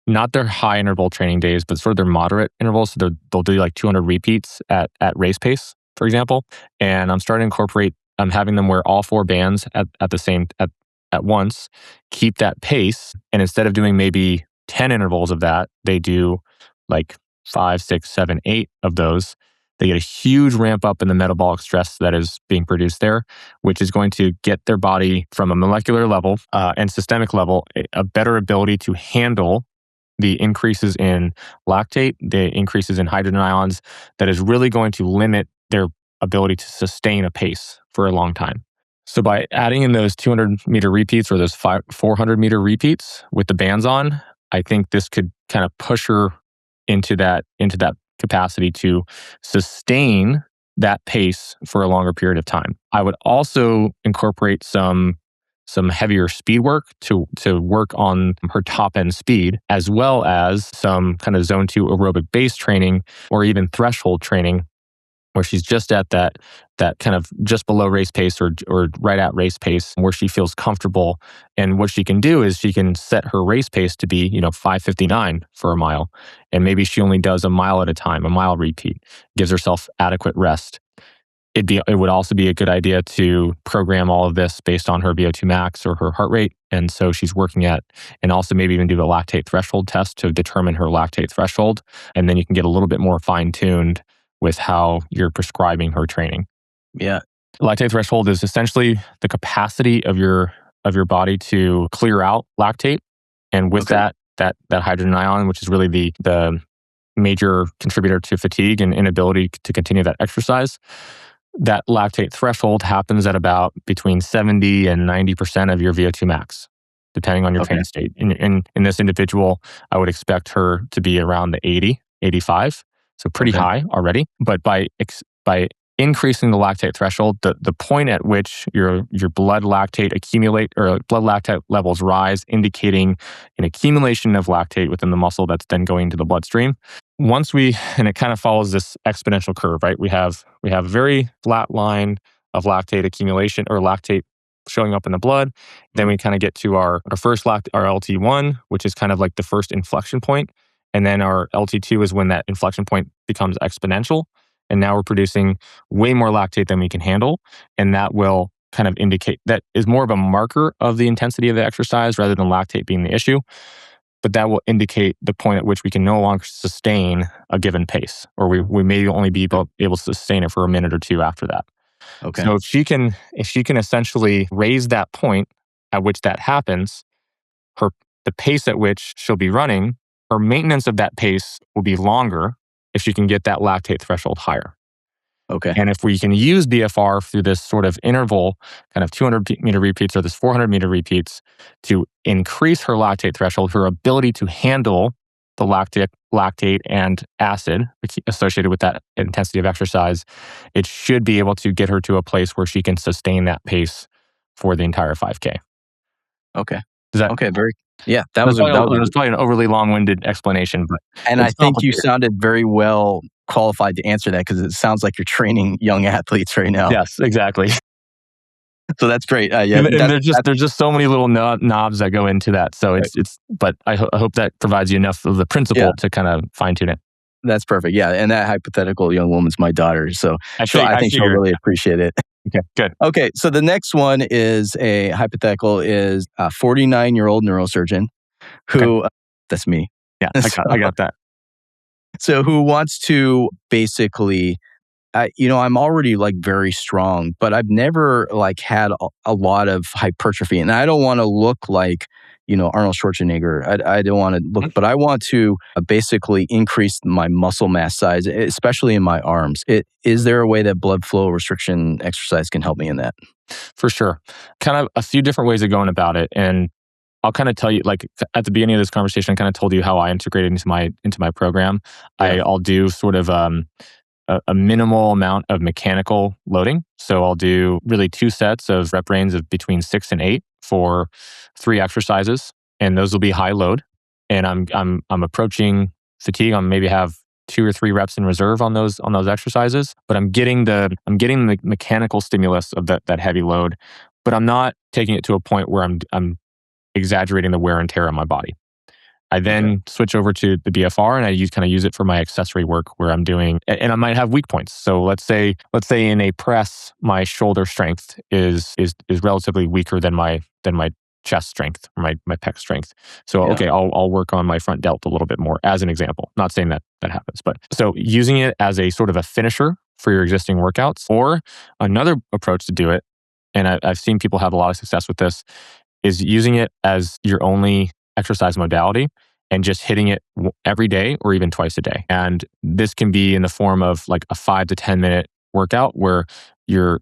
not their high interval training days, but sort of their moderate intervals. So they'll do like 200 repeats at race pace, for example. And I'm starting to incorporate, I'm having them wear all 4 bands at once, keep that pace. And instead of doing maybe 10 intervals of that, they do like 5, 6, 7, 8 of those. They get a huge ramp up in the metabolic stress that is being produced there, which is going to get their body from a molecular level and systemic level a better ability to handle the increases in lactate, the increases in hydrogen ions, that is really going to limit their ability to sustain a pace for a long time. So by adding in those 200-meter repeats or those 400-meter repeats with the bands on, I think this could kind of push her into that capacity to sustain that pace for a longer period of time. I would also incorporate some heavier speed work to work on her top end speed, as well as some kind of zone 2 aerobic base training or even threshold training where she's just at that kind of just below race pace or right at race pace where she feels comfortable. And what she can do is she can set her race pace to be, 5:59 for a mile. And maybe she only does a mile at a time, a mile repeat, gives herself adequate rest. It would also be a good idea to program all of this based on her VO2 max or her heart rate. And so she's working at, and also maybe even do a lactate threshold test to determine her lactate threshold. And then you can get a little bit more fine-tuned with how you're prescribing her training. Yeah. Lactate threshold is essentially the capacity of your body to clear out lactate. And with that hydrogen ion, which is really the major contributor to fatigue and inability to continue that exercise, that lactate threshold happens at about between 70 and 90% of your VO2 max, depending on your training state. In this individual, I would expect her to be around the 80, 85. So pretty high already. But by increasing the lactate threshold, the point at which your blood lactate accumulate or blood lactate levels rise, indicating an accumulation of lactate within the muscle that's then going to the bloodstream. And it kind of follows this exponential curve, right? We have a very flat line of lactate accumulation or lactate showing up in the blood. Then we kind of get to our first our LT1, which is kind of like the first inflection point. And then our LT2 is when that inflection point becomes exponential. And now we're producing way more lactate than we can handle. And that will kind of indicate, that is more of a marker of the intensity of the exercise rather than lactate being the issue. But that will indicate the point at which we can no longer sustain a given pace, or we may only be able to sustain it for a minute or two after that. Okay. So if she can essentially raise that point at which that happens, the pace at which she'll be running, her maintenance of that pace will be longer if she can get that lactate threshold higher. Okay. And if we can use BFR through this sort of interval, kind of 200-meter repeats or this 400-meter repeats, to increase her lactate threshold, her ability to handle the lactate and acid associated with that intensity of exercise, it should be able to get her to a place where she can sustain that pace for the entire 5K. Okay. That was probably an overly long-winded explanation, but I think you sounded very well qualified to answer that because it sounds like you're training young athletes right now. Yes, exactly. So that's great. There's just so many little knobs that go into that. So but I hope that provides you enough of the principle to kind of fine tune it. That's perfect. Yeah, and that hypothetical young woman's my daughter, so I think she'll figured. really appreciate it. Okay, good. Okay, so the next one is a hypothetical is a 49-year-old neurosurgeon Okay. who that's me. Yeah, I got that. So who wants to basically I'm already like very strong, but I've never like had a lot of hypertrophy, and I don't want to look like Arnold Schwarzenegger. I don't want to look, but I want to basically increase my muscle mass size, especially in my arms. Is there a way that blood flow restriction exercise can help me in that? For sure. Kind of a few different ways of going about it. And I'll kind of tell you, like at the beginning of this conversation, I kind of told you how I integrate it into my program. Yeah. I'll do sort of a minimal amount of mechanical loading. So I'll do really 2 sets of rep range of between 6 and 8 for 3 exercises, and those will be high load. And I'm approaching fatigue. I'm maybe have 2 or 3 reps in reserve on those exercises, but I'm getting the mechanical stimulus of that heavy load, but I'm not taking it to a point where I'm exaggerating the wear and tear on my body. I then switch over to the BFR and I use it for my accessory work where I'm doing, and I might have weak points. So let's say in a press, my shoulder strength is relatively weaker than my chest strength or my pec strength. So okay, I'll work on my front delt a little bit more as an example. Not saying that happens, but so using it as a sort of a finisher for your existing workouts, or another approach to do it, and I've seen people have a lot of success with this, is using it as your only exercise modality and just hitting it every day or even twice a day. And this can be in the form of like a 5 to 10 minute workout where you're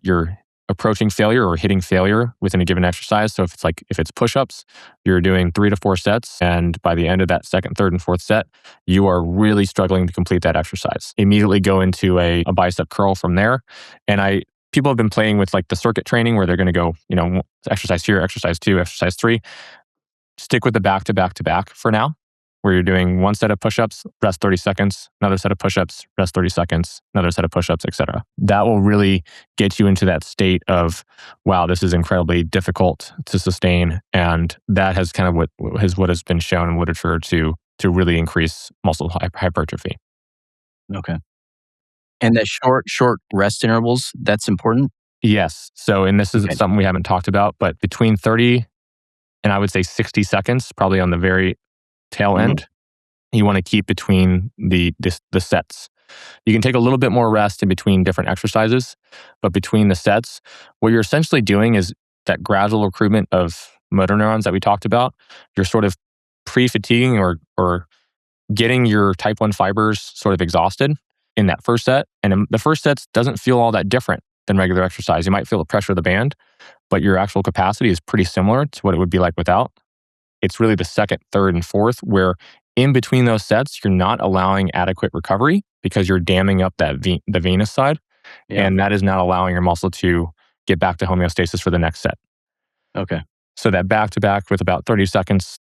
approaching failure or hitting failure within a given exercise. So if it's push-ups, you're doing 3 to 4 sets, and by the end of that second, third, and fourth set, you are really struggling to complete that exercise. Immediately go into a bicep curl from there. And people have been playing with like the circuit training where they're going to go, exercise here, exercise 2, exercise 3. Stick with the back to back to back for now, where you're doing 1 set of push-ups, rest 30 seconds, another set of push-ups, rest 30 seconds, another set of push-ups, etc. That will really get you into that state of, wow, this is incredibly difficult to sustain. And that has kind of what has been shown in literature to really increase muscle hypertrophy. Okay. And that short rest intervals, that's important? Yes. So, and this is something we haven't talked about, but between 30 and I would say 60 seconds, probably on the very tail end, you want to keep between the sets. You can take a little bit more rest in between different exercises, but between the sets, what you're essentially doing is that gradual recruitment of motor neurons that we talked about. You're sort of pre-fatiguing or getting your type 1 fibers sort of exhausted in that first set. And the first set doesn't feel all that different than regular exercise. You might feel the pressure of the band, but your actual capacity is pretty similar to what it would be like without. It's really the second, third, and fourth where in between those sets, you're not allowing adequate recovery because you're damming up the venous side. Yeah. And that is not allowing your muscle to get back to homeostasis for the next set. Okay. So that back-to-back with about 30 seconds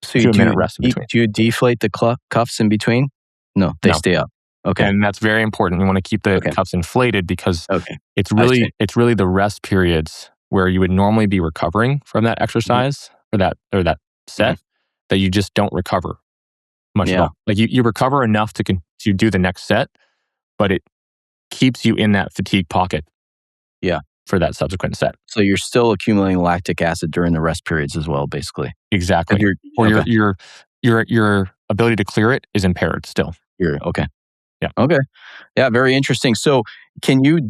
so to a minute rest in between. Do you deflate the cuffs in between? No, they stay up. Okay. And that's very important. You want to keep the cuffs inflated because it's really the rest periods where you would normally be recovering from that exercise or that set that you just don't recover much at all. Like you recover enough to do the next set, but it keeps you in that fatigue pocket. Yeah. For that subsequent set. So you're still accumulating lactic acid during the rest periods as well, basically. Exactly. Your ability to clear it is impaired still. Okay. Yeah. Okay. Yeah, very interesting. So can you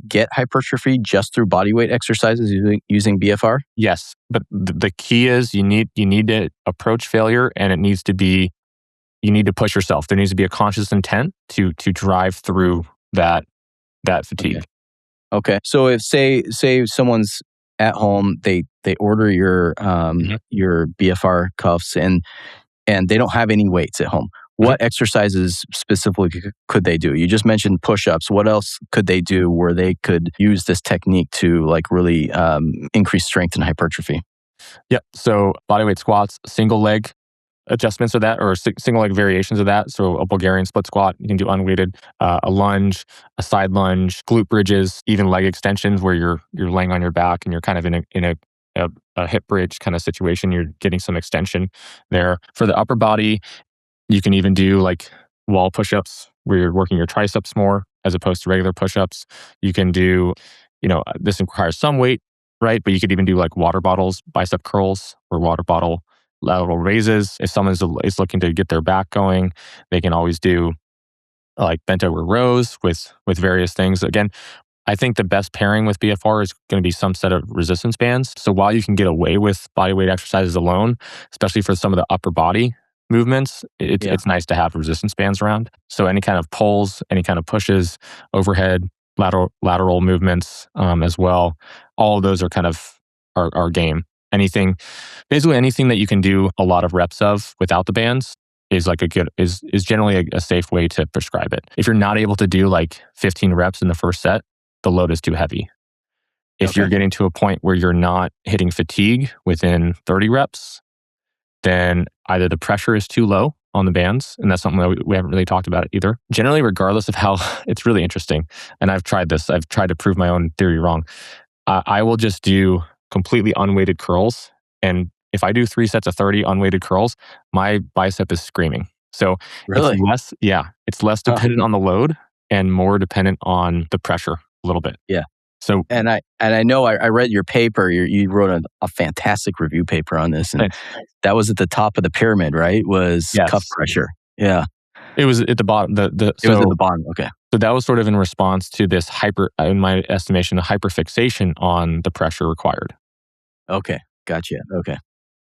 get hypertrophy just through bodyweight exercises using BFR? Yes. But the key is you need to approach failure, and you need to push yourself. There needs to be a conscious intent to drive through that fatigue. Okay. So if say someone's at home, they order your BFR cuffs and they don't have any weights at home. What exercises specifically could they do? You just mentioned push-ups. What else could they do where they could use this technique to like really increase strength and hypertrophy? Yep. So bodyweight squats, single leg adjustments of that, or single leg variations of that. So a Bulgarian split squat, you can do unweighted, a lunge, a side lunge, glute bridges, even leg extensions where you're laying on your back and you're kind of in a hip bridge kind of situation. You're getting some extension there. For the upper body, you can even do like wall push-ups where you're working your triceps more as opposed to regular push-ups. You can do, this requires some weight, right? But you could even do like water bottles, bicep curls, or water bottle lateral raises. If someone is looking to get their back going, they can always do like bent over rows with various things. Again, I think the best pairing with BFR is going to be some set of resistance bands. So while you can get away with bodyweight exercises alone, especially for some of the upper body movements, it's nice to have resistance bands around. So any kind of pulls, any kind of pushes, overhead, lateral movements as well. All of those are kind of our game. Basically anything that you can do a lot of reps of without the bands is generally a safe way to prescribe it. If you're not able to do like 15 reps in the first set, the load is too heavy. If you're getting to a point where you're not hitting fatigue within 30 reps, then either the pressure is too low on the bands, and that's something that we haven't really talked about either. Generally, regardless of how, it's really interesting, and I've tried this. I've tried to prove my own theory wrong. I will just do completely unweighted curls, and if I do 3 sets of 30 unweighted curls, my bicep is screaming. So Really? it's less dependent on the load and more dependent on the pressure a little bit. Yeah. So, and I know I read your paper. You wrote a fantastic review paper on this, and thanks. that was at the top of the pyramid, right? Was Yes. cuff pressure? Yeah, It was at the bottom. it was at the bottom. Okay, so that was sort of in response to this in my estimation, a hyperfixation on the pressure required. okay, gotcha. Okay,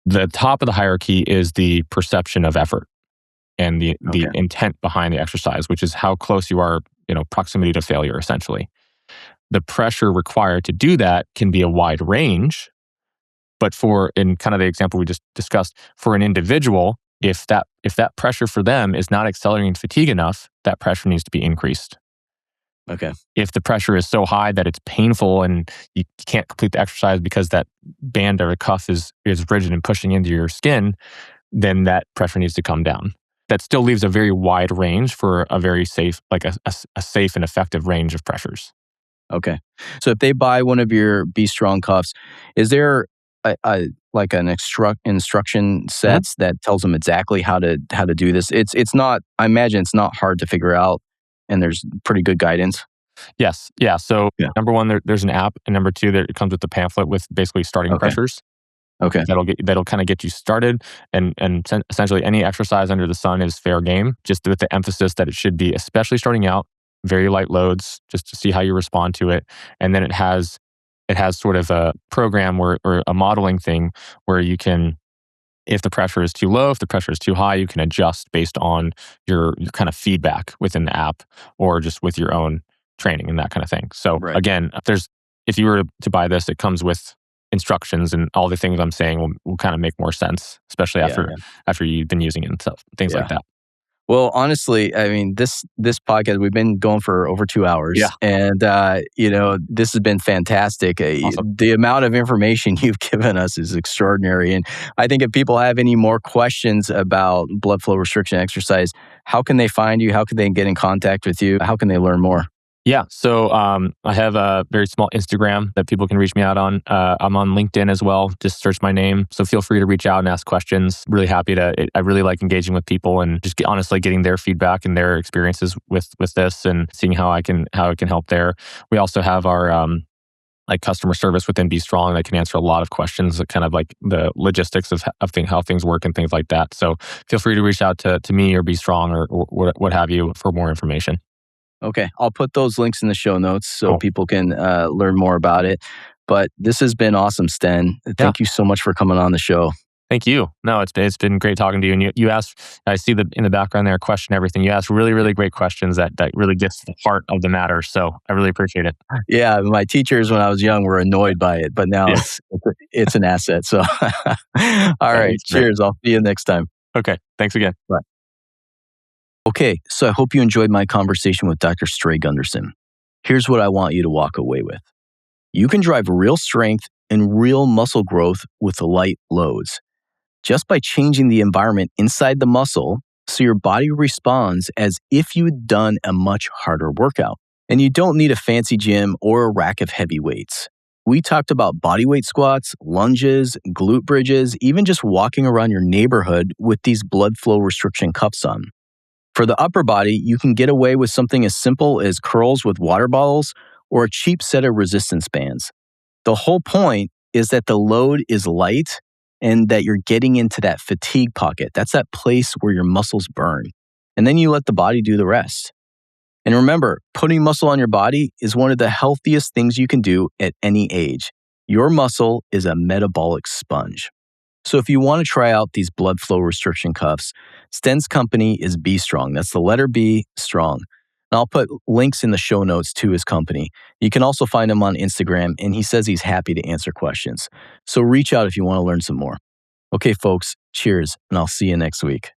The top of the hierarchy is the perception of effort and the intent behind the exercise, which is how close you are, proximity to failure, essentially. The pressure required to do that can be a wide range, but in kind of the example we just discussed, for an individual, if that pressure for them is not accelerating fatigue enough, that pressure needs to be increased. okay, If the pressure is so high that it's painful and you can't complete the exercise because that band or cuff is rigid and pushing into your skin, then that pressure needs to come down. That still leaves a very wide range for a very safe, like a safe and effective range of pressures. okay. So if they buy one of your Be Strong cuffs, is there like an instruction sets that tells them exactly how to do this? It's not. I imagine it's not hard to figure out, and there's pretty good guidance. Yes. Yeah. So number one, there's an app, and number two, it comes with the pamphlet with basically starting pressures. Okay. That'll kind of get you started, and essentially any exercise under the sun is fair game. Just with the emphasis that it should be, especially starting out, very light loads, just to see how you respond to it, and then it has sort of a program or a modeling thing where you can, if the pressure is too low, if the pressure is too high, you can adjust based on your kind of feedback within the app or just with your own training and that kind of thing. So again, if you were to buy this, it comes with instructions, and all the things I'm saying will kind of make more sense, especially after you've been using it and stuff, things like that. Well, honestly, I mean, this podcast, we've been going for over 2 hours. Yeah. And, this has been fantastic. Awesome. The amount of information you've given us is extraordinary. And I think if people have any more questions about blood flow restriction exercise, how can they find you? How can they get in contact with you? How can they learn more? Yeah. So I have a very small Instagram that people can reach me out on. I'm on LinkedIn as well. Just search my name. So feel free to reach out and ask questions. Really happy I really like engaging with people and just honestly getting their feedback and their experiences with this and seeing how it can help there. We also have our like customer service within Be Strong that can answer a lot of questions, kind of like the logistics of how things work and things like that. So feel free to reach out to me or Be Strong or what have you for more information. Okay, I'll put those links in the show notes so people can learn more about it. But this has been awesome, Sten. Thank you so much for coming on the show. Thank you. No, it's been great talking to you. And you asked, I see in the background there, question everything. You asked really, really great questions that really gets to the heart of the matter. So I really appreciate it. Yeah, my teachers when I was young were annoyed by it, but now it's an asset. So, all right, cheers. I'll see you next time. Okay, thanks again. Bye. Okay, so I hope you enjoyed my conversation with Dr. Stray-Gundersen. Here's what I want you to walk away with. You can drive real strength and real muscle growth with light loads, just by changing the environment inside the muscle so your body responds as if you had done a much harder workout. And you don't need a fancy gym or a rack of heavy weights. We talked about bodyweight squats, lunges, glute bridges, even just walking around your neighborhood with these blood flow restriction cuffs on. For the upper body, you can get away with something as simple as curls with water bottles or a cheap set of resistance bands. The whole point is that the load is light and that you're getting into that fatigue pocket. That's that place where your muscles burn. And then you let the body do the rest. And remember, putting muscle on your body is one of the healthiest things you can do at any age. Your muscle is a metabolic sponge. So if you want to try out these blood flow restriction cuffs, Sten's company is B Strong. That's the letter B, Strong. And I'll put links in the show notes to his company. You can also find him on Instagram, and he says he's happy to answer questions. So reach out if you want to learn some more. Okay, folks, cheers, and I'll see you next week.